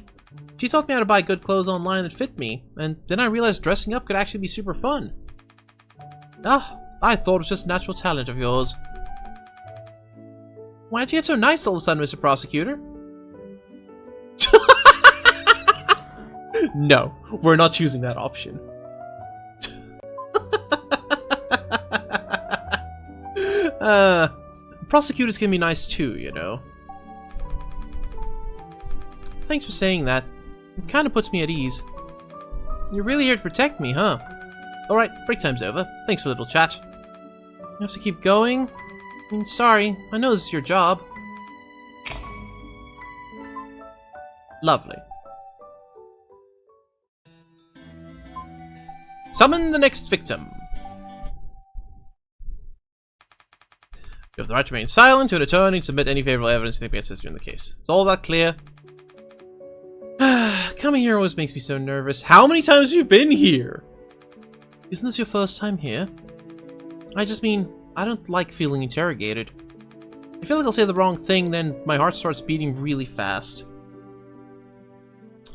She taught me how to buy good clothes online that fit me, and then I realized dressing up could actually be super fun. I thought it was just a natural talent of yours. Why'd you get so nice all of a sudden, Mr. Prosecutor? No, we're not choosing that option. Prosecutors can be nice too, you know. Thanks for saying that. It kind of puts me at ease. You're really here to protect me, huh? Alright, break time's over. Thanks for a little chat. You have to keep going? I mean, sorry, I know this is your job. Lovely. Summon the next victim. You have the right to remain silent to an attorney and submit any favorable evidence you think against you in the case. Is all that clear? Coming here always makes me so nervous. How many times have you been here? Isn't this your first time here? I just mean, I don't like feeling interrogated. I feel like I'll say the wrong thing, then my heart starts beating really fast.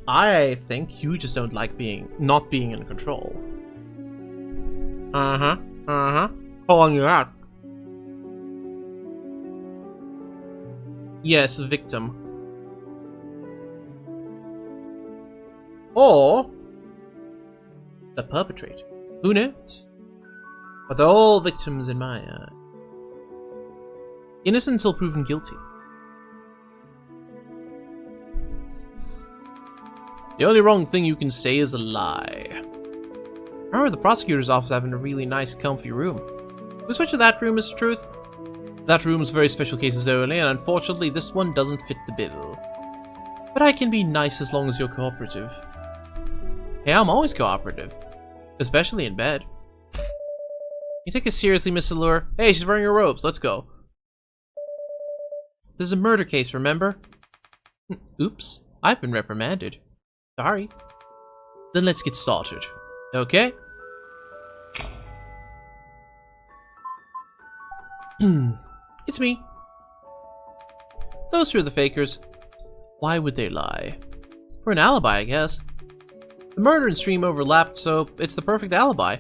I think you just don't like not being in control. Calling you out. Yes, victim. Or the perpetrator. Who knows? But they're all victims in my eye. Innocent until proven guilty. The only wrong thing you can say is a lie. I remember the prosecutor's office having a really nice, comfy room. Who switched to that room, Mr. Truth? That room is very special cases only, and unfortunately this one doesn't fit the bill. But I can be nice as long as you're cooperative. Hey, I'm always cooperative. Especially in bed. You take this seriously, Miss Allure? Hey, she's wearing her robes. Let's go. This is a murder case, remember? Oops. I've been reprimanded. Sorry. Then let's get started. Okay? It's me. Those two are the fakers. Why would they lie? For an alibi, I guess. The murder and stream overlapped, so it's the perfect alibi.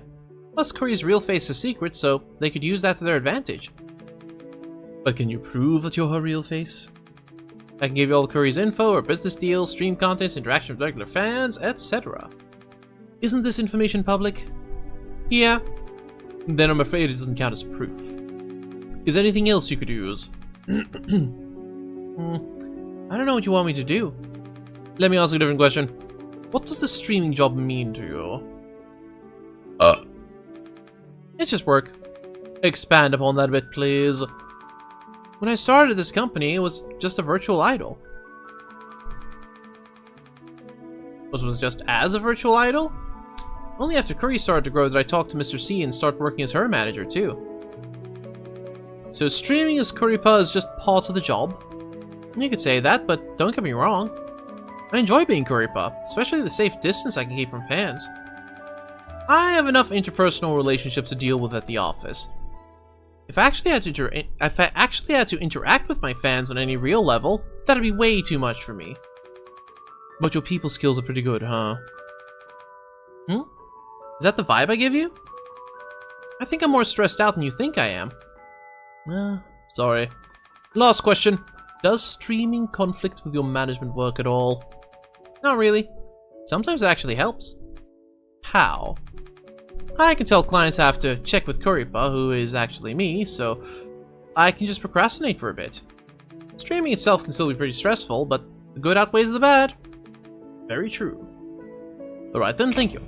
Plus, Curry's real face is secret, so they could use that to their advantage. But can you prove that you're her real face? I can give you all Curry's info, her business deals, stream contents, interaction with regular fans, etc. Isn't this information public? Yeah. Then I'm afraid it doesn't count as proof. Is there anything else you could use? I don't know what you want me to do. Let me ask you a different question. What does the streaming job mean to you? It's just work. Expand upon that a bit, please. When I started this company, it was just a virtual idol. Was just as a virtual idol? Only after Curry started to grow did I talk to Mr. C and start working as her manager, too. So streaming as Currypa is just part of the job? You could say that, but don't get me wrong. I enjoy being Currypa, especially the safe distance I can keep from fans. I have enough interpersonal relationships to deal with at the office. If I actually had to interact with my fans on any real level, that'd be way too much for me. But your people skills are pretty good, huh? Is that the vibe I give you? I think I'm more stressed out than you think I am. Sorry. Last question. Does streaming conflict with your management work at all? Not really. Sometimes it actually helps. How? I can tell clients I have to check with Currypa, who is actually me, so I can just procrastinate for a bit. Streaming itself can still be pretty stressful, but the good outweighs the bad. Very true. Alright then, thank you.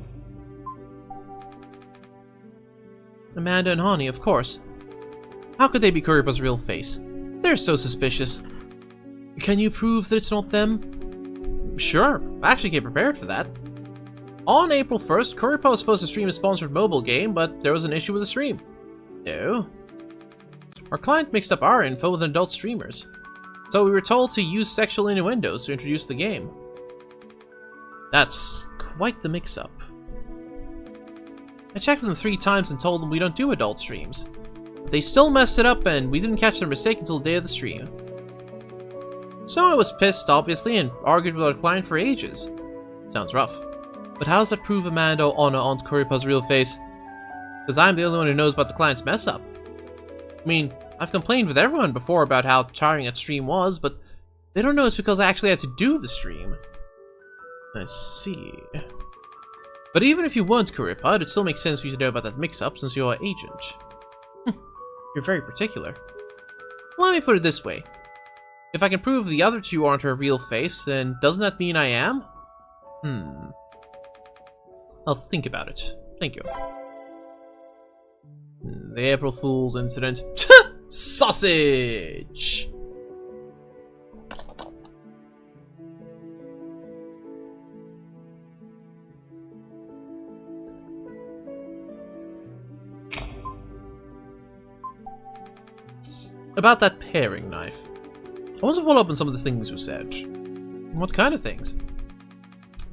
Amanda and Hani, of course. How could they be Currypa's real face? They're so suspicious. Can you prove that it's not them? Sure, I actually came prepared for that. On April 1st, Currypa was supposed to stream a sponsored mobile game, but there was an issue with the stream. Oh? Our client mixed up our info with adult streamers. So we were told to use sexual innuendos to introduce the game. That's quite the mix-up. I checked with them 3 times and told them we don't do adult streams. But they still messed it up and we didn't catch their mistake until the day of the stream. So I was pissed, obviously, and argued with our client for ages. Sounds rough. But how does that prove Amanda or Anna aren't Currypa's real face? Because I'm the only one who knows about the client's mess-up. I mean, I've complained with everyone before about how tiring that stream was, but they don't know it's because I actually had to do the stream. I see. But even if you weren't Currypa, it'd still make sense for you to know about that mix-up since you're our agent. You're very particular. Let me put it this way. If I can prove the other two aren't her real face, then doesn't that mean I am? I'll think about it. Thank you. The April Fool's incident. Sausage! About that paring knife. I want to follow up on some of the things you said. What kind of things?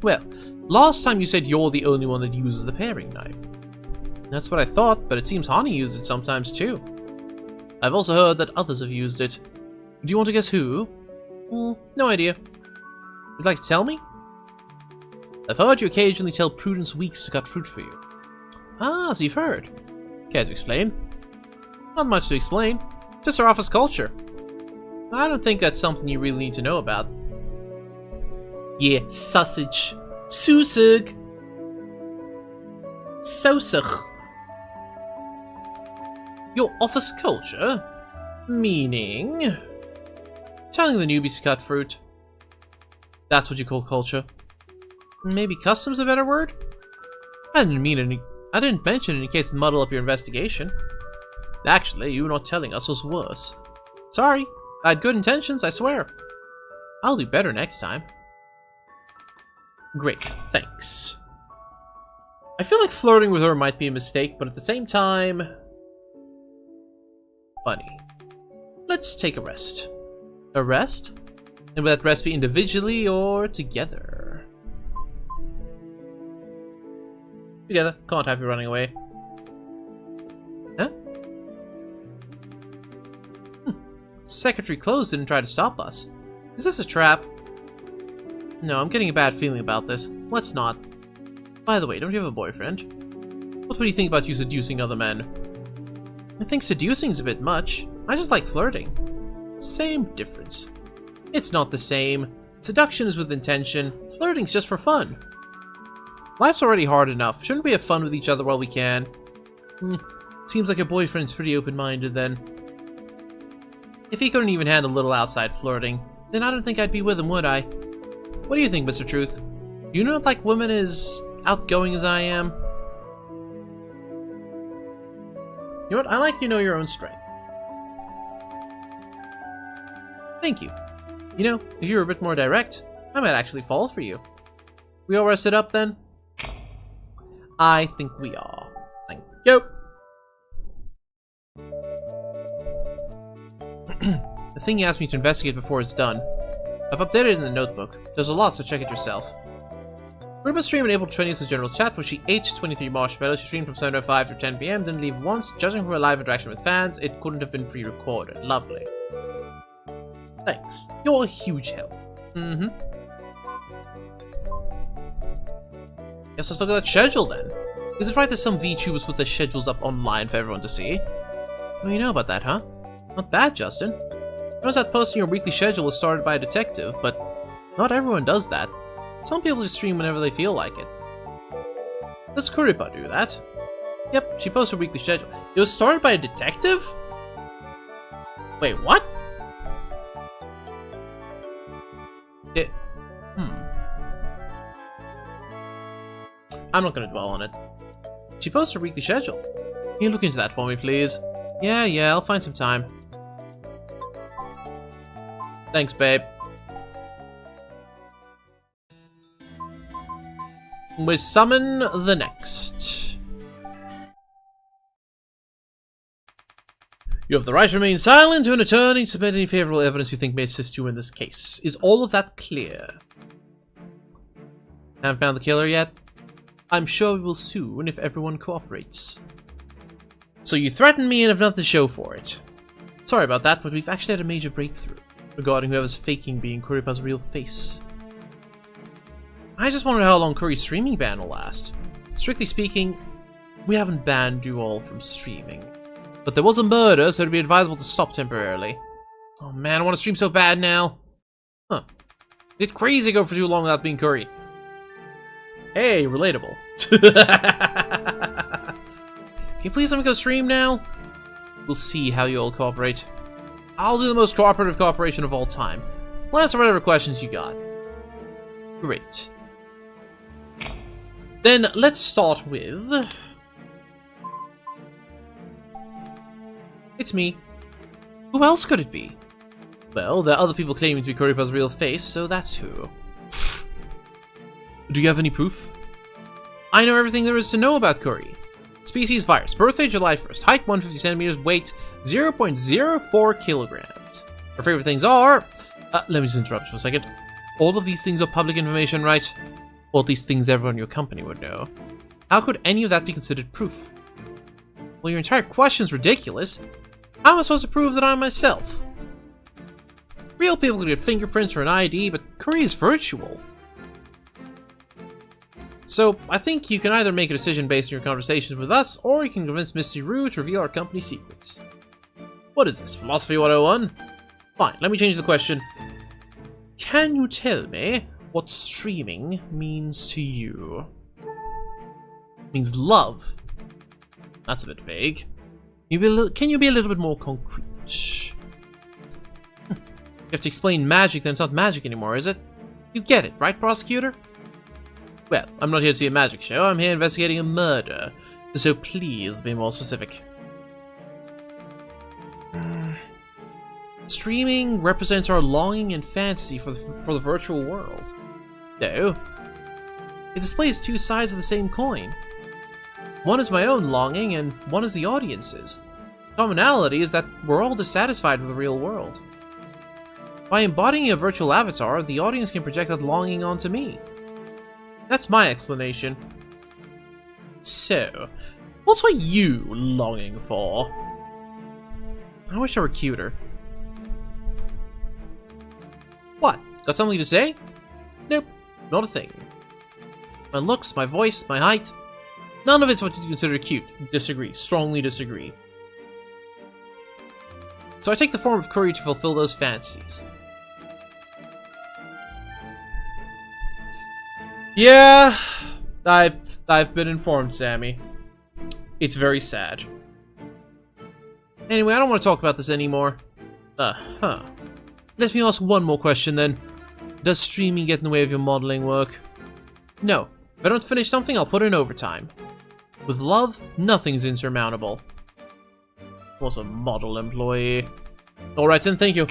Well, last time you said you're the only one that uses the paring knife. That's what I thought, but it seems Hani uses it sometimes too. I've also heard that others have used it. Do you want to guess who? No idea. Would you like to tell me? I've heard you occasionally tell Prudence Weeks to cut fruit for you. Ah, so you've heard. Care to explain? Not much to explain. Just our office culture. I don't think that's something you really need to know about. Yeah, sausage. Susig. Sausage. Your office culture? Meaning? Telling the newbies to cut fruit. That's what you call culture. Maybe custom's a better word? I didn't mention it in case it muddle up your investigation. Actually, you not telling us was worse. Sorry, I had good intentions, I swear. I'll do better next time. Great, thanks. I feel like flirting with her might be a mistake, but at the same time... funny. Let's take a rest. A rest? And will that rest be individually or together? Together. Can't have you running away. Huh? Secretary Close didn't try to stop us. Is this a trap? No, I'm getting a bad feeling about this. Let's not. By the way, don't you have a boyfriend? What would you think about you seducing other men? I think seducing's a bit much. I just like flirting. Same difference. It's not the same. Seduction is with intention. Flirting's just for fun. Life's already hard enough. Shouldn't we have fun with each other while we can? Seems like your boyfriend's pretty open-minded then. If he couldn't even handle a little outside flirting, then I don't think I'd be with him, would I? What do you think, Mr. Truth? Do you not like women as outgoing as I am? You know what? I like to know your own strength. Thank you. You know, if you were a bit more direct, I might actually fall for you. We all rested up then? I think we are. Thank you. The thing you asked me to investigate before it's done. I've updated it in the notebook. There's a lot, so check it yourself. Ruben streamed on April 20th with general chat where she ate 23 marshmallows. She streamed from 7:05 to 10 PM, didn't leave once. Judging from her live interaction with fans, it couldn't have been pre-recorded. Lovely. Thanks. You're a huge help. Guess let's look at that schedule then. Is it right that some VTubers put their schedules up online for everyone to see? What do you know about that, huh? Not bad, Justin. Notice that posting your weekly schedule was started by a detective, but not everyone does that. Some people just stream whenever they feel like it. Does Kuripa do that? Yep, she posts her weekly schedule. It was started by a detective? Wait, what? I'm not gonna dwell on it. She posts her weekly schedule. Can you look into that for me, please? Yeah, I'll find some time. Thanks, babe. We summon the next. You have the right to remain silent to an attorney to submit any favorable evidence you think may assist you in this case. Is all of that clear? Haven't found the killer yet? I'm sure we will soon if everyone cooperates. So you threatened me and have nothing to show for it. Sorry about that, but we've actually had a major breakthrough regarding whoever's faking being Kuripa's real face. I just wonder how long Kuri's streaming ban will last. Strictly speaking, we haven't banned you all from streaming. But there was a murder, so it'd be advisable to stop temporarily. Oh man, I want to stream so bad now. Huh. Get crazy go for too long without being Kuri. Hey, relatable. Can you please let me go stream now? We'll see how you all cooperate. I'll do the most cooperative cooperation of all time. We'll answer whatever questions you got. Great. Then let's start with... It's me. Who else could it be? Well, there are other people claiming to be Kuripa's real face, so that's who. Do you have any proof? I know everything there is to know about Kuri. Species virus, birthday July 1st, height 150 centimeters, weight 0.04 kilograms. Her favorite things are... let me just interrupt you for a second. All of these things are public information, right? Or at least things everyone in your company would know. How could any of that be considered proof? Well, your entire question's ridiculous. How am I supposed to prove that I'm myself? Real people can get fingerprints or an ID, but Kuri is virtual. So, I think you can either make a decision based on your conversations with us, or you can convince Misty Rue to reveal our company secrets. What is this, Philosophy 101? Fine, let me change the question. Can you tell me what streaming means to you? It means love. That's a bit vague. Can you be a little bit more concrete? You have to explain magic, then it's not magic anymore, is it? You get it, right, prosecutor? Well, I'm not here to see a magic show, I'm here investigating a murder. So please be more specific. Streaming represents our longing and fantasy for the virtual world. No. It displays two sides of the same coin. One is my own longing, and one is the audience's. Commonality is that we're all dissatisfied with the real world. By embodying a virtual avatar, the audience can project that longing onto me. That's my explanation. So, what are you longing for? I wish I were cuter. What? Got something to say? Nope, not a thing. My looks, my voice, my height, none of it's what you consider cute. Disagree. Strongly disagree. So I take the form of Kuri to fulfill those fantasies. Yeah, I've been informed, Sammy. It's very sad. Anyway, I don't want to talk about this anymore. Let me ask one more question then. Does streaming get in the way of your modeling work? No. If I don't finish something, I'll put in overtime. With love, nothing's insurmountable. Was a model employee. Alright then, thank you.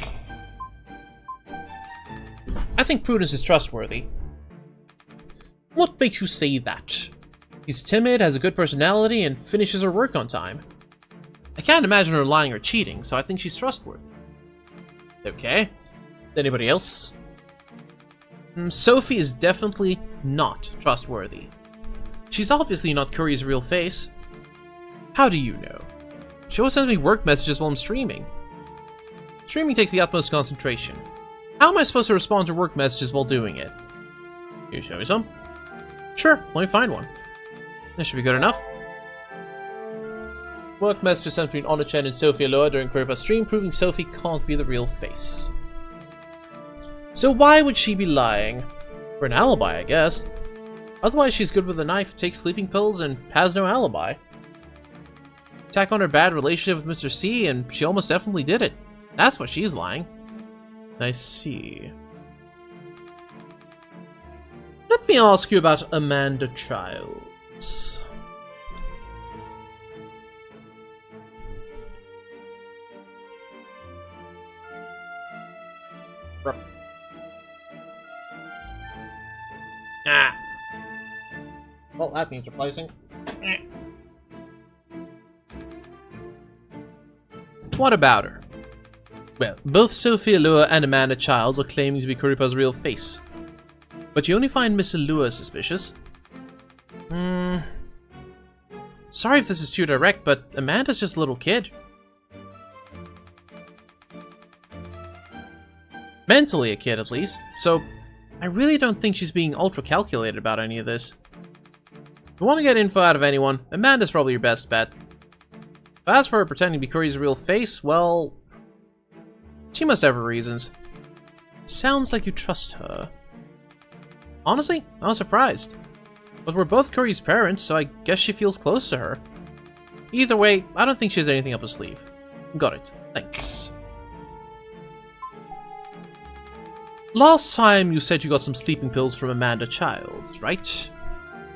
I think Prudence is trustworthy. What makes you say that? She's timid, has a good personality, and finishes her work on time. I can't imagine her lying or cheating, so I think she's trustworthy. Okay. Anybody else? Sophie is definitely not trustworthy. She's obviously not Kuri's real face. How do you know? She always sends me work messages while I'm streaming. Streaming takes the utmost concentration. How am I supposed to respond to work messages while doing it? Can you show me some? Sure, let me find one. That should be good enough. Work messages sent between Ona-chan and Sophie Aloha during Kuripa's stream, proving Sophie can't be the real face. So why would she be lying? For an alibi, I guess. Otherwise, she's good with a knife, takes sleeping pills, and has no alibi. Tack on her bad relationship with Mr. C, and she almost definitely did it. That's why she's lying. I see. Let me ask you about Amanda Childs. Ah. Well, that means replacing. What about her? Well, both Sophie Allure and Amanda Childs are claiming to be Kuripa's real face. But you only find Miss Allure suspicious. Sorry if this is too direct, but Amanda's just a little kid. Mentally a kid, at least, so I really don't think she's being ultra-calculated about any of this. If you want to get info out of anyone, Amanda's probably your best bet. As for her pretending to be Kuri's real face, well, she must have her reasons. Sounds like you trust her. Honestly, I was surprised. But we're both Kuri's parents, so I guess she feels close to her. Either way, I don't think she has anything up her sleeve. Got it. Thanks. Last time you said you got some sleeping pills from Amanda Childs, right?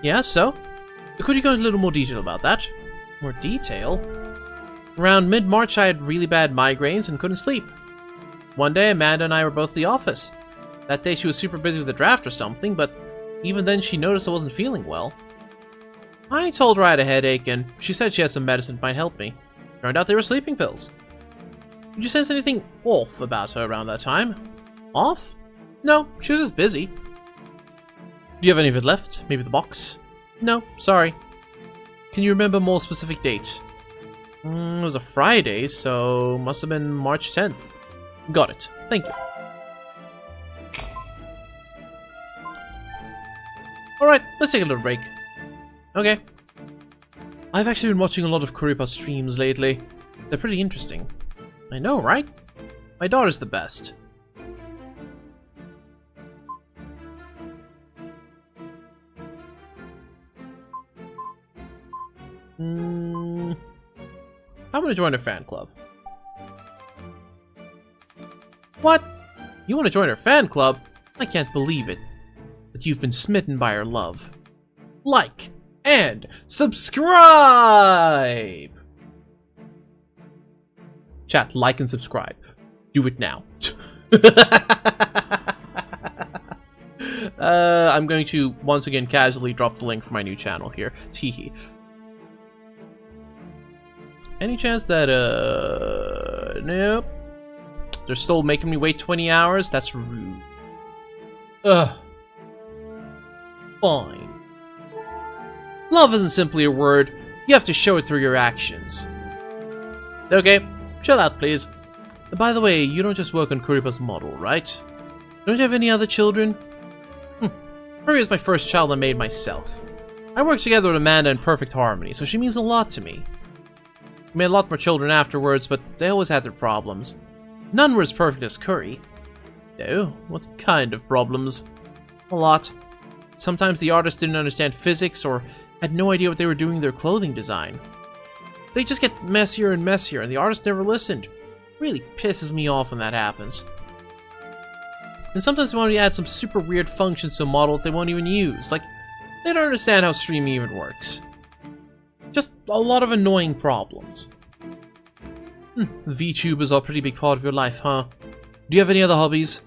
Yeah, so? Could you go into a little more detail about that? More detail? Around mid-March, I had really bad migraines and couldn't sleep. One day, Amanda and I were both at the office. That day, she was super busy with a draft or something, but even then, she noticed I wasn't feeling well. I told her I had a headache, and she said she had some medicine that might help me. Turned out they were sleeping pills. Did you sense anything off about her around that time? Off? No, she was just busy. Do you have any of it left? Maybe the box? No, sorry. Can you remember a more specific date? It was a Friday, so must have been March 10th. Got it. Thank you. Alright, let's take a little break. Okay. I've actually been watching a lot of Kuripa streams lately. They're pretty interesting. I know, right? My daughter's the best. I'm gonna join her fan club. What? You want to join her fan club? I can't believe it. But you've been smitten by her love. Like and subscribe! Chat, like and subscribe. Do it now. I'm going to once again casually drop the link for my new channel here. Teehee. Any chance that, nope. They're still making me wait 20 hours? That's rude. Ugh. Fine. Love isn't simply a word. You have to show it through your actions. Okay, chill out, please. By the way, you don't just work on Kuripa's model, right? Don't you have any other children? Hurry is my first child I made myself. I worked together with Amanda in perfect harmony, so she means a lot to me. We made a lot more children afterwards, but they always had their problems. None were as perfect as Curry. Oh, what kind of problems? A lot. Sometimes the artists didn't understand physics or had no idea what they were doing in their clothing design. They just get messier and messier, and the artist never listened. It really pisses me off when that happens. And sometimes they want to add some super weird functions to a model that they won't even use. Like, they don't understand how streaming even works. Just a lot of annoying problems. VTube is a pretty big part of your life, huh? Do you have any other hobbies?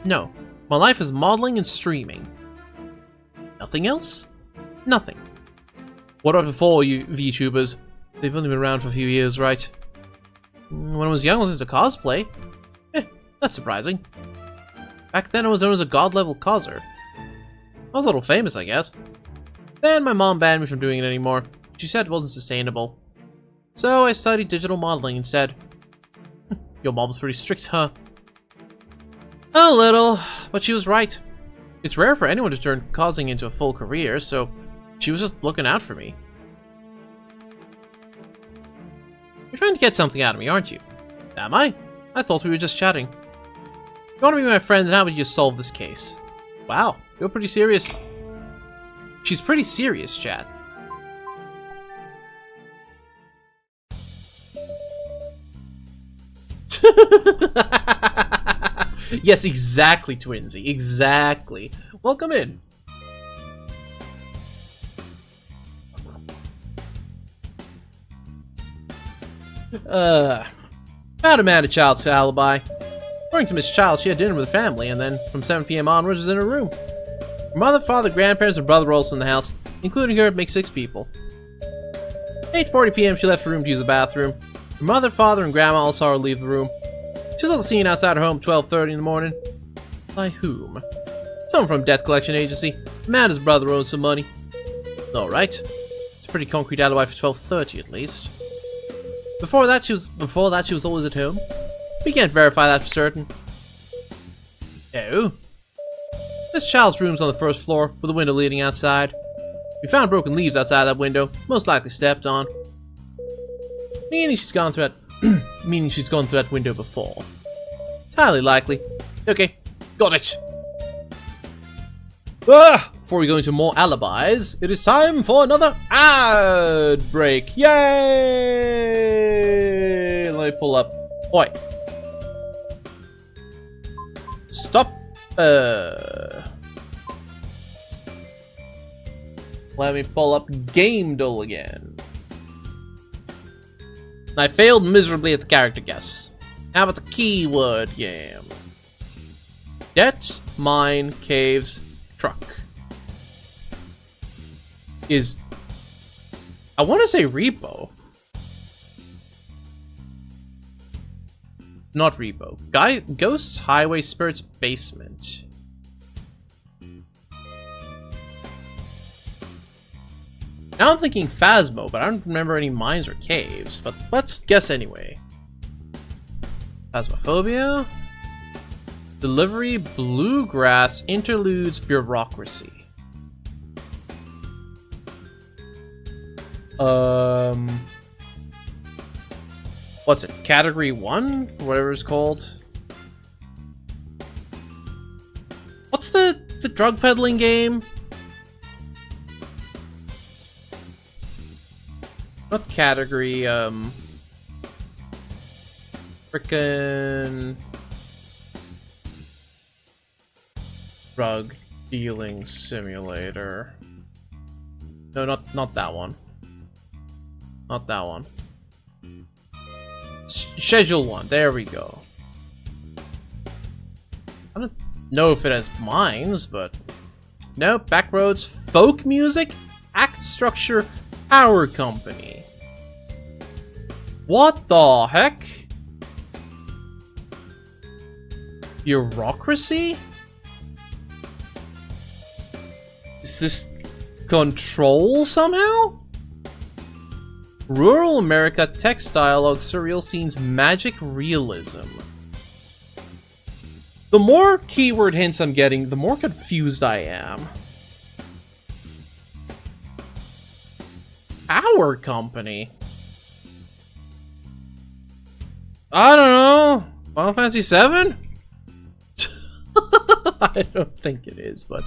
No. My life is modeling and streaming. Nothing else? Nothing. What about before you VTubers? They've only been around for a few years, right? When I was young, I was into cosplay. That's surprising. Back then, I was known as a god-level causer. I was a little famous, I guess. Then my mom banned me from doing it anymore. She said it wasn't sustainable. So I studied digital modeling instead. Your mom's pretty strict, huh? A little, but she was right. It's rare for anyone to turn causing into a full career, so she was just looking out for me. You're trying to get something out of me, aren't you? Am I? I thought we were just chatting. You want to be my friend, then how about you solve this case? Wow, you're pretty serious. She's pretty serious, chat. Yes, exactly, Twinsy. Exactly. Welcome in. Found a man a child's alibi. According to Miss Childs, she had dinner with her family, and then from 7 p.m. onwards was in her room. Her mother, father, grandparents, and brother were also in the house. Including her, it makes 6 people. 8:40 p.m. she left her room to use the bathroom. Her mother, father, and grandma all saw her leave the room. She was also seen outside her home at 12:30 in the morning. By whom? Someone from debt collection agency. Amanda's brother owes some money. Alright. It's a pretty concrete alibi for 12:30 at least. Before that she was always at home. We can't verify that for certain. Oh. This child's room's on the first floor, with a window leading outside. We found broken leaves outside that window, most likely stepped on. Meaning she's gone through that window before. It's highly likely. Okay, got it. Before we go into more alibis, it is time for another ad break. Yay! Let me pull up. Oi. Stop. Let me pull up Game Duel again. I failed miserably at the character guess. How about the keyword game? Debt, mine, caves, truck. Is... I want to say repo. Not repo. Ghosts, highway, spirits, basement. Now I'm thinking Phasmo, but I don't remember any mines or caves. But let's guess anyway. Phasmophobia. Delivery, bluegrass, interludes, bureaucracy. What's it? Category 1? Whatever it's called. What's the drug peddling game? Not category, frickin' drug dealing simulator. No, not that one. Not that one. Schedule 1. There we go. I don't know if it has mines, but nope. Backroads, folk music, act structure, power company. What the heck? Bureaucracy? Is this control somehow? Rural America, text dialogue, surreal scenes, magic realism. The more keyword hints I'm getting, the more confused I am. Power company? I don't know. Final Fantasy VII? I don't think it is, but...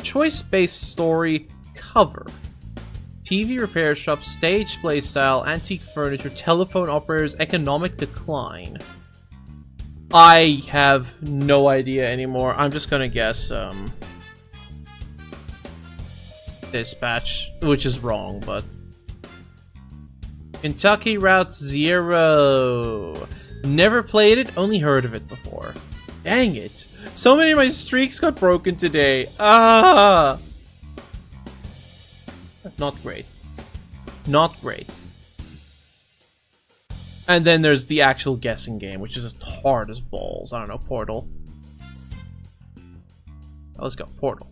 Choice-based story, cover. TV repair shop, stage play style, antique furniture, telephone operators, economic decline. I have no idea anymore. I'm just gonna guess, dispatch, which is wrong, but... Kentucky Route Zero. Never played it, only heard of it before. Dang it. So many of my streaks got broken today. Ah! Not great. Not great. And then there's the actual guessing game, which is as hard as balls. I don't know, Portal. Let's go, Portal.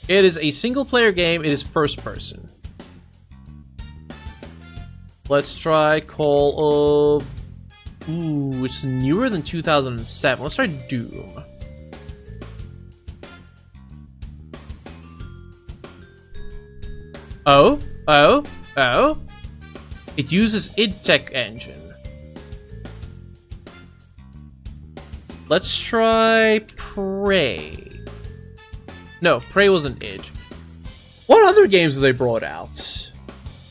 It is a single-player game. It is first person. Let's try Call of... Ooh, it's newer than 2007. Let's try Doom. Oh? It uses id Tech engine. Let's try Prey. No, Prey wasn't id. What other games have they brought out?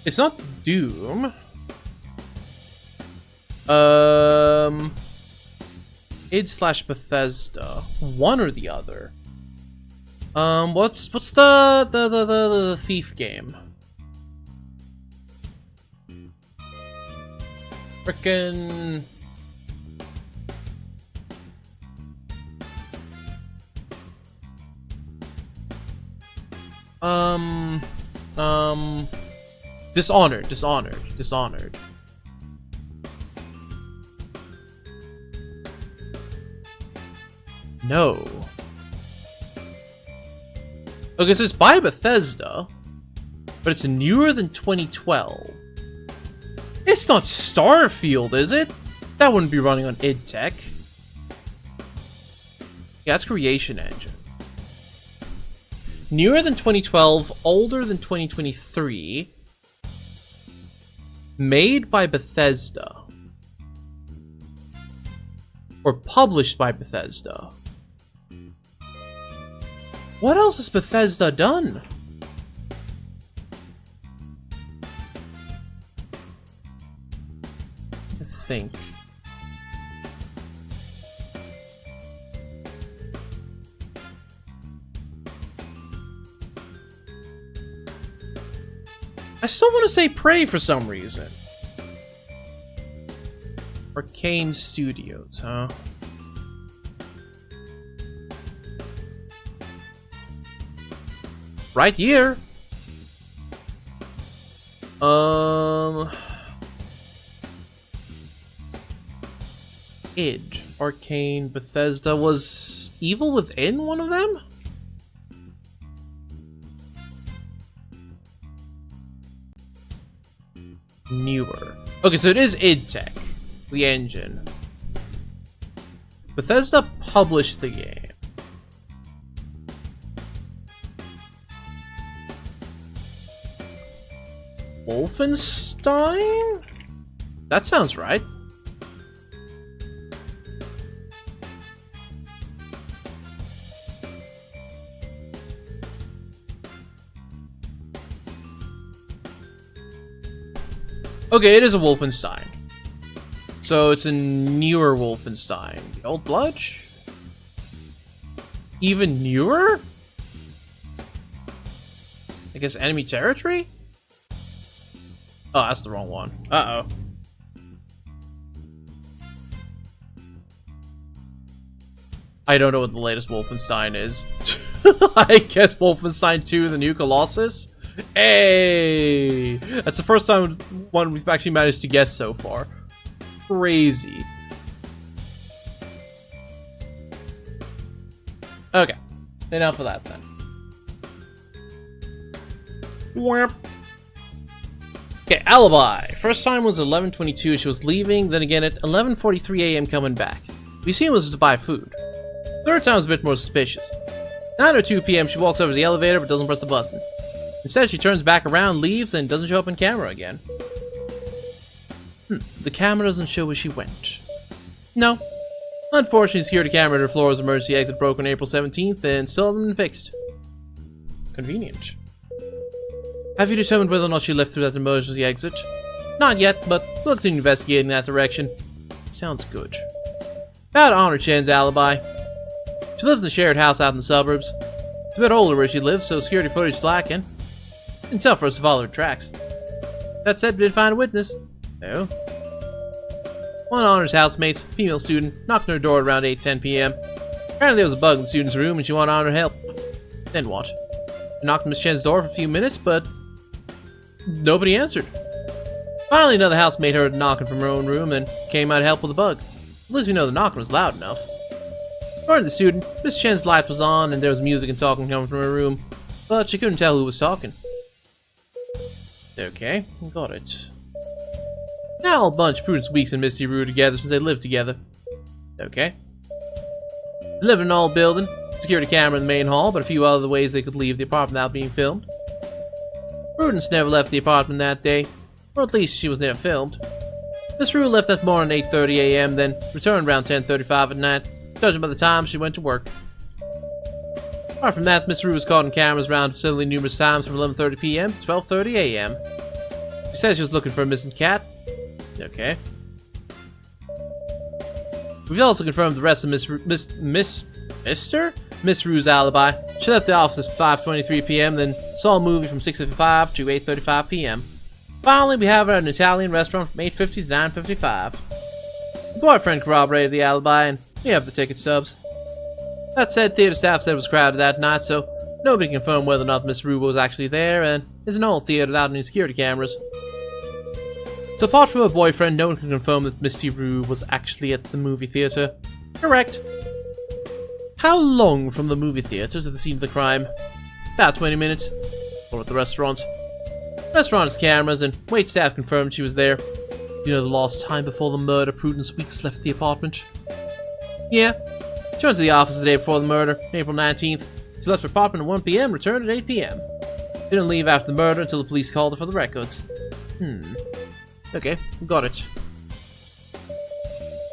It's not Doom. id/Bethesda. One or the other. What's the thief game? Frickin' Dishonored. No. Okay, so it's by Bethesda, but it's newer than 2012. It's not Starfield, is it? That wouldn't be running on id Tech. Yeah, it's Creation Engine. Newer than 2012, older than 2023. Made by Bethesda. Or published by Bethesda. What else has Bethesda done? To think. I still want to say Prey for some reason. Arcane Studios, huh? Right here. id, Arcane, Bethesda. Was Evil Within one of them? Newer. Okay, so it is id Tech, the engine. Bethesda published the game. Wolfenstein? That sounds right. Okay, it is a Wolfenstein. So it's a newer Wolfenstein. The Old Blood? Even newer? I guess enemy territory? Oh, that's the wrong one. Uh-oh. I don't know what the latest Wolfenstein is. I guess Wolfenstein 2, the New Colossus? Hey! That's the first time one we've actually managed to guess so far. Crazy. Okay. Enough of that then. Whap. Okay, alibi. First time was 11:22. She was leaving, then again at 11:43 a.m. coming back. We assumed it was to buy food. Third time was a bit more suspicious. 9:02 p.m. she walks over to the elevator but doesn't press the button. Instead, she turns back around, leaves, and doesn't show up on camera again. The camera doesn't show where she went. No. Unfortunately, security camera at her floor's emergency exit broke on April 17th and still hasn't been fixed. Convenient. Have you determined whether or not she left through that emergency exit? Not yet, but we'll continue investigating that direction. Sounds good. About Honor Chen's alibi. She lives in a shared house out in the suburbs. It's a bit older where she lives, so security footage is lacking. It's tough for us to follow her tracks. That said, we did find a witness. No. One of Honor's housemates, female student, knocked on her door at around 8:10 p.m. Apparently there was a bug in the student's room and she wanted Honor help. Then what? She knocked on Miss Chen's door for a few minutes, but nobody answered. Finally, another housemate heard knocking from her own room and came out to help with the bug. At least we know the knocking was loud enough. According to the student, Miss Chen's light was on and there was music and talking coming from her room, but she couldn't tell who was talking. Okay, got it. Now a bunch Prudence Weeks and Misty Rue together since they lived together. Okay. They live in an old building, security camera in the main hall, but a few other ways they could leave the apartment without being filmed. Prudence never left the apartment that day, or at least she was never filmed. Miss Rue left that morning at 8:30 a.m., then returned around 10:35 at night, judging by the time she went to work. Apart from that, Miss Rue was caught on cameras around the facility numerous times from 11:30 p.m. to 12:30 a.m. She says she was looking for a missing cat. Okay. We've also confirmed the rest of Miss Rue's alibi. She left the office at 5:23 p.m., then saw a movie from 6:55 to 8:35 p.m. Finally, we have her at an Italian restaurant from 8:50 to 9:55. The boyfriend corroborated the alibi, and we have the ticket stubs. That said, theater staff said it was crowded that night, so nobody can confirm whether or not Miss Rue was actually there, and it's an old theater without any security cameras. So apart from her boyfriend, no one can confirm that Misty Rue was actually at the movie theater. Correct. How long from the movie theater to the scene of the crime? About 20 minutes. Or at the restaurant. Restaurant has cameras, and wait staff confirmed she was there. You know the last time before the murder Prudence Weeks left the apartment? Yeah. She went to the office the day before the murder, April 19th. She left her apartment at 1 p.m., returned at 8 p.m. Didn't leave after the murder until the police called her for the records. Okay, got it.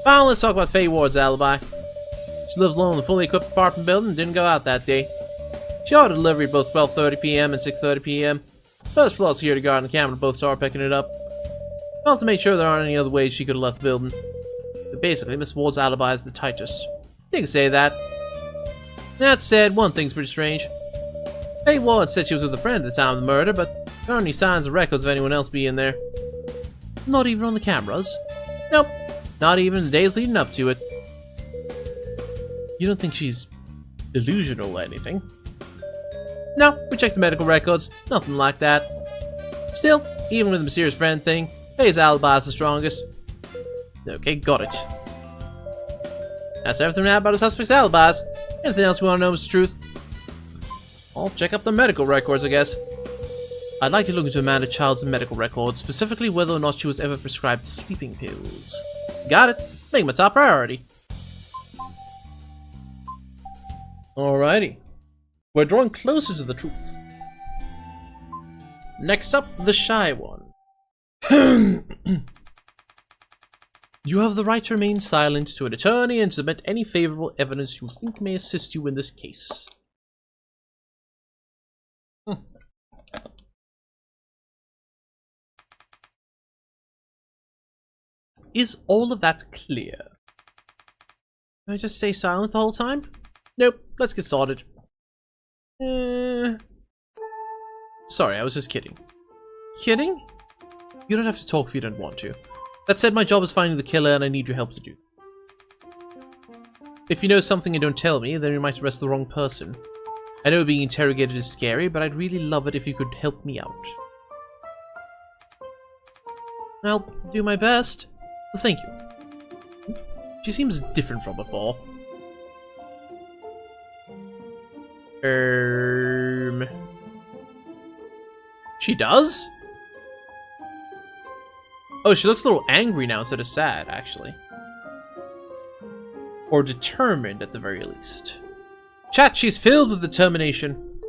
Finally, let's talk about Faye Ward's alibi. She lives alone in a fully equipped apartment building and didn't go out that day. She ordered delivery at both 12:30 p.m. and 6:30 p.m. First floor security guard and the camera both saw her picking it up. Also made sure there aren't any other ways she could have left the building. But basically, Miss Ward's alibi is the tightest. You can say that. That said, one thing's pretty strange. Faye Ward said she was with a friend at the time of the murder, but There aren't any signs or records of anyone else being there. Not even on the cameras. Nope. Not even in the days leading up to it. You don't think she's delusional or anything? No, we checked the medical records. Nothing like that. Still, even with the mysterious friend thing, Faye's alibi is the strongest. Okay, got it. That's everything now about a suspect's alibis. Anything else we want to know is the truth? I'll check up the medical records, I guess. I'd like to look into Amanda Child's medical records, specifically whether or not she was ever prescribed sleeping pills. Got it. Make my top priority. Alrighty. We're drawing closer to the truth. Next up, the shy one. You have the right to remain silent to an attorney and submit any favorable evidence you think may assist you in this case. Is all of that clear? Can I just stay silent the whole time? Nope, let's get started. Sorry, I was just kidding. Kidding? You don't have to talk if you don't want to. That said, my job is finding the killer and I need your help to do. If you know something and don't tell me, then you might arrest the wrong person. I know being interrogated is scary, but I'd really love it if you could help me out. I'll do my best. Well, thank you. She seems different from before. She does? Oh, she looks a little angry now instead of sad, actually. Or determined, at the very least. Chat, she's filled with determination.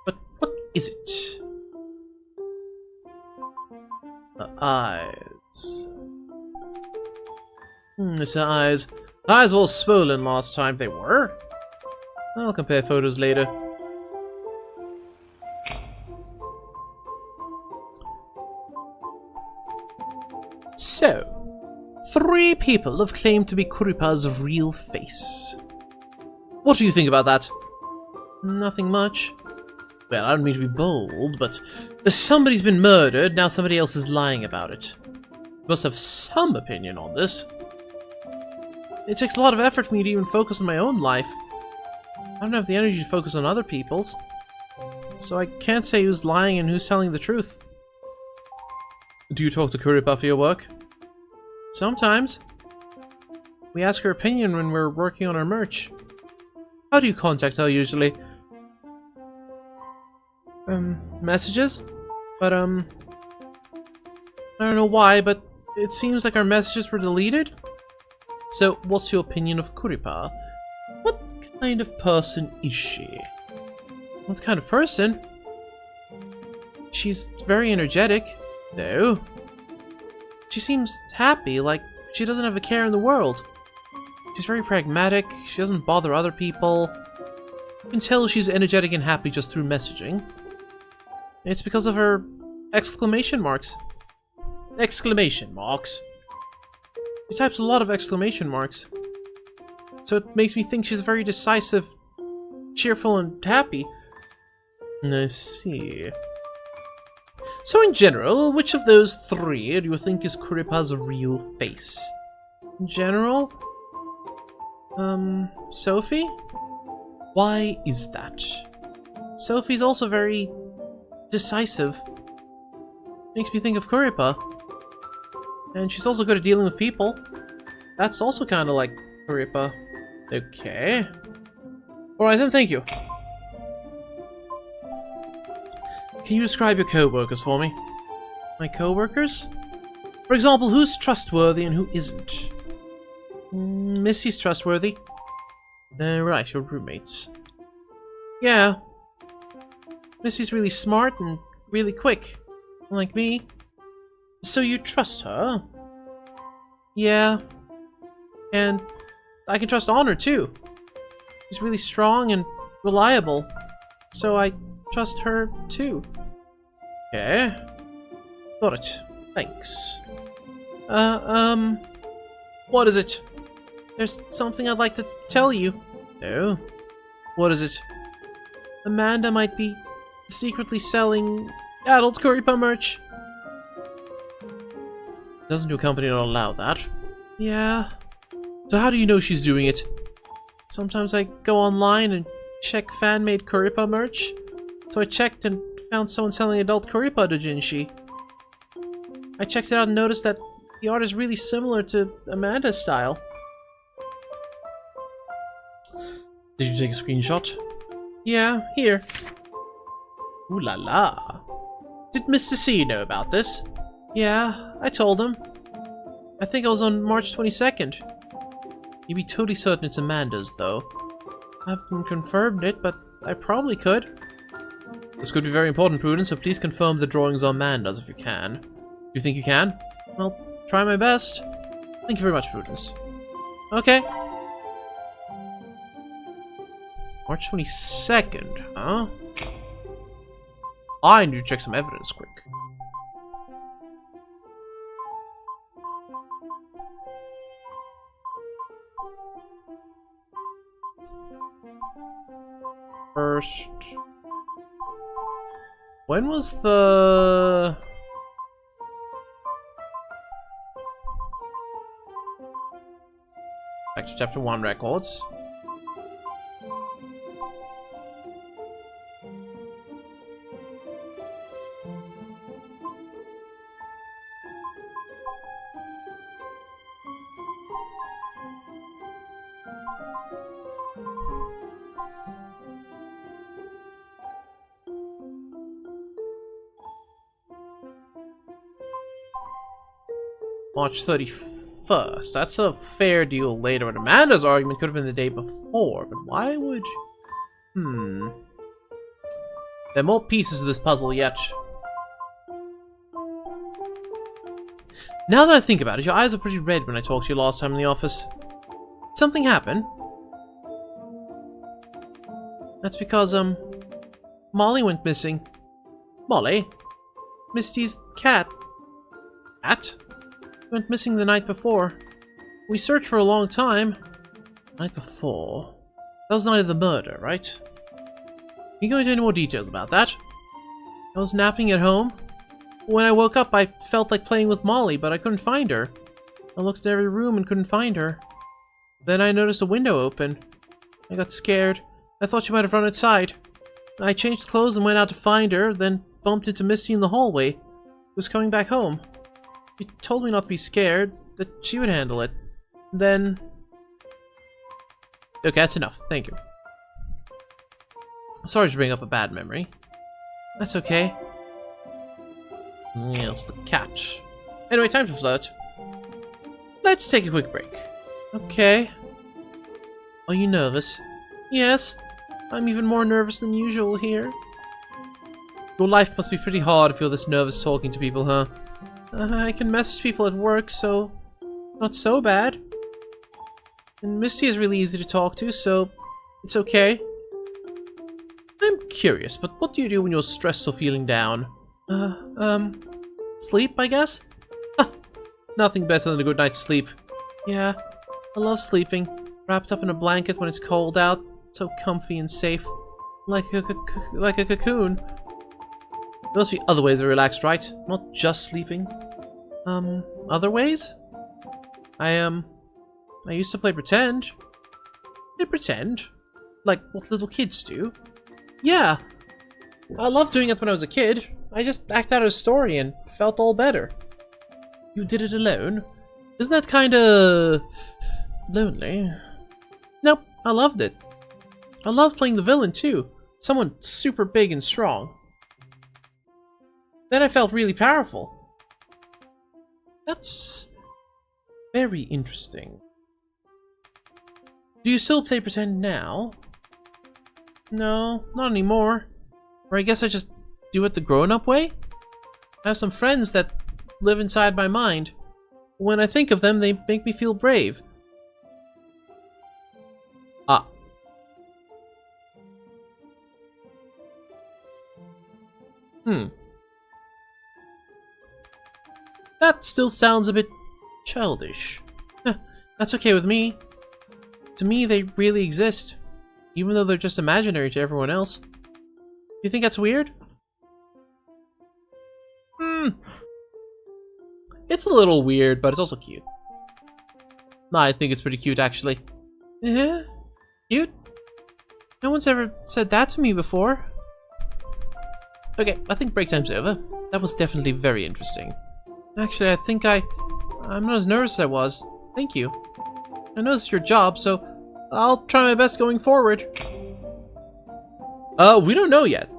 But what is it? Her eyes. It's her eyes. Her eyes were all swollen last time. They were? I'll compare photos later. So, 3 people have claimed to be Kuripa's real face. What do you think about that? Nothing much. Well, I don't mean to be bold, but somebody's been murdered, now somebody else is lying about it. You must have some opinion on this. It takes a lot of effort for me to even focus on my own life. I don't have the energy to focus on other people's. So I can't say who's lying and who's telling the truth. Do you talk to Kuripa for your work? Sometimes. We ask her opinion when we're working on our merch. How do you contact her usually? Messages? But, I don't know why, but it seems like our messages were deleted. So, what's your opinion of Kuripa? What kind of person is she? What kind of person? She's very energetic, though. She seems happy, like she doesn't have a care in the world. She's very pragmatic, she doesn't bother other people. You can tell she's energetic and happy just through messaging. It's because of her exclamation marks. Exclamation marks? She types a lot of exclamation marks. So it makes me think she's very decisive, cheerful, and happy. I see. So in general, which of those 3 do you think is Kuripa's real face? In general? Sophie? Why is that? Sophie's also very decisive. Makes me think of Kuripa. And she's also good at dealing with people. That's also kind of like Kuripa. Okay. Alright then, thank you. Can you describe your co-workers for me? My co-workers? For example, who's trustworthy and who isn't? Missy's trustworthy. Right, your roommates. Yeah. Missy's really smart and really quick. Like me. So you trust her? Yeah. And I can trust Honor too. She's really strong and reliable. So I trust her too. Okay. Got it. Thanks. What is it? There's something I'd like to tell you. Oh? What is it? Amanda might be secretly selling adult Kuripa merch. Doesn't your company not allow that? Yeah. So how do you know she's doing it? Sometimes I go online and check fan-made Kuripa merch. So I checked and found someone selling adult Kuripa doujinshi. I checked it out and noticed that the art is really similar to Amanda's style. Did you take a screenshot? Yeah, here. Ooh la la. Did Mr. C know about this? Yeah, I told him. I think it was on March 22nd. You'd be totally certain it's Amanda's, though. I haven't confirmed it, but I probably could. This could be very important, Prudence, so please confirm the drawings are Amanda's if you can. You think you can? I'll try my best. Thank you very much, Prudence. Okay. March 22nd, huh? I need to check some evidence quick. First... When was the... Back to Chapter 1 records. March 31st. That's a fair deal later. And Amanda's argument could have been the day before, but why would... There are more pieces of this puzzle yet. Now that I think about it, your eyes were pretty red when I talked to you last time in the office. Did something happen? That's because, Molly went missing. Molly? Misty's cat. Cat? Went missing the night before. We searched for a long time. Night before? That was the night of the murder, right? Can you go into any more details about that? I was napping at home. When I woke up, I felt like playing with Molly, but I couldn't find her. I looked at every room and couldn't find her. Then I noticed a window open. I got scared. I thought she might have run outside. I changed clothes and went out to find her, then bumped into Misty in the hallway. Was coming back home. She told me not to be scared, that she would handle it. Then... Okay, that's enough. Thank you. Sorry to bring up a bad memory. That's okay. Yes, the catch. Anyway, time to flirt. Let's take a quick break. Okay. Are you nervous? Yes. I'm even more nervous than usual here. Your life must be pretty hard if you're this nervous talking to people, huh? I can message people at work, so... not so bad. And Misty is really easy to talk to, so... it's okay. I'm curious, but what do you do when you're stressed or feeling down? Sleep, I guess? Nothing better than a good night's sleep. Yeah, I love sleeping. Wrapped up in a blanket when it's cold out. So comfy and safe. Like a cocoon. There must be other ways to relax, right? Not just sleeping. Other ways? I used to play pretend. Play pretend? Like what little kids do? Yeah. I loved doing it when I was a kid. I just acted out a story and felt all better. You did it alone? Isn't that kinda... lonely? Nope, I loved it. I loved playing the villain too. Someone super big and strong. Then I felt really powerful. That's... very interesting. Do you still play pretend now? No, not anymore. Or I guess I just do it the grown-up way? I have some friends that live inside my mind. When I think of them, they make me feel brave. Ah. That still sounds a bit childish. That's okay with me. To me, they really exist. Even though they're just imaginary to everyone else. You think that's weird? It's a little weird, but it's also cute. No, I think it's pretty cute, actually. Yeah? Cute? No one's ever said that to me before. Okay, I think break time's over. That was definitely very interesting. Actually, I think I'm not as nervous as I was. Thank you. I know it's your job, so I'll try my best going forward. We don't know yet.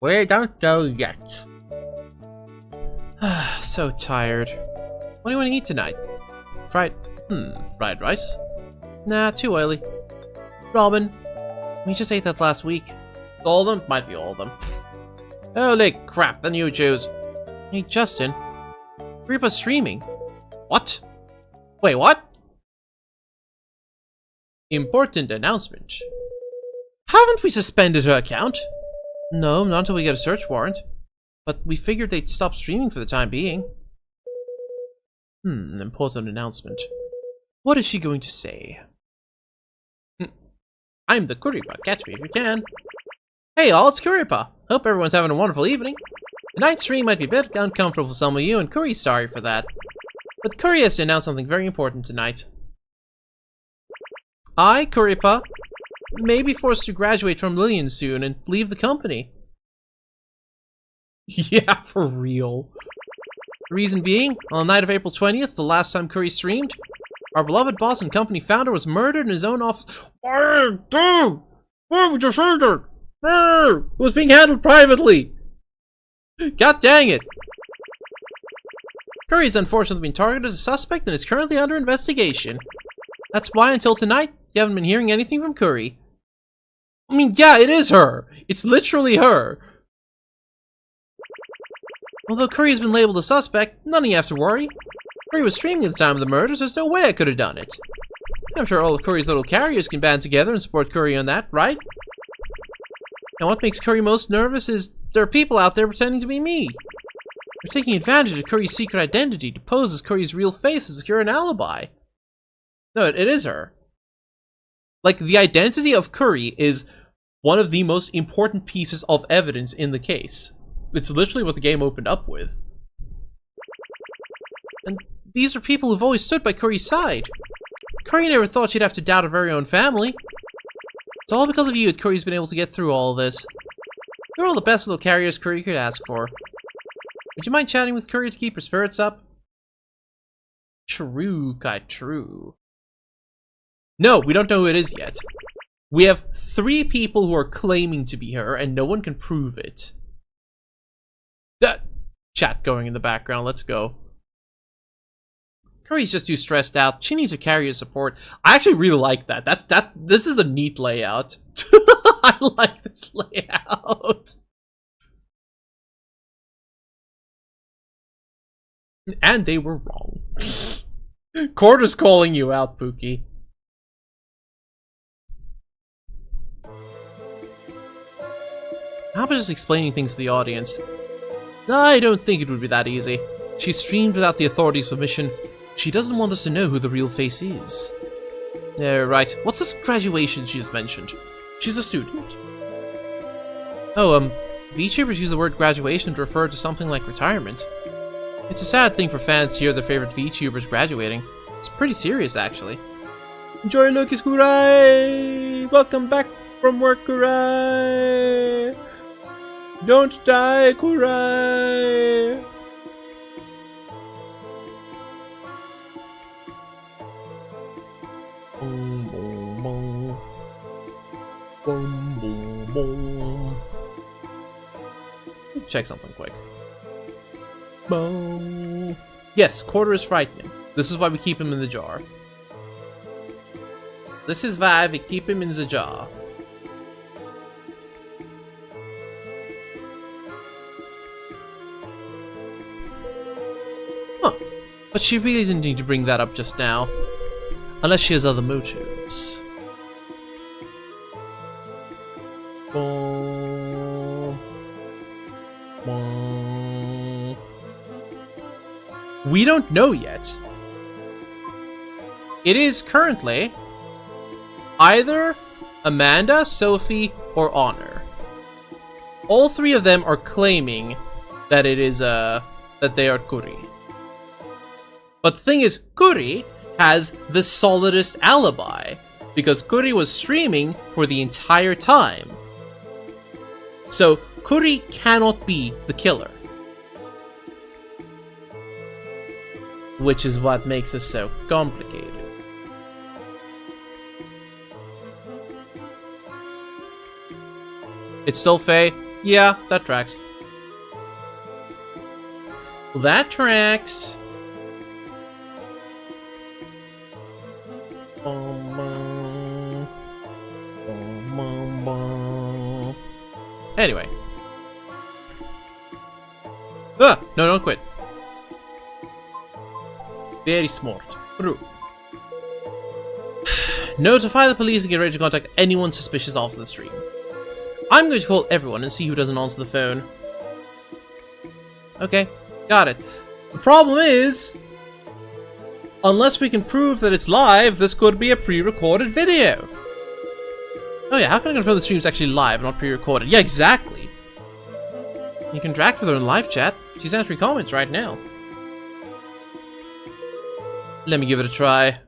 We don't know yet. So tired. What do you want to eat tonight? Fried rice? Nah, too oily. Robin, we just ate that last week. All of them? Might be all of them. Holy crap, then you choose. Hey, Justin. Reaper's streaming. What? Wait, what? Important announcement. Haven't we suspended her account? No, not until we get a search warrant. But we figured they'd stop streaming for the time being. Important announcement. What is she going to say? I'm the Kuripa. Catch me if you can. Hey all, it's Kuripa. Hope everyone's having a wonderful evening. Tonight's stream might be a bit uncomfortable for some of you, and Kuri's sorry for that. But Kuri has to announce something very important tonight. I, Kuripa, may be forced to graduate from Lillian soon and leave the company. Yeah, for real. The reason being, on the night of April 20th, the last time Kuri streamed, our beloved boss and company founder was murdered in his own office. Hey, dude! Why would you say that? Hey! It was being handled privately! God dang it! Kuri has unfortunately been targeted as a suspect and is currently under investigation. That's why until tonight, you haven't been hearing anything from Kuri. I mean, yeah, it is her! It's literally her! Although Kuri has been labeled a suspect, none of you have to worry. Kuri was streaming at the time of the murder, so there's no way I could have done it. I'm sure all of Kuri's little carriers can band together and support Kuri on that, right? And what makes Kuri most nervous is there are people out there pretending to be me. They're taking advantage of Kuri's secret identity to pose as Kuri's real face to secure an alibi. No, it is her. Like, the identity of Kuri is one of the most important pieces of evidence in the case. It's literally what the game opened up with. And these are people who've always stood by Kuri's side. Kuri never thought she'd have to doubt her very own family. It's all because of you that Kuri's been able to get through all of this. You're all the best little carriers Kuri could ask for. Would you mind chatting with Kuri to keep her spirits up? True, Kai, true. No, we don't know who it is yet. We have 3 people who are claiming to be her, and no one can prove it. That chat going in the background, let's go. Kuri's just too stressed out. She needs her carrier support. I actually really like that. This is a neat layout. I like this layout. And they were wrong. Quarter's calling you out, Pookie. How about just explaining things to the audience? I don't think it would be that easy. She streamed without the authorities' permission. She doesn't want us to know who the real face is. Right. What's this graduation she's mentioned? She's a student. Oh, VTubers use the word graduation to refer to something like retirement. It's a sad thing for fans to hear their favorite VTubers graduating. It's pretty serious, actually. Enjoy, Lucas, Kurai! Welcome back from work, Kurai! Don't die, Kurai! Boom, boom, boom. Boom, boom, boom. Check something quick. Boom. Yes, Quarter is frightening. This is why we keep him in the jar. This is why we keep him in the jar. Huh. But she really didn't need to bring that up just now. Unless she has other motives. Boom. Boom. We don't know yet. It is currently either Amanda, Sophie, or Honor. All three of them are claiming that it is, that they are Kuri. But the thing is, Kuri has the solidest alibi, because Kuri was streaming for the entire time. So, Kuri cannot be the killer. Which is what makes this so complicated. It's still Faye? Yeah, that tracks. That tracks. Anyway. Ah! No, don't quit. Very smart. True. Notify the police and get ready to contact anyone suspicious after the stream. I'm going to call everyone and see who doesn't answer the phone. Okay, got it. The problem is, unless we can prove that it's live, this could be a pre-recorded video. Oh yeah, how can I confirm the stream's actually live, not pre-recorded? Yeah, exactly. You can interact with her in live chat. She's answering comments right now. Let me give it a try.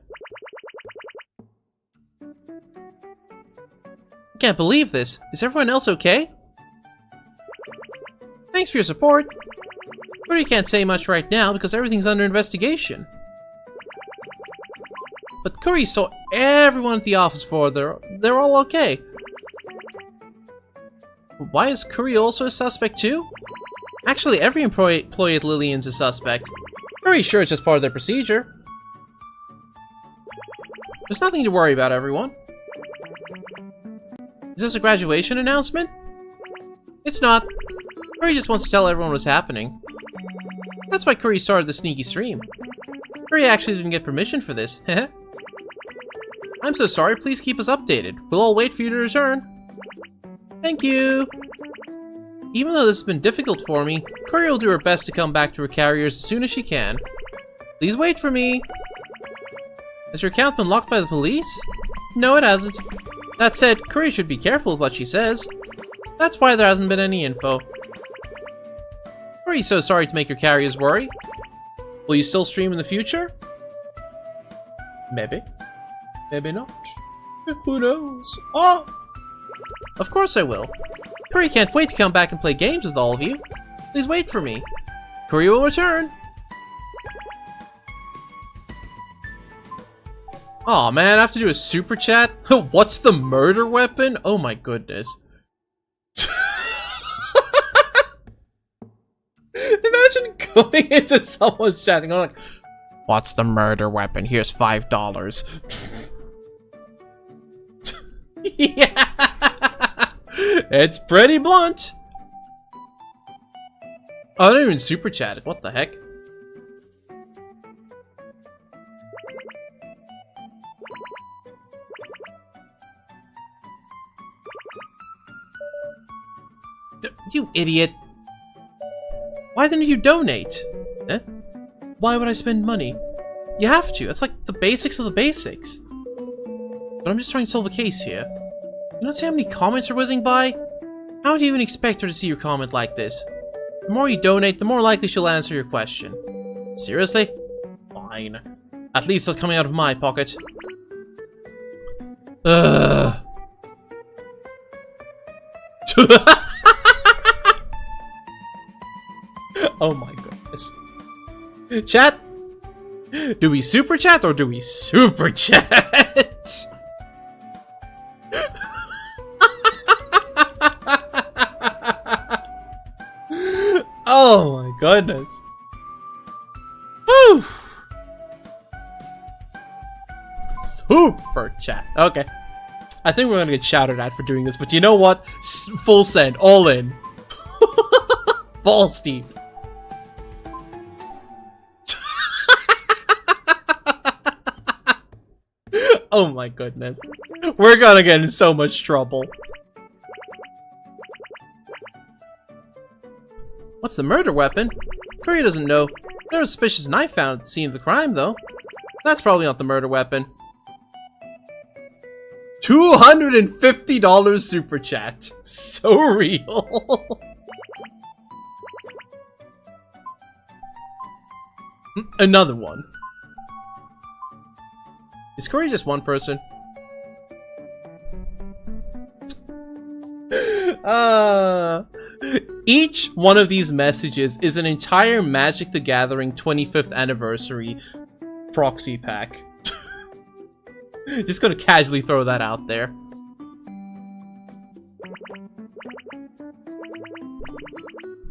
I can't believe this. Is everyone else okay? Thanks for your support. Kuri can't say much right now because everything's under investigation. But Kuri saw everyone at the office for they're all okay. Why is Kuri also a suspect too? Actually, every employee at Lillian's a suspect. Very sure it's just part of their procedure. There's nothing to worry about, everyone. Is this a graduation announcement? It's not. Kuri just wants to tell everyone what's happening. That's why Kuri started the sneaky stream. Kuri actually didn't get permission for this. I'm so sorry, please keep us updated. We'll all wait for you to return. Thank you. Even though this has been difficult for me, Kuri will do her best to come back to her carriers as soon as she can. Please wait for me. Has your account been locked by the police? No, it hasn't. That said, Kuri should be careful with what she says. That's why there hasn't been any info. Kuri's so sorry to make your carriers worry. Will you still stream in the future? Maybe. Maybe not. Who knows? Oh! Of course I will. Kuri can't wait to come back and play games with all of you. Please wait for me. Kuri will return. Aw, man, I have to do a super chat? What's the murder weapon? Oh my goodness. Imagine going into someone's chat and going like, what's the murder weapon? Here's $5. Yeah. It's pretty blunt. Oh, I didn't even super chat it. What the heck? You idiot. Why didn't you donate? Eh? Why would I spend money? You have to. It's like the basics of the basics. But I'm just trying to solve a case here. You don't see how many comments are whizzing by? How would you even expect her to see your comment like this? The more you donate, the more likely she'll answer your question. Seriously? Fine. At least it's coming out of my pocket. Ugh. Oh my goodness. Chat? Do we super chat or do we super chat? Oh my goodness. Whew. Super chat. Okay. I think we're gonna get shouted at for doing this, but you know what? Full send. All in. Balls deep. Oh my goodness. We're gonna get in so much trouble. What's the murder weapon? Kuri doesn't know. There's a suspicious knife found at the scene of the crime, though. That's probably not the murder weapon. $250 super chat. So real. Another one. Is Curry just one person? Each one of these messages is an entire Magic the Gathering 25th anniversary proxy pack. Just gonna casually throw that out there.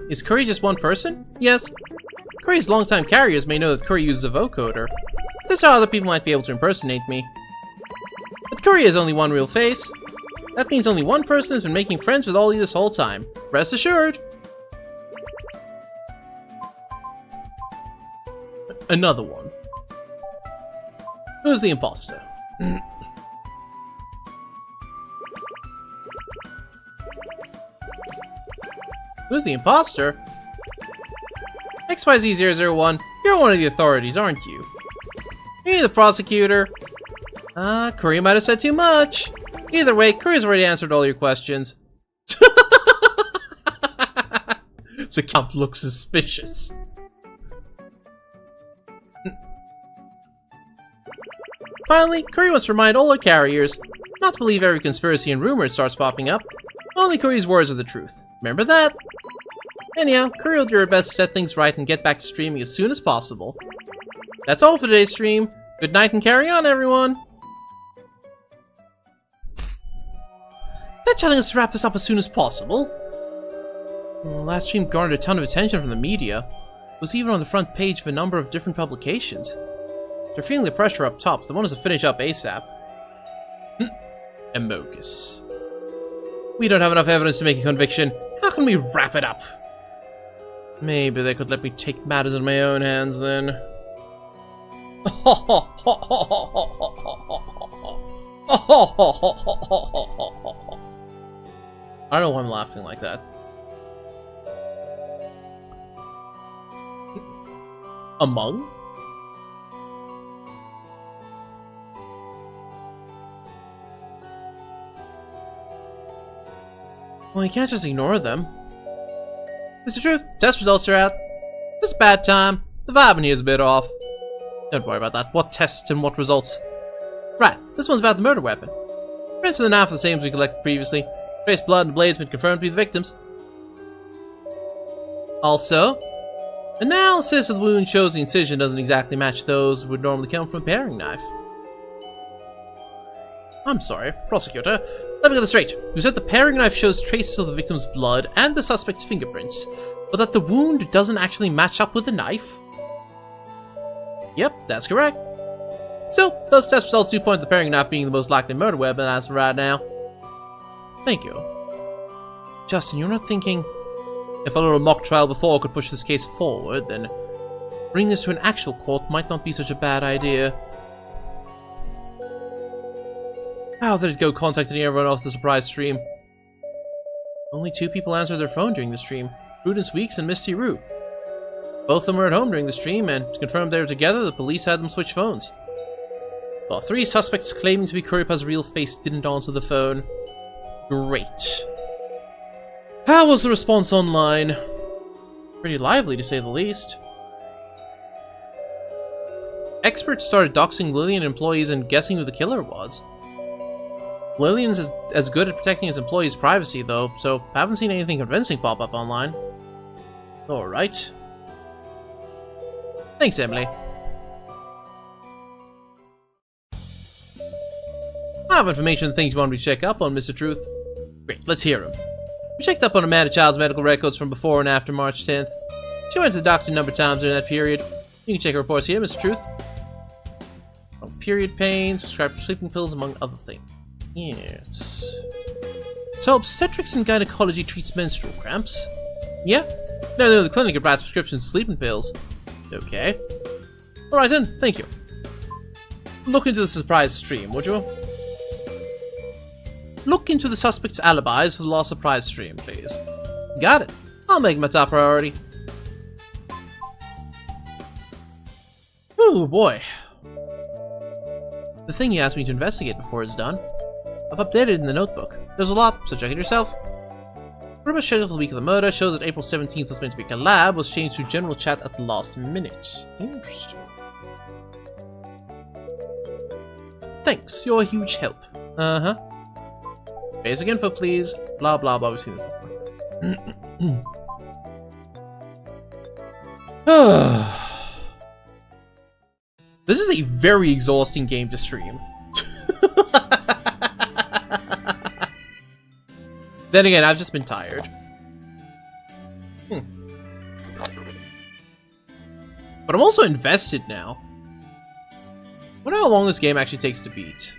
Is Curry just one person? Yes. Curry's longtime carriers may know that Curry uses a vocoder. That's how other people might be able to impersonate me. But Curry has only one real face. That means only one person has been making friends with Ollie this whole time. Rest assured. Another one. Who's the imposter? Who's the imposter? XYZ001, you're one of the authorities, aren't you? You're the prosecutor. Curry might have said too much. Either way, Curry's already answered all your questions. This account looks suspicious. Finally, Curry wants to remind all our carriers not to believe every conspiracy and rumor that starts popping up. Only Curry's words are the truth. Remember that? Anyhow, Curry will do her best to set things right and get back to streaming as soon as possible. That's all for today's stream. Good night and carry on, everyone! They're telling us to wrap this up as soon as possible. Well, last stream garnered a ton of attention from the media. It was even on the front page of a number of different publications. They're feeling the pressure up top, so they want us to finish up ASAP. Amogus. We don't have enough evidence to make a conviction. How can we wrap it up? Maybe they could let me take matters in my own hands then. I don't know why I'm laughing like that. Among? Well, you can't just ignore them. Mr. Truth, test results are out. This is a bad time. The vibe in here is a bit off. Don't worry about that. What tests and what results? Right, this one's about the murder weapon. Prints of the knife are the same as we collected previously. Trace blood and blades have been confirmed to be the victims. Also, analysis of the wound shows the incision doesn't exactly match those that would normally come from a paring knife. I'm sorry, prosecutor. Let me get this straight. You said the paring knife shows traces of the victim's blood and the suspect's fingerprints, but that the wound doesn't actually match up with the knife? Yep, that's correct. Still, those test results do point to the paring knife being the most likely murder weapon as of right now. Thank you. Justin, you're not thinking if a little mock trial before could push this case forward, then bringing this to an actual court might not be such a bad idea. How did it go contacting everyone else the surprise stream? Only 2 people answered their phone during the stream. Prudence Weeks and Misty Rue. Both of them were at home during the stream, and to confirm they were together, the police had them switch phones. While 3 suspects claiming to be Kuripa's real face didn't answer the phone. Great. How was the response online? Pretty lively, to say the least. Experts started doxing Lillian employees and guessing who the killer was. Lillian's as good at protecting his employees' privacy, though, so I haven't seen anything convincing pop up online. Alright. Thanks, Emily. I have information and things you want me to check up on, Mr. Truth. Great, let's hear him. We checked up on Amanda Child's medical records from before and after March 10th. She went to the doctor a number of times during that period. You can check her reports here, Mr. Truth. Oh, period pains, prescribed sleeping pills, among other things. Yes. So, obstetrics and gynecology treats menstrual cramps? Yeah? No, the clinic provides prescriptions for sleeping pills. Okay. Alright then, thank you. Look into the surprise stream, would you? Look into the suspect's alibis for the lost surprise stream, please. Got it. I'll make my top priority. Oh boy. The thing he asked me to investigate before it's done. I've updated it in the notebook. There's a lot, so check it yourself. Pretty much schedule for the week of the murder shows that April 17th was meant to be collab, was changed to general chat at the last minute. Interesting. Thanks, you're a huge help. Uh-huh. Basic info, please. Blah, blah, blah. We've seen this before. This is a very exhausting game to stream. Then again, I've just been tired. But I'm also invested now. I wonder how long this game actually takes to beat.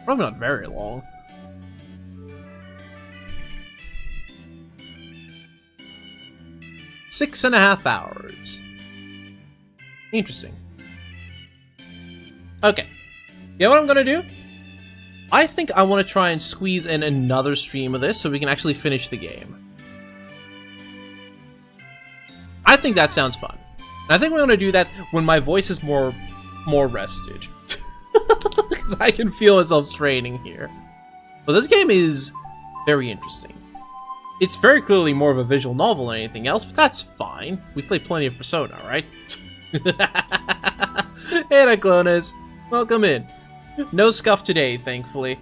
Probably not very long. Six and a half hours. Interesting. Okay. You know what I'm gonna do? I think I want to try and squeeze in another stream of this so we can actually finish the game. I think that sounds fun. And I think we're gonna do that when my voice is more rested. Because I can feel myself straining here. But this game is very interesting. It's very clearly more of a visual novel than anything else, but that's fine. We play plenty of Persona, right? Hey there, cloners. Welcome in. No scuff today, thankfully.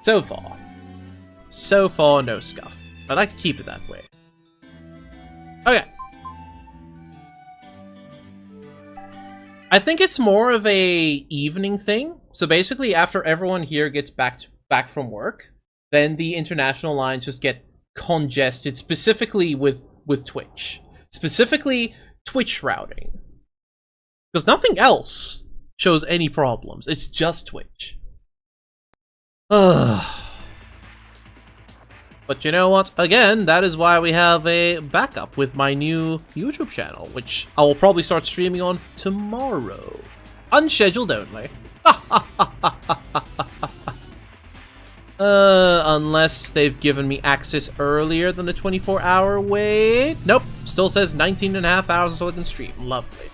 So far. So far, no scuff. I'd like to keep it that way. Okay. I think it's more of a evening thing. So basically, after everyone here gets back from work, then the international lines just get congested, specifically with Twitch. Specifically, Twitch routing. Because nothing else shows any problems. It's just Twitch. But you know what? Again, that is why we have a backup with my new YouTube channel, which I will probably start streaming on tomorrow. Unscheduled only. Unless they've given me access earlier than the 24-hour wait. Nope, still says 19 and a half hours until I can stream. Lovely.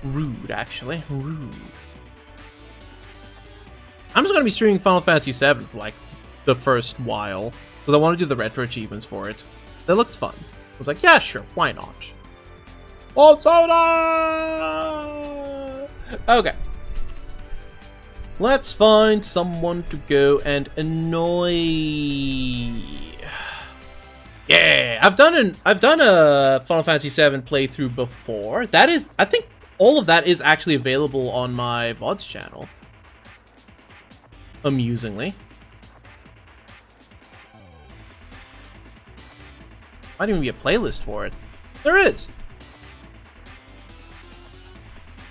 Rude, actually. Rude. I'm just gonna be streaming Final Fantasy VII for, like, the first while. Because I want to do the retro achievements for it. They looked fun. I was like, yeah, sure, why not? Oh, soda! Okay. Let's find someone to go and annoy. Yeah, I've done a Final Fantasy VII playthrough before. That is, I think all of that is actually available on my VODs channel. Amusingly. Might even be a playlist for it. There is.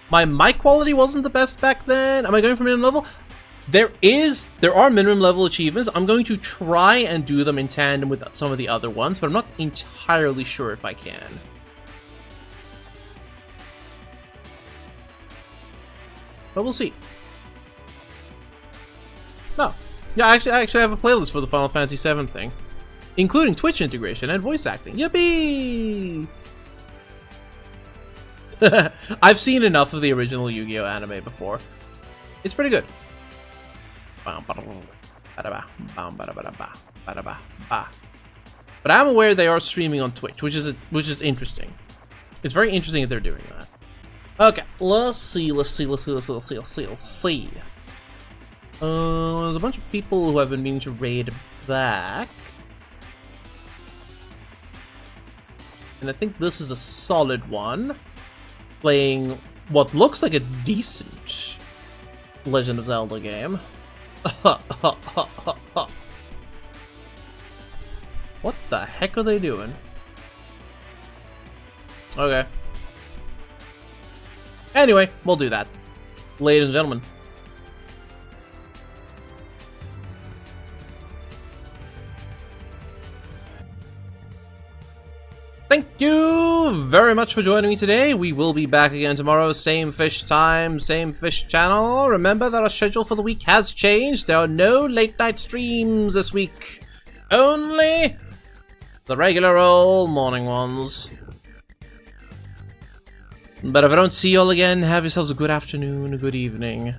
My mic quality wasn't the best back then. Am I going for minimum level? There are minimum level achievements. I'm going to try and do them in tandem with some of the other ones, but I'm not entirely sure if I can. But we'll see. No. Yeah, I actually have a playlist for the Final Fantasy VII thing. Including Twitch integration and voice acting. Yippee! I've seen enough of the original Yu-Gi-Oh! Anime before. It's pretty good. But I'm aware they are streaming on Twitch, which is interesting. It's very interesting that they're doing that. Okay, let's see. There's a bunch of people who have been meaning to raid back. And I think this is a solid one. Playing what looks like a decent Legend of Zelda game. What the heck are they doing? Okay. Anyway, we'll do that. Ladies and gentlemen. Thank you very much for joining me today. We will be back again tomorrow. Same fish time, same fish channel. Remember that our schedule for the week has changed. There are no late night streams this week. Only the regular old morning ones. But if I don't see you all again, have yourselves a good afternoon, a good evening,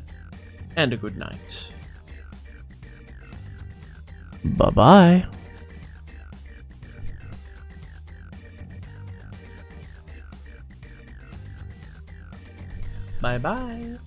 and a good night. Bye-bye. Bye-bye.